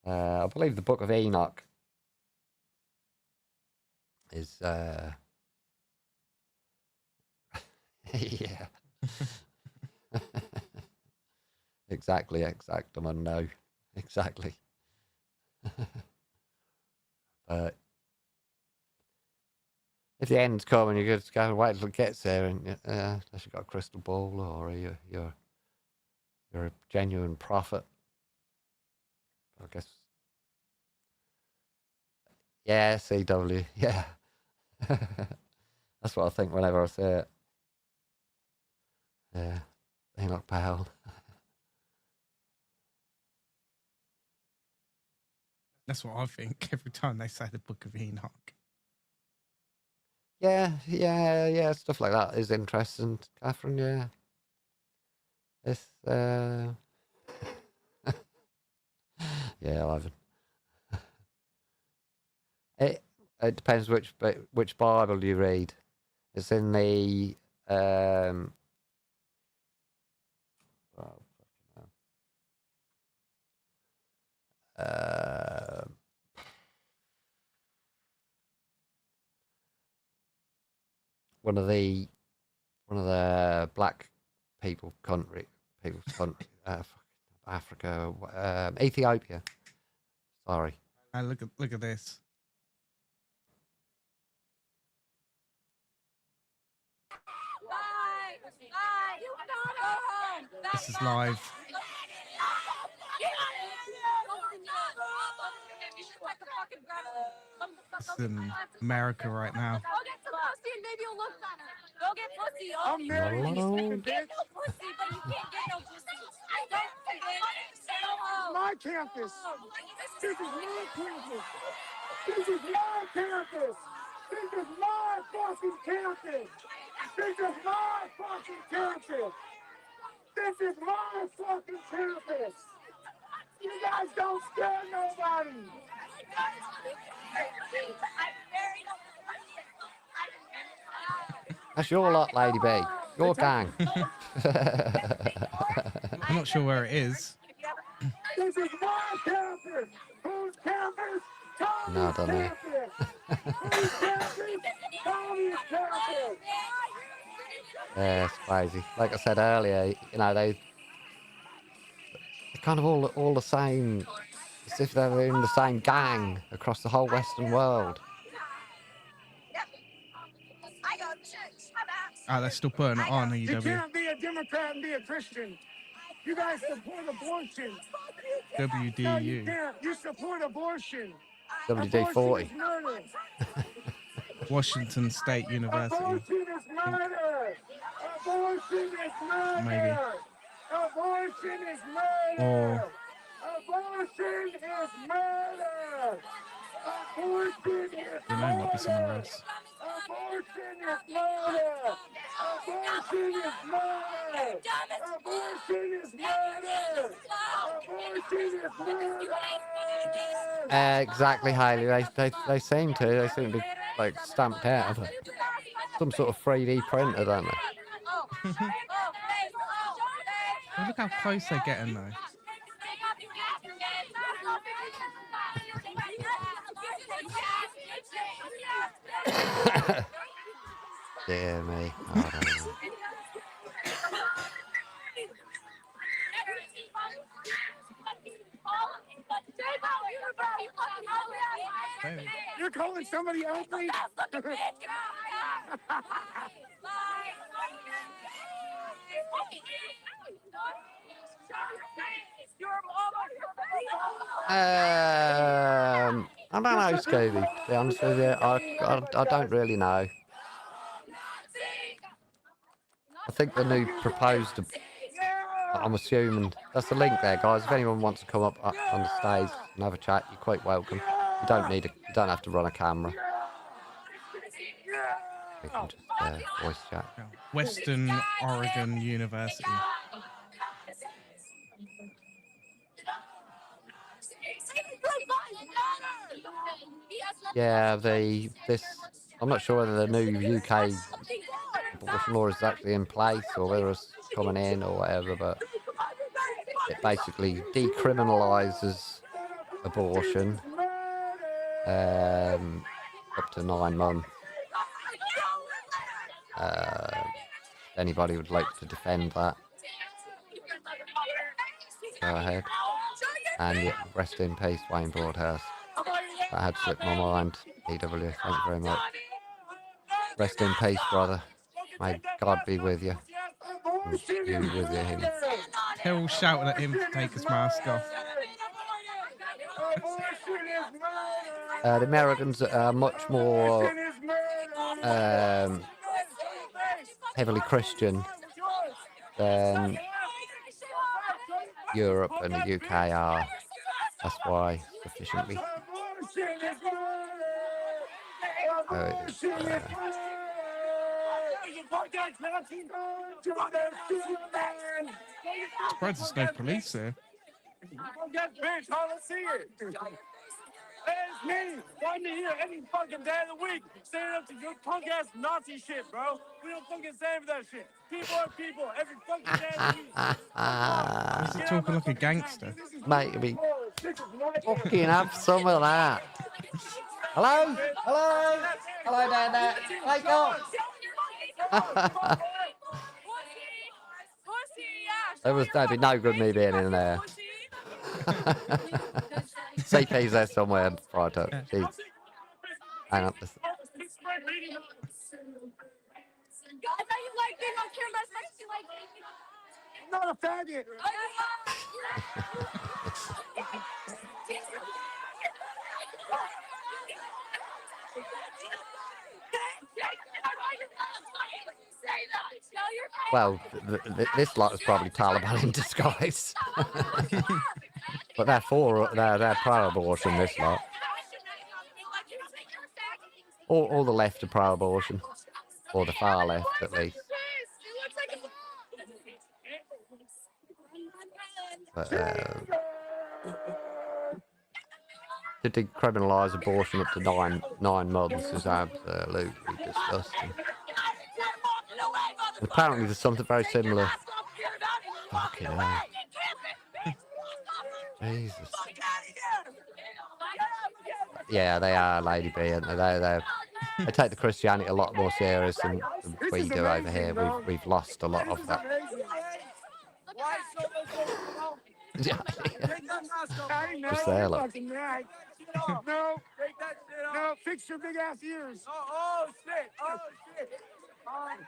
I believe the Book of Enoch is yeah. exactly exactum and no. Exactly. But if the end's coming, you just go wait till it gets there, and unless you've got a crystal ball or you're a genuine prophet. I guess. Yeah, CW. Yeah. That's what I think whenever I see it. Yeah. Enoch Powell. That's what I think every time they say the Book of Enoch. Yeah. Stuff like that is interesting, Catherine. Yeah. It's yeah, Ivan. It depends which Bible you read. It's in the oh, one of the black people's country, Africa, Ethiopia. Sorry. Look at this. This is live. It's in America right now. I'm married, you stupid bitch. My campus. This is my campus. This is my campus. This is my fucking campus. This is my fucking campus. This is my fucking campus. You guys don't scare nobody. That's your lot, Lady B. Your gang. I'm not sure where it is. This is my campus. Whose campus? No, I Tommy's don't know. campus. Whose campus? Tommy's campus. Yeah, it's crazy. Like I said earlier, they're kind of all the same, as if they're in the same gang across the whole Western world. They're still putting it on You EW. can't be a Democrat and be a Christian. You guys support abortion. No, you WDU. can't. You support abortion. WD-40. Abortion is murder. Washington State University. Abortion is murder. Abortion is murder. Maybe. Abortion is murder. Or Abortion is murder. Abortion is you know, it might be somewhere else. Abortion is murder. Abortion is murder. Abortion is murder. Abortion is murder. Exactly, Hayley. They seem to be like stamped out of some sort of 3D printer, don't they? Oh, look how close they're getting though. Dear me. I don't know. You're calling somebody ugly? I don't know, Scooby. To be honest with you, I don't really know. I think the new proposed. I'm assuming that's the link there, guys. If anyone wants to come up on the stage and have a chat, you're quite welcome. You don't have to run a camera. You can just voice chat. Western Oregon University. Yeah, I'm not sure whether the new UK abortion law is actually in place or whether it's coming in or whatever, but it basically decriminalises abortion up to 9 months. Anybody would like to defend that? go ahead. And yeah, rest in peace, Wayne Broadhouse. That had slipped my mind. EW, thank you very much. Rest in peace, brother. May God be with you. And you with him. They're all shouting at him to take his mask off. The Americans are much more heavily Christian than Europe and the UK are. That's why sufficiently. Surprised there's no police here. It's me, one to here any fucking day of the week, standing up to your punk ass Nazi shit, bro. We don't fucking stand for that shit. People are people every fucking day of the week. Is he talking like a gangster? Mate, we fucking have some of that. Hello? Hello? Hello down there. Wake up. There'd be no good me being in there. CP's there somewhere, right up. Jeez. Hang on. I'm not a faggot. Well, this lot is probably Taliban in disguise. But they're pro-abortion, this lot. All the left are pro-abortion. Or the far left, at least. But, to decriminalise abortion up to nine months is absolutely disgusting. And apparently there's something very similar. Fucking hell. Jesus. Yeah, they are, Lady B, and they take the Christianity a lot more serious than we do over here. We've lost a lot of that. Just there, look. No, fix your big ass ears. Oh shit. All right.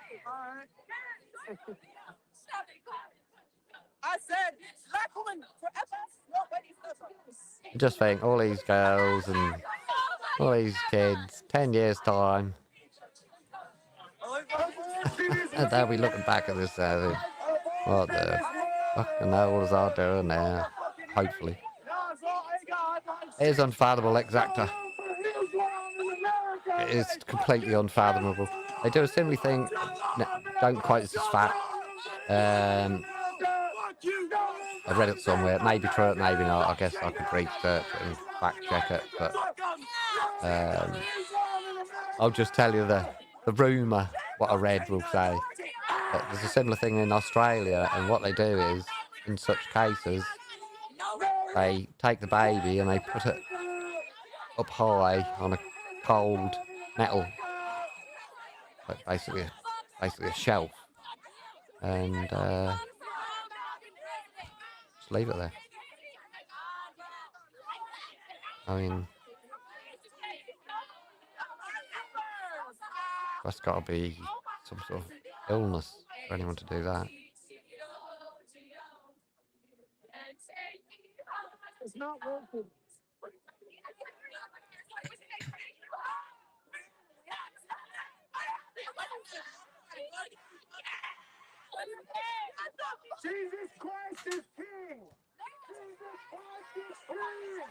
I said, black woman forever. Nobody's ever. Just think, all these girls and all these kids, 10 years time, and they'll be looking back at this. What the fucking hell was I doing there? Hopefully. It is unfathomable, exactor. It is completely unfathomable. They do a similar thing. No, don't quite as fat. I read it somewhere. It may be true, maybe not. I guess I could research it and fact check it. But I'll just tell you the rumour, what I read will say. But there's a similar thing in Australia, and what they do is, in such cases, they take the baby and they put it up high on a cold metal, like basically a shelf, and just leave it there. I mean, that's got to be some sort of illness for anyone to do that. It's not working. Jesus Christ is King! Jesus Christ is King!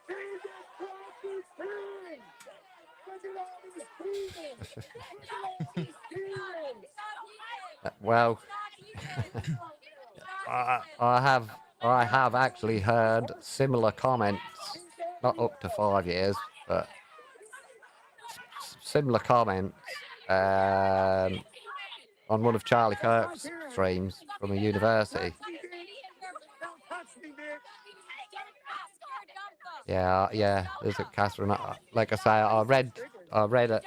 Jesus Christ is King! Look at all these demons! Look at all these demons! Well, I have actually heard similar comments, not up to 5 years, but similar comments on one of Charlie Kirk's streams from a university. Yeah, there's a Catherine. Like I say, I read it.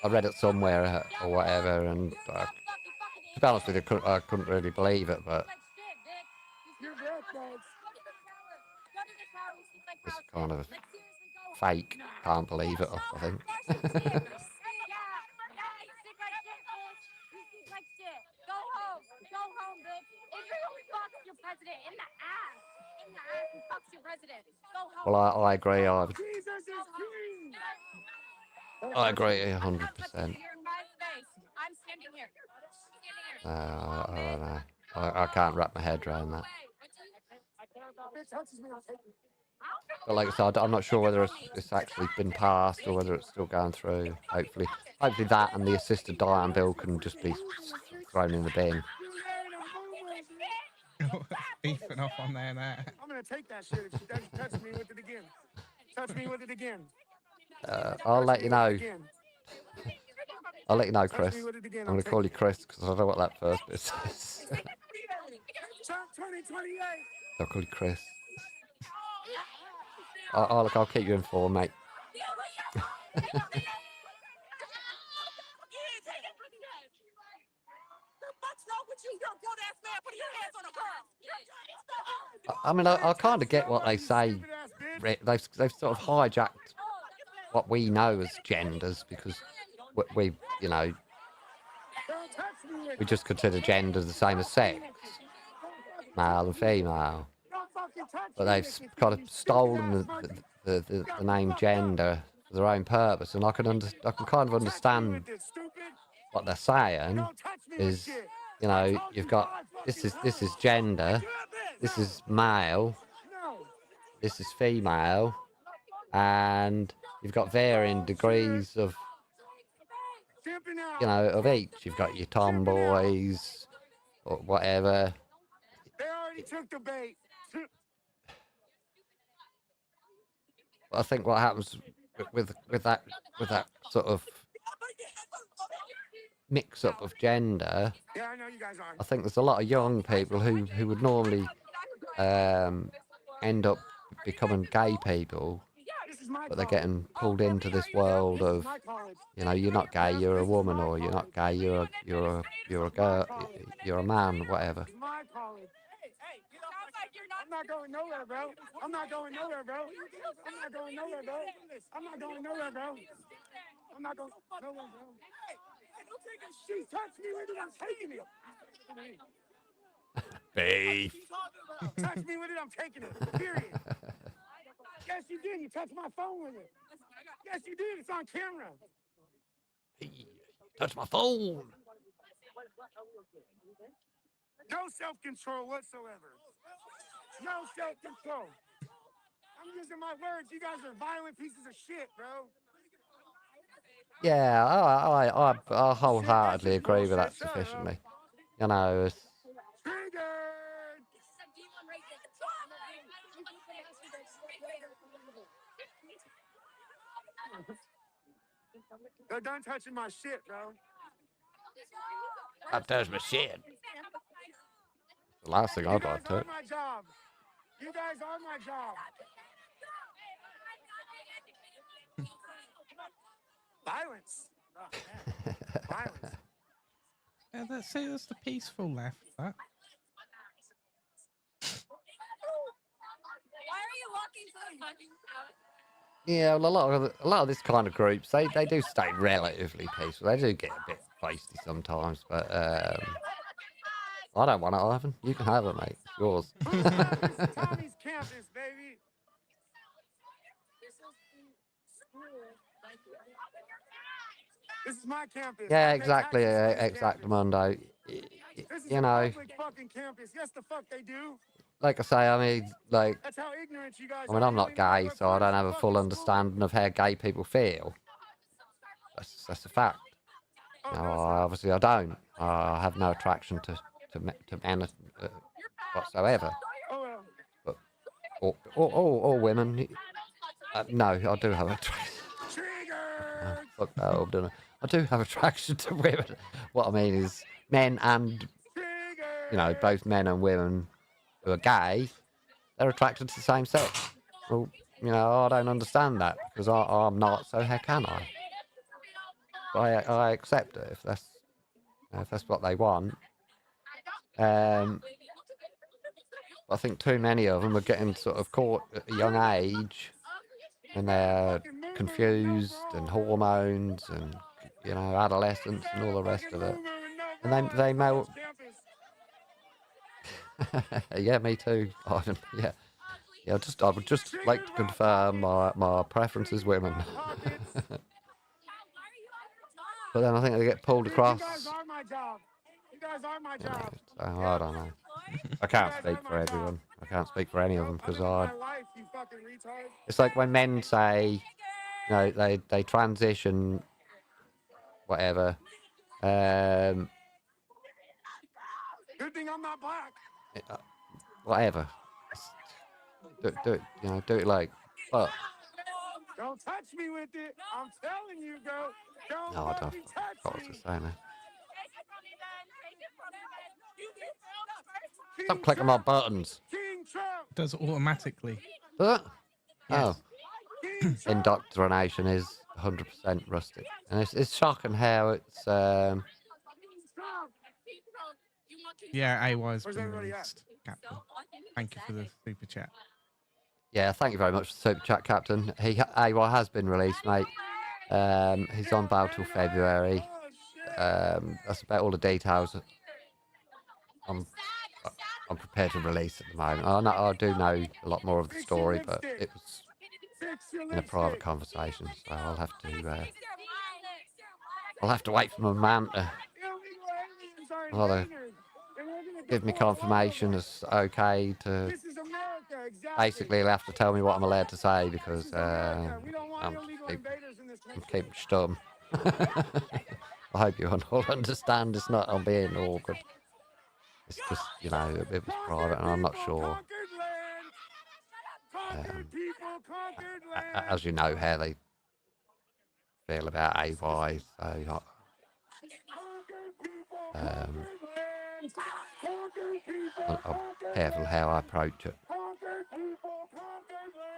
I read it somewhere or whatever, and be honest with you, I couldn't really believe it, but it's kind of fake. Can't believe it, I think. Well, I agree. I agree 100%. I don't know. I can't wrap my head around that. But like I said, I'm not sure whether it's actually been passed or whether it's still going through. Hopefully that and the assisted dying bill can just be thrown in the bin. Beefing off on there now. I'm gonna take that shit if she doesn't touch me with it again. Touch me with it again. I'll let you know. I'll let you know, Chris. Touch me with it again. I'm going to call you Chris because I don't know what that first bit says. Trump 2028. I'll call you Chris. I'll keep you informed, mate. I mean, I kind of get what they say. They've sort of hijacked what we know as genders because we you know, we just consider genders the same as sex, male and female. But they've kind of stolen the name gender for their own purpose, and I can kind of understand what they're saying. Is, you know, you've got this is gender, this is male, this is female, and you've got varying degrees of, you know, of each. You've got your tomboys or whatever. They already took the bait. I think what happens with that sort of mix up of gender, Yeah, I know you guys are. I think there's a lot of young people who would normally end up becoming gay people, but they're getting pulled into this world of, you know, you're not gay, you're a woman, or you're not gay, you're a girl, you're a man, whatever. I'm not going nowhere, bro. I'm not going nowhere, bro. I'm not going nowhere, bro. I'm not going nowhere, bro. I'm not going nowhere, bro. She touched me with it, I'm taking it. Beef. Touch me with it, I'm taking it. Period. Yes, you did. You touched my phone with it. Yes, you did. It's on camera. Hey, touch my phone. No self-control whatsoever. No self-control. I'm using my words. You guys are violent pieces of shit, bro. Yeah, I wholeheartedly agree with that sufficiently. You know, it's... Triggered. They're done touching my shit, bro. I've touched my shit. The last thing I'd like to. You guys are my job. You guys are my job. Violence. Oh, man. Violence. Yeah, that's the peaceful left. That. Why are you walking so much? Yeah, well, a lot of this kind of groups, they do stay relatively peaceful. They do get a bit feisty sometimes, but I don't want it, Ivan. You can have it, mate. It's yours. Tommy's campus, baby. This is my campus. Yeah, exactly, Mundo. This is You know, public fucking campus. Yes, the fuck they do. like I say, I mean, like, That's how ignorant you guys I mean, are. I'm not gay, so I don't have a full understanding of how gay people feel. That's a fact. Oh, No, obviously I don't. I have no attraction to men whatsoever. Oh, well. But or women. No, I do have attraction. Trigger. Fuck that up, don't I? I do have attraction to women. What I mean is men and, you know, both men and women who are gay, they're attracted to the same sex. Well, you know, I don't understand that because I'm not, so how can I? But I accept it if that's what they want. I think too many of them are getting sort of caught at a young age, and they're confused and hormones and adolescence and all the rest of it. And they may. Yeah, me too. Ivan. Yeah. Yeah, I would just like to confirm my preference is women. But then I think they get pulled across. You guys are my job. You guys are my job. So I don't know. I can't speak for everyone. I can't speak for any of them because it's like when men say, they transition, whatever. Good thing I'm not black. Whatever. Do it. Do it like. But Don't touch me with it. I'm telling you, bro. no, I don't. What was I saying there? Stop clicking my buttons. It does it automatically. Does it? Yes. Oh. Indoctrination is 100% rustic. And it's shocking how it's... Yeah, AY's been released, Captain. Thank you for the super chat. Yeah, thank you very much for the super chat, Captain. AY has been released, mate. He's on bail till February. That's about all the details I'm prepared to release at the moment. I do know a lot more of the story, but it was in a private conversation, so I'll have to wait for my man to either give me confirmation it's okay to. Basically, he'll have to tell me what I'm allowed to say because I'm keeping stum. I hope you all understand. It's not I'm being awkward. It's just, it was private, and I'm not sure. As you know, how they feel about AY, so I'm careful how I approach it.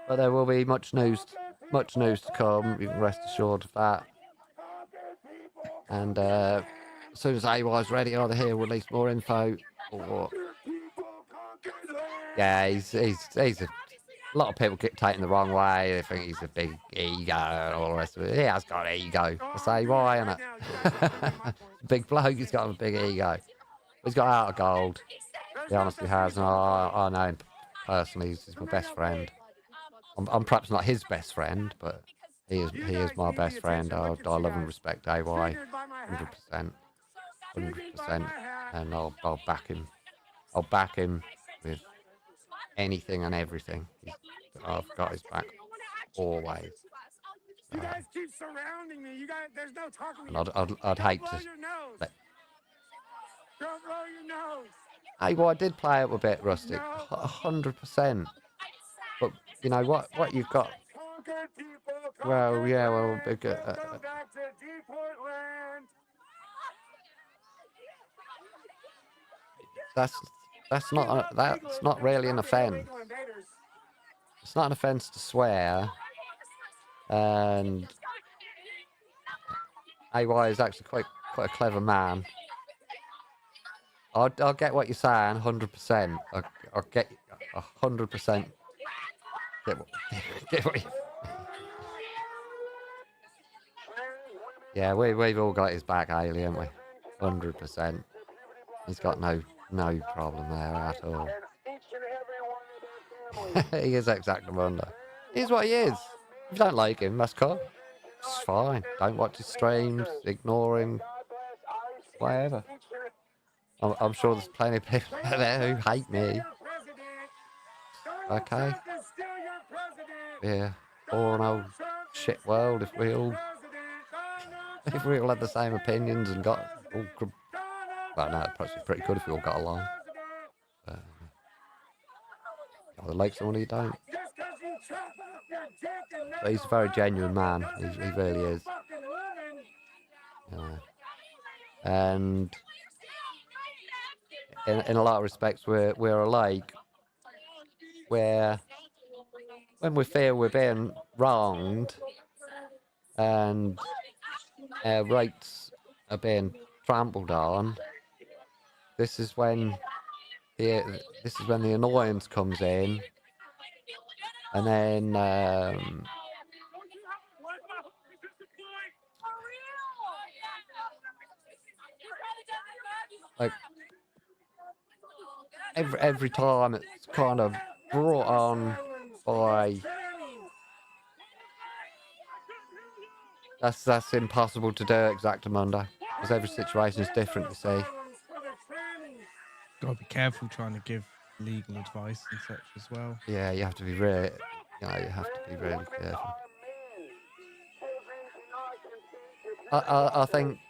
But there will be much news to come. You can rest assured of that. And as soon as AY's ready, either he'll release more info or yeah, he's a lot of people get taken the wrong way. They think he's a big ego and all the rest of it. He has got ego. That's AY, isn't it? Big bloke, he's got a big ego. He's got heart of gold. He honestly has. And I know him personally. He's my best friend. I'm perhaps not his best friend, but he is my best friend. I love and respect AY 100%. 100%. And I'll back him. I'll back him with anything and everything. I've got his back always. You guys keep surrounding me. You guys, there's no talking. And I'd hate to. Don't blow your nose. AY did play up a bit, Rustic. 100%. But you know what you've got. Well, yeah, well, big. That's not really an offence. It's not an offence to swear, and AY is actually quite a clever man. I'll get what you're saying, 100%. I'll get 100%. Get what you... Yeah, we've all got his back, Ailey, haven't we? 100%. He's got no problem there at all. He is Exactamundo. He's what he is. If you don't like him, that's cool. It's fine. Don't watch his streams, ignore him, whatever. I'm sure there's plenty of people there who hate me. Okay. Yeah. Or an old shit world if we all had the same opinions and got all. Well, no, it'd probably be pretty good if we all got along. You either like someone or you don't. But he's a very genuine man. He really is. And in a lot of respects, we're alike. Where when we feel we're being wronged and our rights are being trampled on, this is when the annoyance comes in, and then like every time it's kind of brought on by that's impossible to do exactamundo because every situation is different, you see. Gotta be careful trying to give legal advice and such as well. Yeah, you have to be really, you have to be really careful. I think,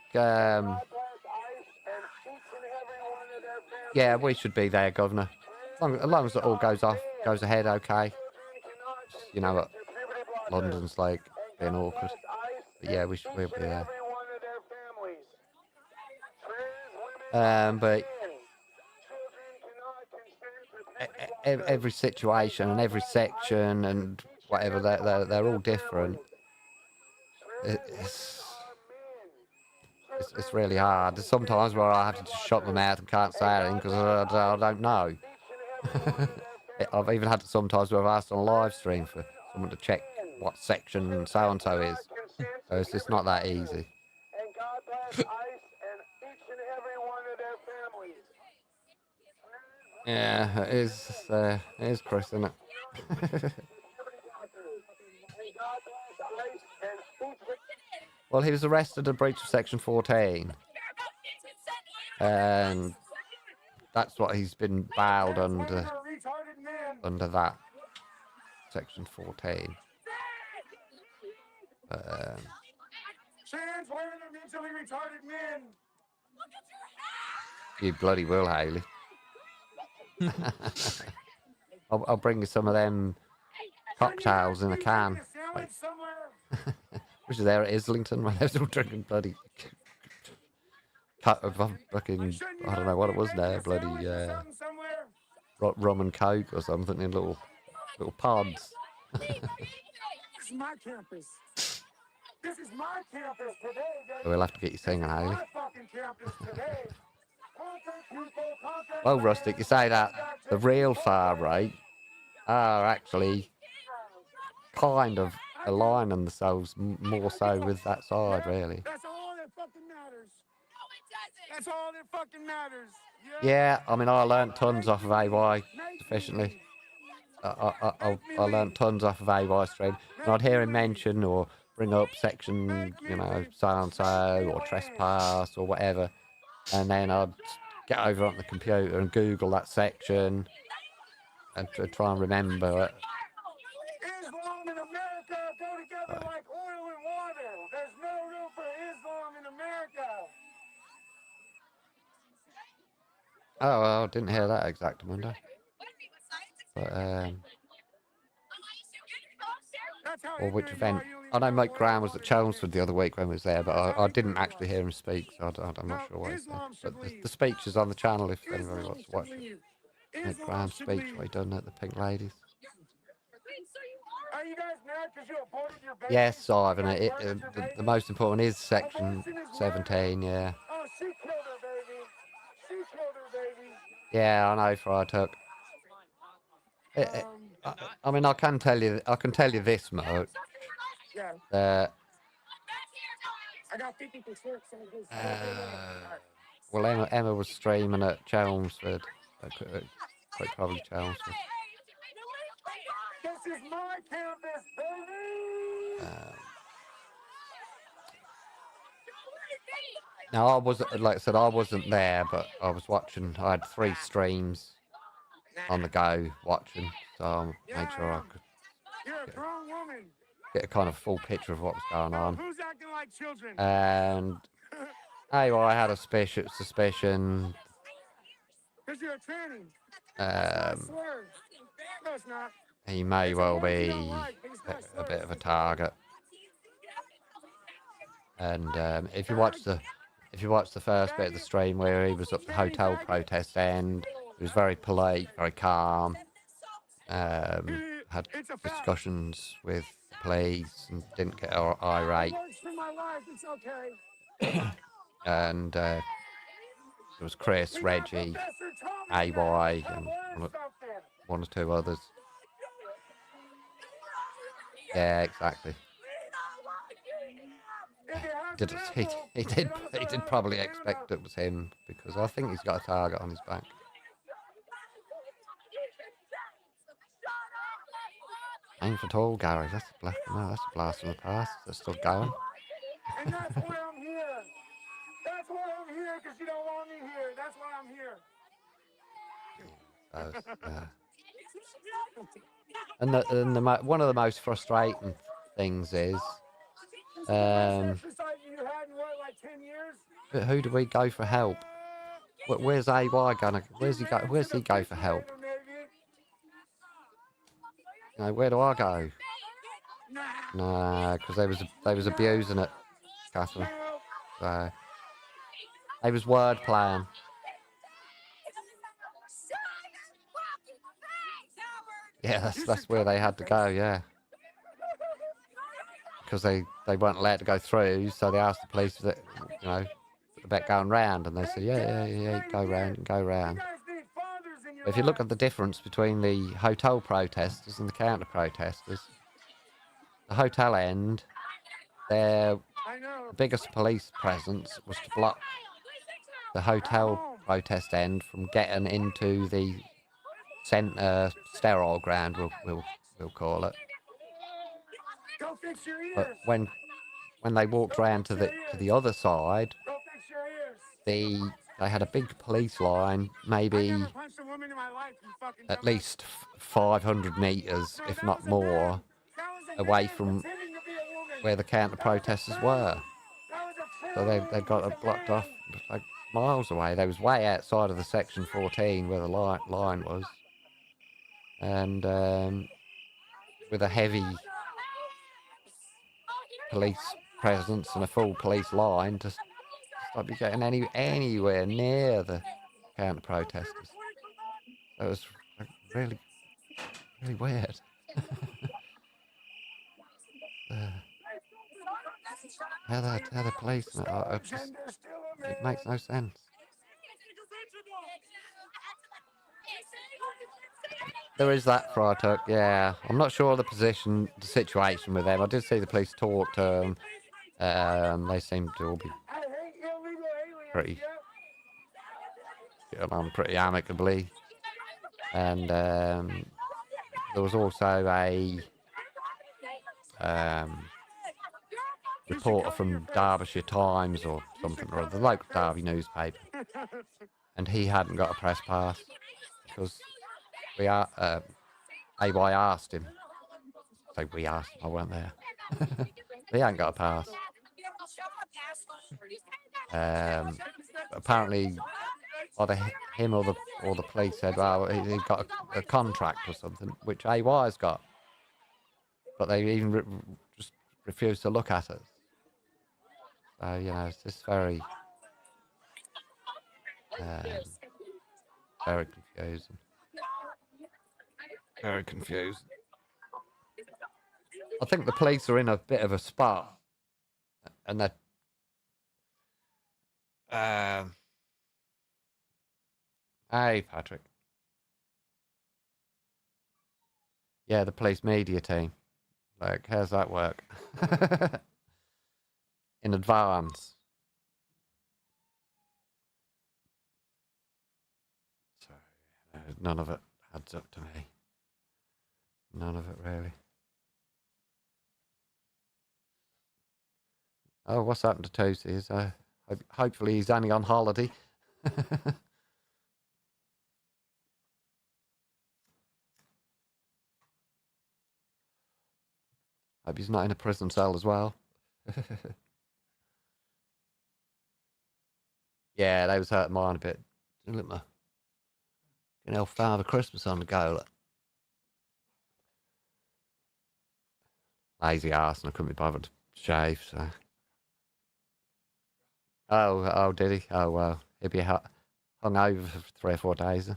yeah, we should be there, Governor. As long as it all goes ahead, okay. You know what London's like, being awkward. But yeah, we'll be there. But every situation and every section and whatever, they're all different. It's really hard. There's sometimes where I have to just shut my mouth and can't say anything because I don't know. I've even had to sometimes where I've asked on a live stream for someone to check what section so-and-so is. So it's just not that easy. Yeah, it is Chris, isn't it? Well, he was arrested in breach of Section 14. And that's what he's been bailed under that. Section 14. You bloody will, Hayley. I'll bring you some of them cocktails in a can. Like, which is there at Islington when they're all drinking bloody fucking, I don't know what it was there, bloody rum and coke or something in little pods. This is my campus. This is my campus today. We'll have to get you singing, Hayley. My fucking campus today. Well, Rustic, you say that the real far right are actually kind of aligning themselves more so with that side, really. That's all that fucking matters. That's all that fucking matters. Yeah, I mean, I learnt tons off of AY sufficiently. I learnt tons off of AY stream. And I'd hear him mention or bring up section, so-and-so or trespass or whatever. And then I'd get over on the computer and Google that section and try and remember it. Islam and America go together like oil and water. There's no room for Islam in America. Oh, well, I didn't hear that exactamundo. But, or which event? I know Mike Graham was at Chelmsford the other week when we was there, but I didn't actually hear him speak, so I'm not sure why he's there. But the speech is on the channel if anybody wants to watch it. Mike Graham's speech, what he done at the Pink Ladies. Are you guys mad because you aborted your baby? Yes, Ivan, the most important is section 17, yeah. Oh, she killed her baby. She killed her baby. Yeah, I know, Friar Tuck. I mean, I can tell you this much. Yeah. I got 50%. Well, Emma was streaming at Chelmsford, quite probably Chelmsford. This is my campus, baby. Now, I wasn't, like I said, I wasn't there, but I was watching. I had 3 streams on the go watching, so I made sure I could get a kind of full picture of what was going on. Who's acting like children? And anyway, I had a suspicion. Because you're a tranny. No, it's not. He may well be a bit of a target. And if you watch the first bit of the stream where he was at the hotel protest end, he was very polite, very calm. Had discussions with the police and didn't get irate. And was Chris, Reggie, AY, and one or two others. Yeah, exactly. He did probably expect it was him, because I think he's got a target on his back. Aim for tall, Gary. That's a blast from the past. That's still going. And that's why I'm here. That's why I'm here, because you don't want me here. That's why I'm here. And one of the most frustrating things is, who do we go for help? Where's AY gonna? Where's he go? Where's he go for help? You know, where do I go? Nah, because they was abusing it, Catherine. So they was word playing. Yeah, that's where they had to go. Yeah, because they weren't allowed to go through, so they asked the police that, you know, about going round, and they said, yeah, go round. If you look at the difference between the hotel protesters and the counter protesters, the hotel end, their biggest police presence was to block the hotel protest end from getting into the centre sterile ground, we'll call it. But when they walked round to the other side, they had a big police line, maybe at least 500 metres, if not more, away from where the counter protesters were. So they got it blocked off like miles away. They was way outside of the section 14 where the line was, and with a heavy police presence and a full police line to stop you getting anywhere near the counter protesters. So it was really weird. How the police, it makes no sense. There is that, Fry Tuck, yeah. I'm not sure the situation with them. I did see the police talk to them. They seem to all be getting on pretty amicably. And there was also a reporter from Derbyshire Times or something, or the local Derby newspaper, and he hadn't got a press pass because AY asked him. So we asked him, I weren't there. He hadn't got a pass. Apparently, either him or the police said, well, he got a contract or something, which AY's got, but they even just refused to look at it. So, you know, it's just very confusing. Very confusing. I think the police are in a bit of a spot, and they're hey, Patrick. Yeah, the police media team. Like, how's that work? In advance. So, none of it adds up to me. None of it, really. Oh, what's happened to Tootsie? Hopefully he's only on holiday. Hope he's not in a prison cell as well. Yeah, they was hurting mine a bit. Look, my Father Christmas on the go. Look. Lazy ass, and I couldn't be bothered to shave. So. Oh, did he? Oh well, he'd be hung over for 3 or 4 days.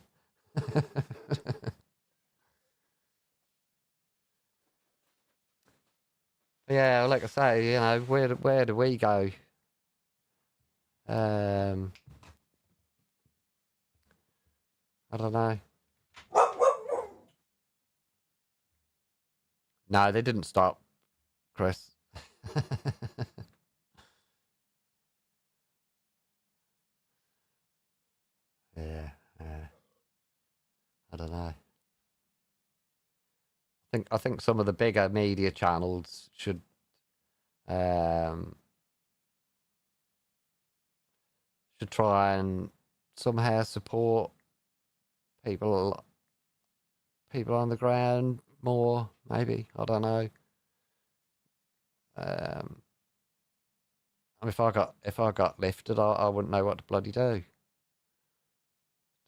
Yeah, like I say, you know, where do we go? I don't know. No, they didn't stop, Chris. Yeah, yeah. I don't know. I think some of the bigger media channels um should try and somehow support people on the ground more. Maybe, I don't know. I mean, if I got lifted, I wouldn't know what to bloody do.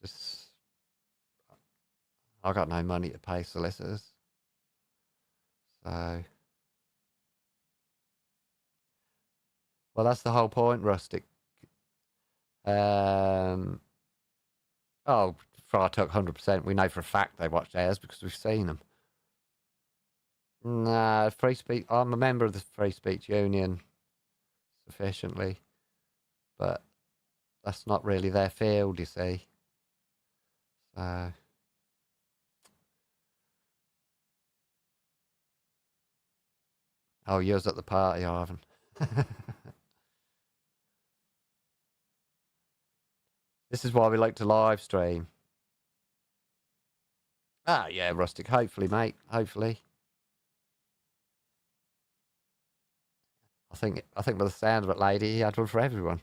Just I got no money to pay solicitors, so well, that's the whole point, Rustic. Um, oh, Fry took 100%. We know for a fact they watched ours because we've seen them. No, free speech. I'm a member of the Free Speech Union sufficiently, but that's not really their field, you see. So, oh, yours at the party, Ivan. This is why we like to live stream. Ah, yeah, Rustic. Hopefully, mate. Hopefully. I think by the sound of it, lady, he had one for everyone.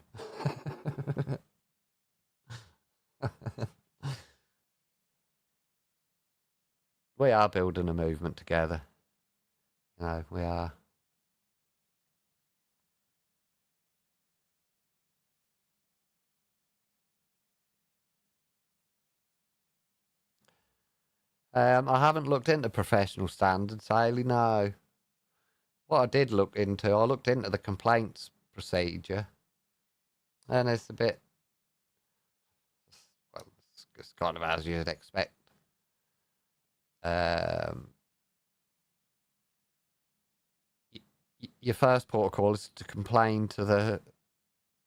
We are building a movement together. You know, we are. I haven't looked into professional standards, Hayley, no. What I did look into, I looked into the complaints procedure. And it's a bit, well, it's kind of as you'd expect. Your first port of call is to complain to the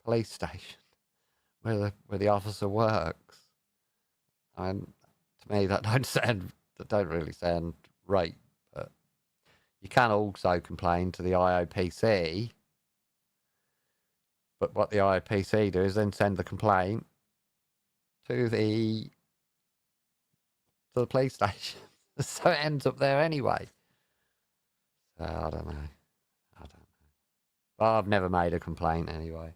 police station where the officer works. And to me, that don't really sound right. But you can also complain to the IOPC. But what the IOPC do is then send the complaint to the police station, so it ends up there anyway. So I don't know. Well, I've never made a complaint anyway.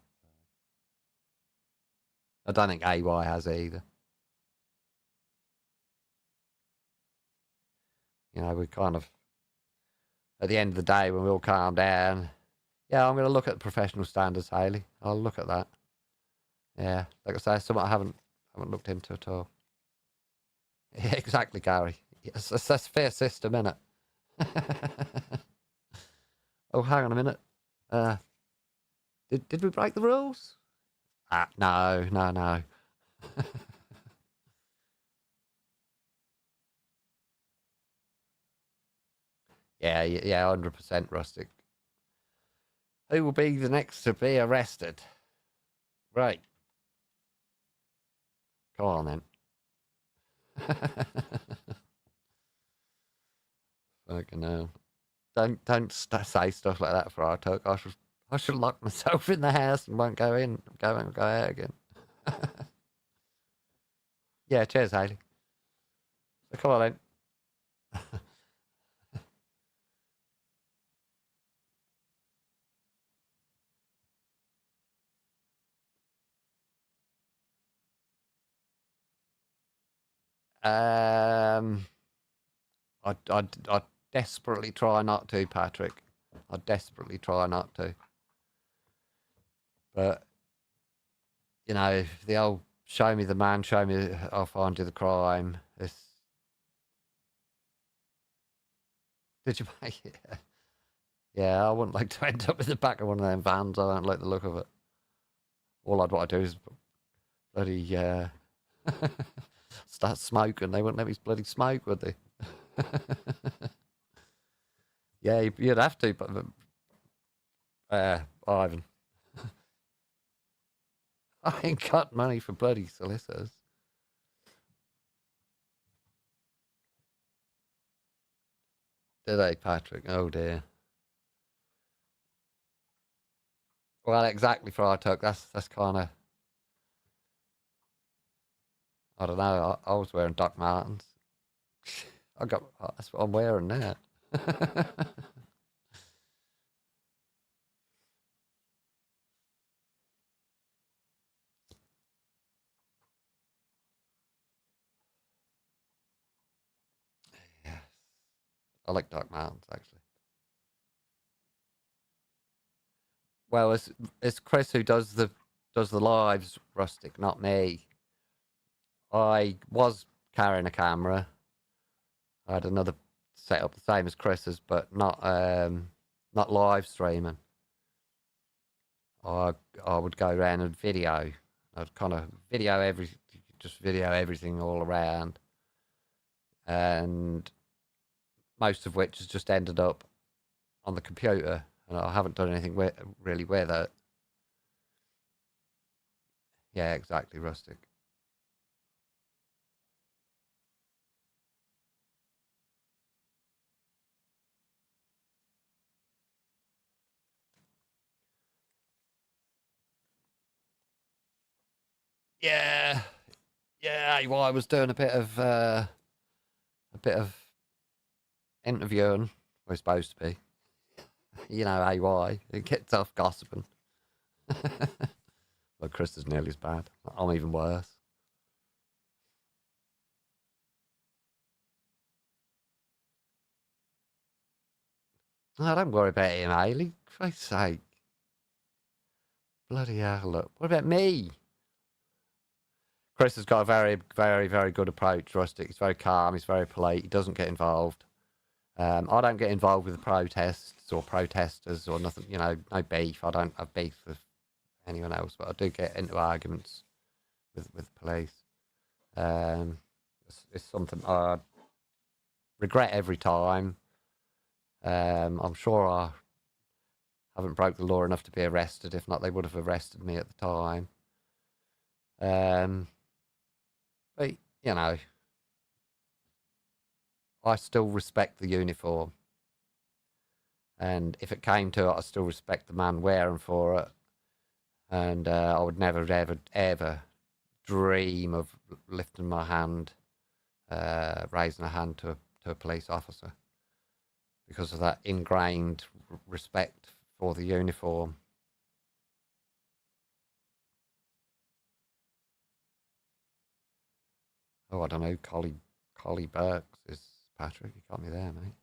I don't think AY has either. You know, we kind of, at the end of the day, when we all calm down, yeah, I'm going to look at professional standards, Hayley. I'll look at that. Yeah, like I say, something I haven't looked into at all. Yeah, exactly, Gary. Yes, that's a fair system, isn't it? Oh, hang on a minute. Did we break the rules? No. Yeah, 100% Rustic. Who will be the next to be arrested? Right. Go on then. Fucking hell. Don't say stuff like that for our talk. I should lock myself in the house and won't go out again. Yeah, cheers, Hayley. So come on then. I desperately try not to, Patrick. I desperately try not to. But you know, the old show me the man, show me, I'll find you the crime. Did you make it? Yeah, I wouldn't like to end up in the back of one of them vans. I don't like the look of it. All I'd want to do is bloody start smoking. They wouldn't let me bloody smoke, would they? Yeah, you'd have to, but Ivan, I ain't got money for bloody solicitors. Did they, Patrick? Oh dear. Well, exactly for I took. That's kind of. I don't know. I was wearing Doc Martens. That's what I'm wearing now. Yes, I like Doc Martens actually. Well, it's Chris who does the lives, Rustic, not me. I was carrying a camera. I had another setup the same as Chris's, but not live streaming. I would go around and video. I'd kind of video everything all around, and most of which has just ended up on the computer, and I haven't done anything really with it. Yeah, exactly, Rustic. Yeah, yeah. Well, I was doing a bit of interviewing. We're supposed to be, you know, AY. It gets off gossiping. Well, Chris is nearly as bad. I'm even worse. Oh, don't worry about him, Ailey. For Christ's sake. Bloody hell, look. What about me? Chris has got a very, very, very good approach, Rustic. He's very calm. He's very polite. He doesn't get involved. I don't get involved with the protests or protesters or nothing. You know, no beef. I don't have beef with anyone else, but I do get into arguments with police. It's something I regret every time. I'm sure I haven't broke the law enough to be arrested. If not, they would have arrested me at the time. But, you know, I still respect the uniform. And if it came to it, I still respect the man wearing for it. And I would never, ever, ever dream of lifting my hand, raising a hand to a police officer because of that ingrained respect for the uniform. Oh, I don't know. Collie Burks is Patrick. You got me there, mate.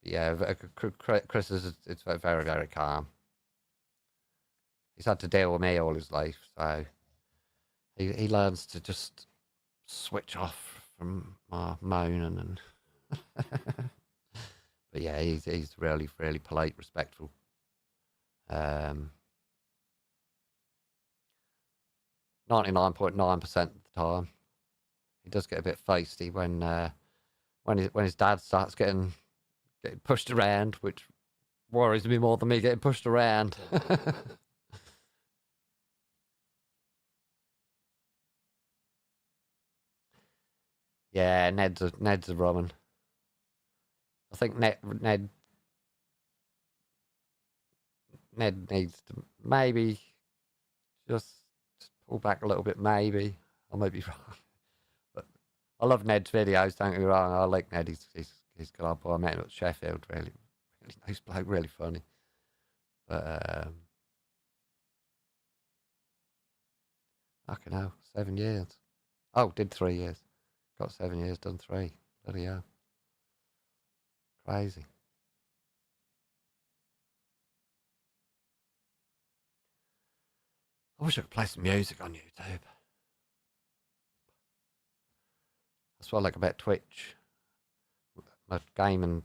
But yeah, Chris is it's very, very calm. He's had to deal with me all his life, so he learns to just switch off from my moaning and. But yeah, he's really, really polite, respectful. 99.9% of the time, he does get a bit feisty when his dad starts getting pushed around, which worries me more than me getting pushed around. Yeah, Ned's a Roman. I think Ned needs to maybe just pull back a little bit. Maybe I might be wrong, but I love Ned's videos. Don't get me wrong. I like Ned. He's good old boy. I met him at Sheffield. Really nice bloke. Really funny. But fucking hell, 7 years. Oh, did 3 years. Got 7 years, done 3. Bloody hell. Crazy. I wish I could play some music on YouTube. That's what I like about Twitch. My game and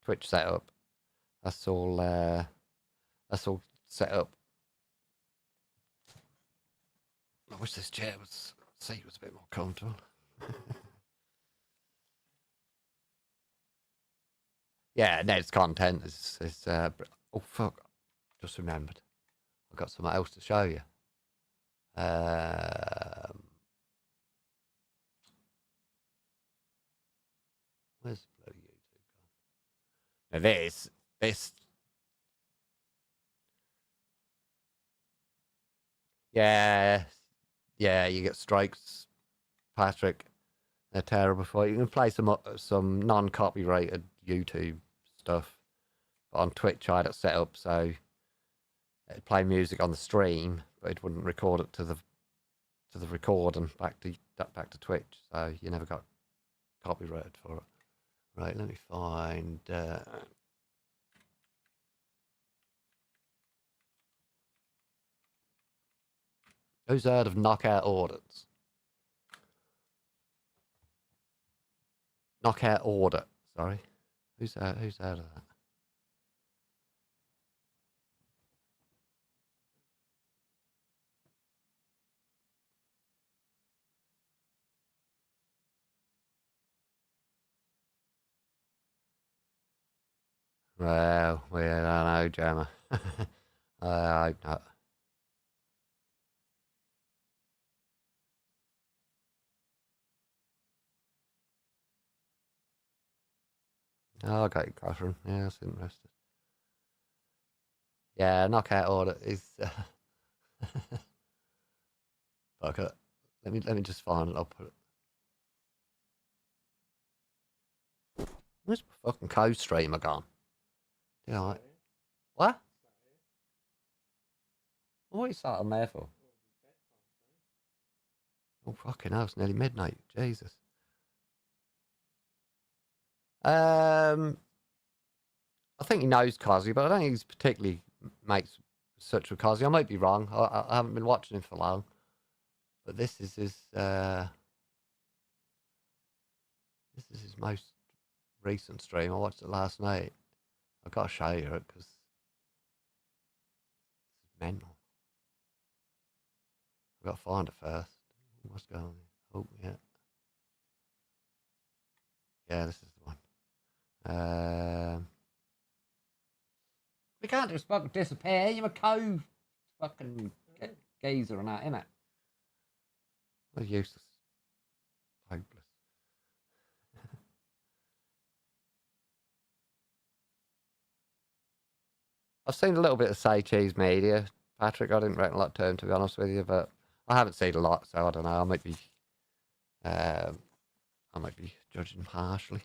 Twitch setup. That's all set up. I wish this seat was a bit more comfortable. Yeah, Ned's content is oh fuck. Just remembered. I've got something else to show you. Where's the bloody YouTube gone? Now this. Yeah, you get strikes, Patrick. They're terrible for you. You can play some non-copyrighted YouTube stuff, but on Twitch I had it set up so it'd play music on the stream, but it wouldn't record it to the record and back to Twitch. So you never got copyrighted for it. Right, let me find. Who's heard of knockout audits? Knockout audit. Sorry, who's heard of that? Well, we don't know, Gemma. I hope not. Oh, okay, Catherine. Yeah, that's interesting. Yeah, knockout order is. Fuck it. Let me just find it. I'll put it. Where's my fucking co-streamer gone? Yeah. What? What is that on there for? Oh fucking hell! It's nearly midnight. Jesus. I think he knows Cosy, but I don't think he's particularly makes such with Cosy. I might be wrong. I haven't been watching him for long, but this is his most recent stream. I watched it last night. I've got to show you it because it's mental. I've got to find it first. What's going on? Oh yeah, this is the one. We can't just fucking disappear. You're a fucking geezer and that, innit? What useless. Hopeless. I've seen a little bit of Say Cheese Media, Patrick. I didn't reckon a lot to him, to be honest with you, but I haven't seen a lot, so I don't know. I might be judging harshly.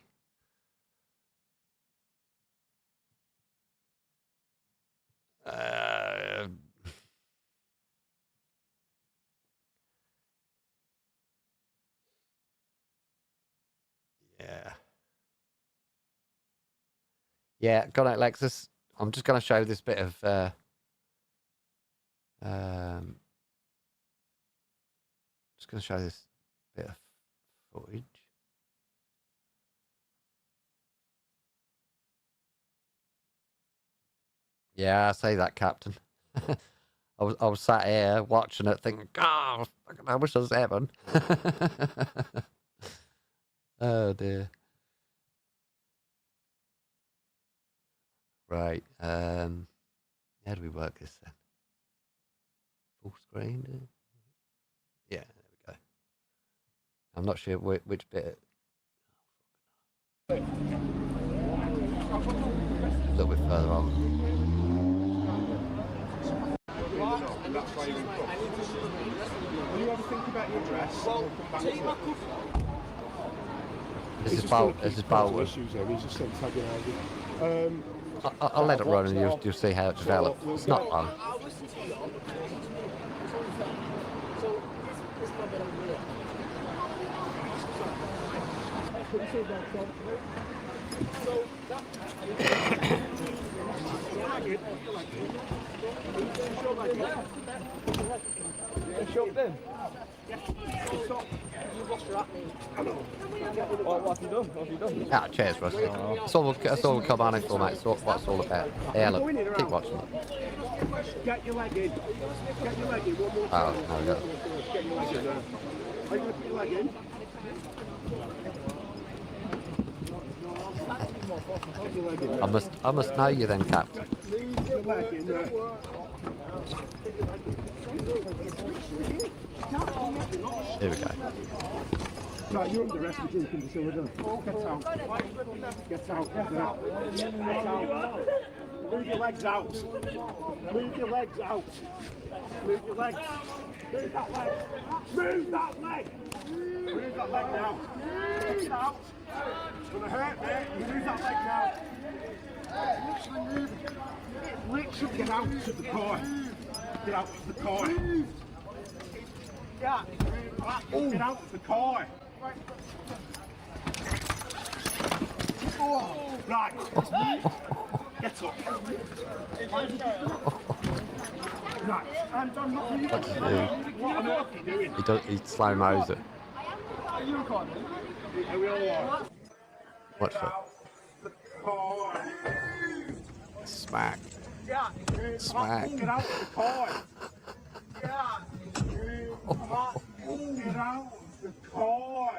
Yeah, good night, Lexus. I'm just going to show this bit of just going to show this bit of footage. Yeah, I say that, Captain. I was sat here watching it, thinking, "God, I wish I was Evan." Oh dear. Right. How do we work this then? Full screen. Yeah, there we go. I'm not sure which bit. A little bit further on. That's why you Will you ever think about your dress? Well, This is Bolton. I'll let it run and you'll see how it develops. It's not long. What have you done? Ah, cheers, Russ. That's all we'll come on in for, mate. That's what it's all about. Yeah, look, keep watching it. Get your leg in. Get your leg in. One more time. Oh, there we go. Get your leg in. Are you going to put your leg in? I must know you then, Captain. Leave your leg in there. Here we go. Right, you're under arrest for drinking disorder. Get out. Get out. Get out. Move your legs out. Move your legs out. Move your legs. Move that leg. Move that leg. Move that leg now. Get out. It's gonna hurt, mate. You move that leg now. Literally get out to the car. Get out to the car. Yeah. Get out to the car. Oh. Right. Get up. Right. I'm not What does he do? What on earth are you doing? He slow mo's it. Are you recording? Are we all Watch it. Smack. Yeah. Smack. Get out of the car. Yeah. Get out of the car.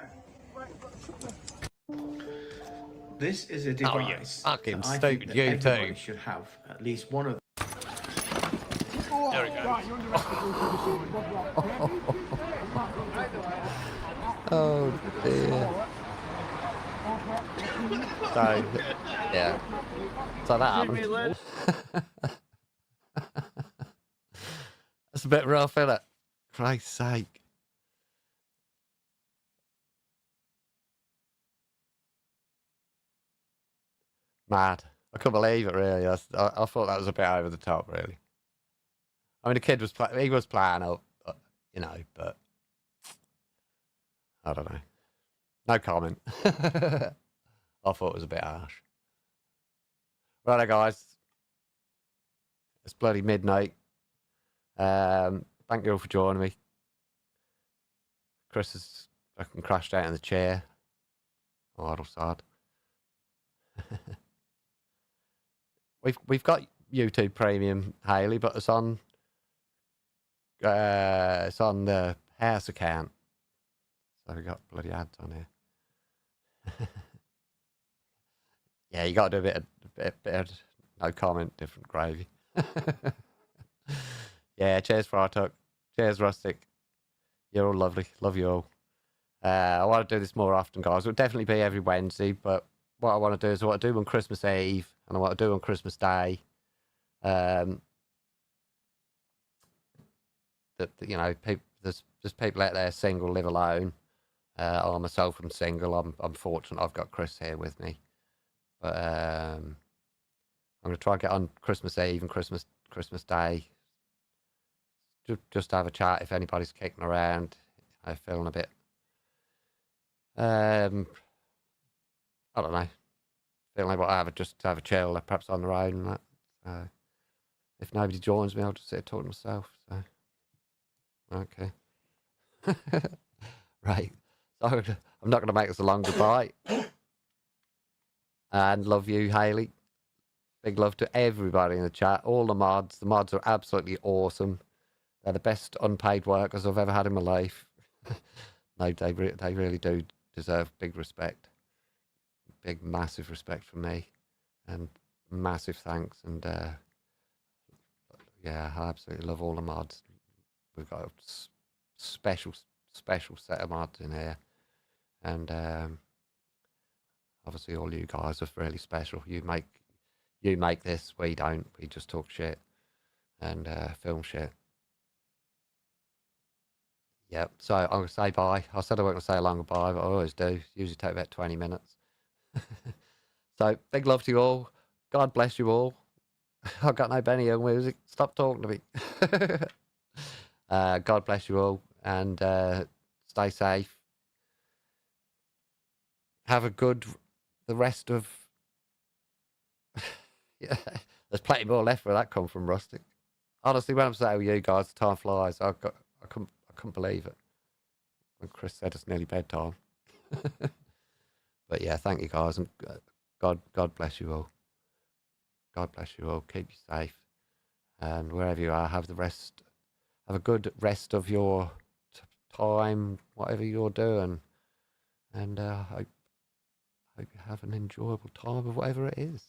This is a Oh, you device fucking that I think stupid, that you everybody too. should have at least one of. There we go. Right, you're under arrest for Oh dear. So, yeah. So that happened. That's a bit rough, isn't it? Christ's sake. Mad. I couldn't believe it, really. I thought that was a bit over the top, really. I mean, the kid was he was playing up, you know, but I don't know. No comment. I thought it was a bit harsh. Righto, guys. It's bloody midnight. Thank you all for joining me. Chris has fucking crashed out in the chair. Oh, idle sad. We've got YouTube Premium, Haley, but it's on the house account. So we got bloody ads on here. Yeah, you got to do a bit of no comment, different gravy. Yeah, cheers, Frytuck. Cheers, Rustic. You're all lovely. Love you all. I want to do this more often, guys. It'll definitely be every Wednesday, but what I want to do is I want to do on Christmas Eve and I want to do on Christmas Day. That you know, there's people out there single, live alone. I myself am single. I'm fortunate. I've got Chris here with me, but I'm going to try and get on Christmas Eve and Christmas Day. Just to have a chat if anybody's kicking around. I'm feeling a bit. I don't know. Feeling like just have a chill, perhaps on the road and that. If nobody joins me, I'll just sit and talk to myself. So, okay. Right. So I'm not going to make this a long goodbye. And love you, Haley. Big love to everybody in the chat. All the mods. The mods are absolutely awesome. They're the best unpaid workers I've ever had in my life. No, they really do deserve big respect. Big, massive respect from me. And massive thanks. And yeah, I absolutely love all the mods. We've got a special set of mods in here. And obviously all you guys are really special. You make this, we don't. We just talk shit and film shit. Yep, so I'm going to say bye. I said I wasn't going to say a long goodbye, but I always do. Usually take about 20 minutes. So, big love to you all. God bless you all. I've got no Benny Hill music. Stop talking to me. God bless you all. And stay safe. Have a good... The rest of... Yeah, there's plenty more left where that come from, Rustic. Honestly, when I'm saying with you guys, time flies. I couldn't believe it when Chris said it's nearly bedtime. But yeah, thank you guys, and God bless you all. God bless you all. Keep you safe, and wherever you are, have a good rest of your time, whatever you're doing, and I hope you have an enjoyable time of whatever it is.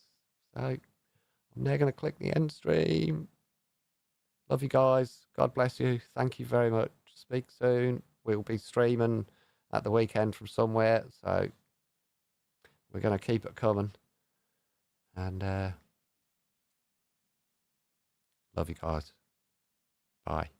So I'm now going to click the end stream. Love you guys. God bless you. Thank you very much. Speak soon. We'll be streaming at the weekend from somewhere. So we're going to keep it coming. And love you guys. Bye.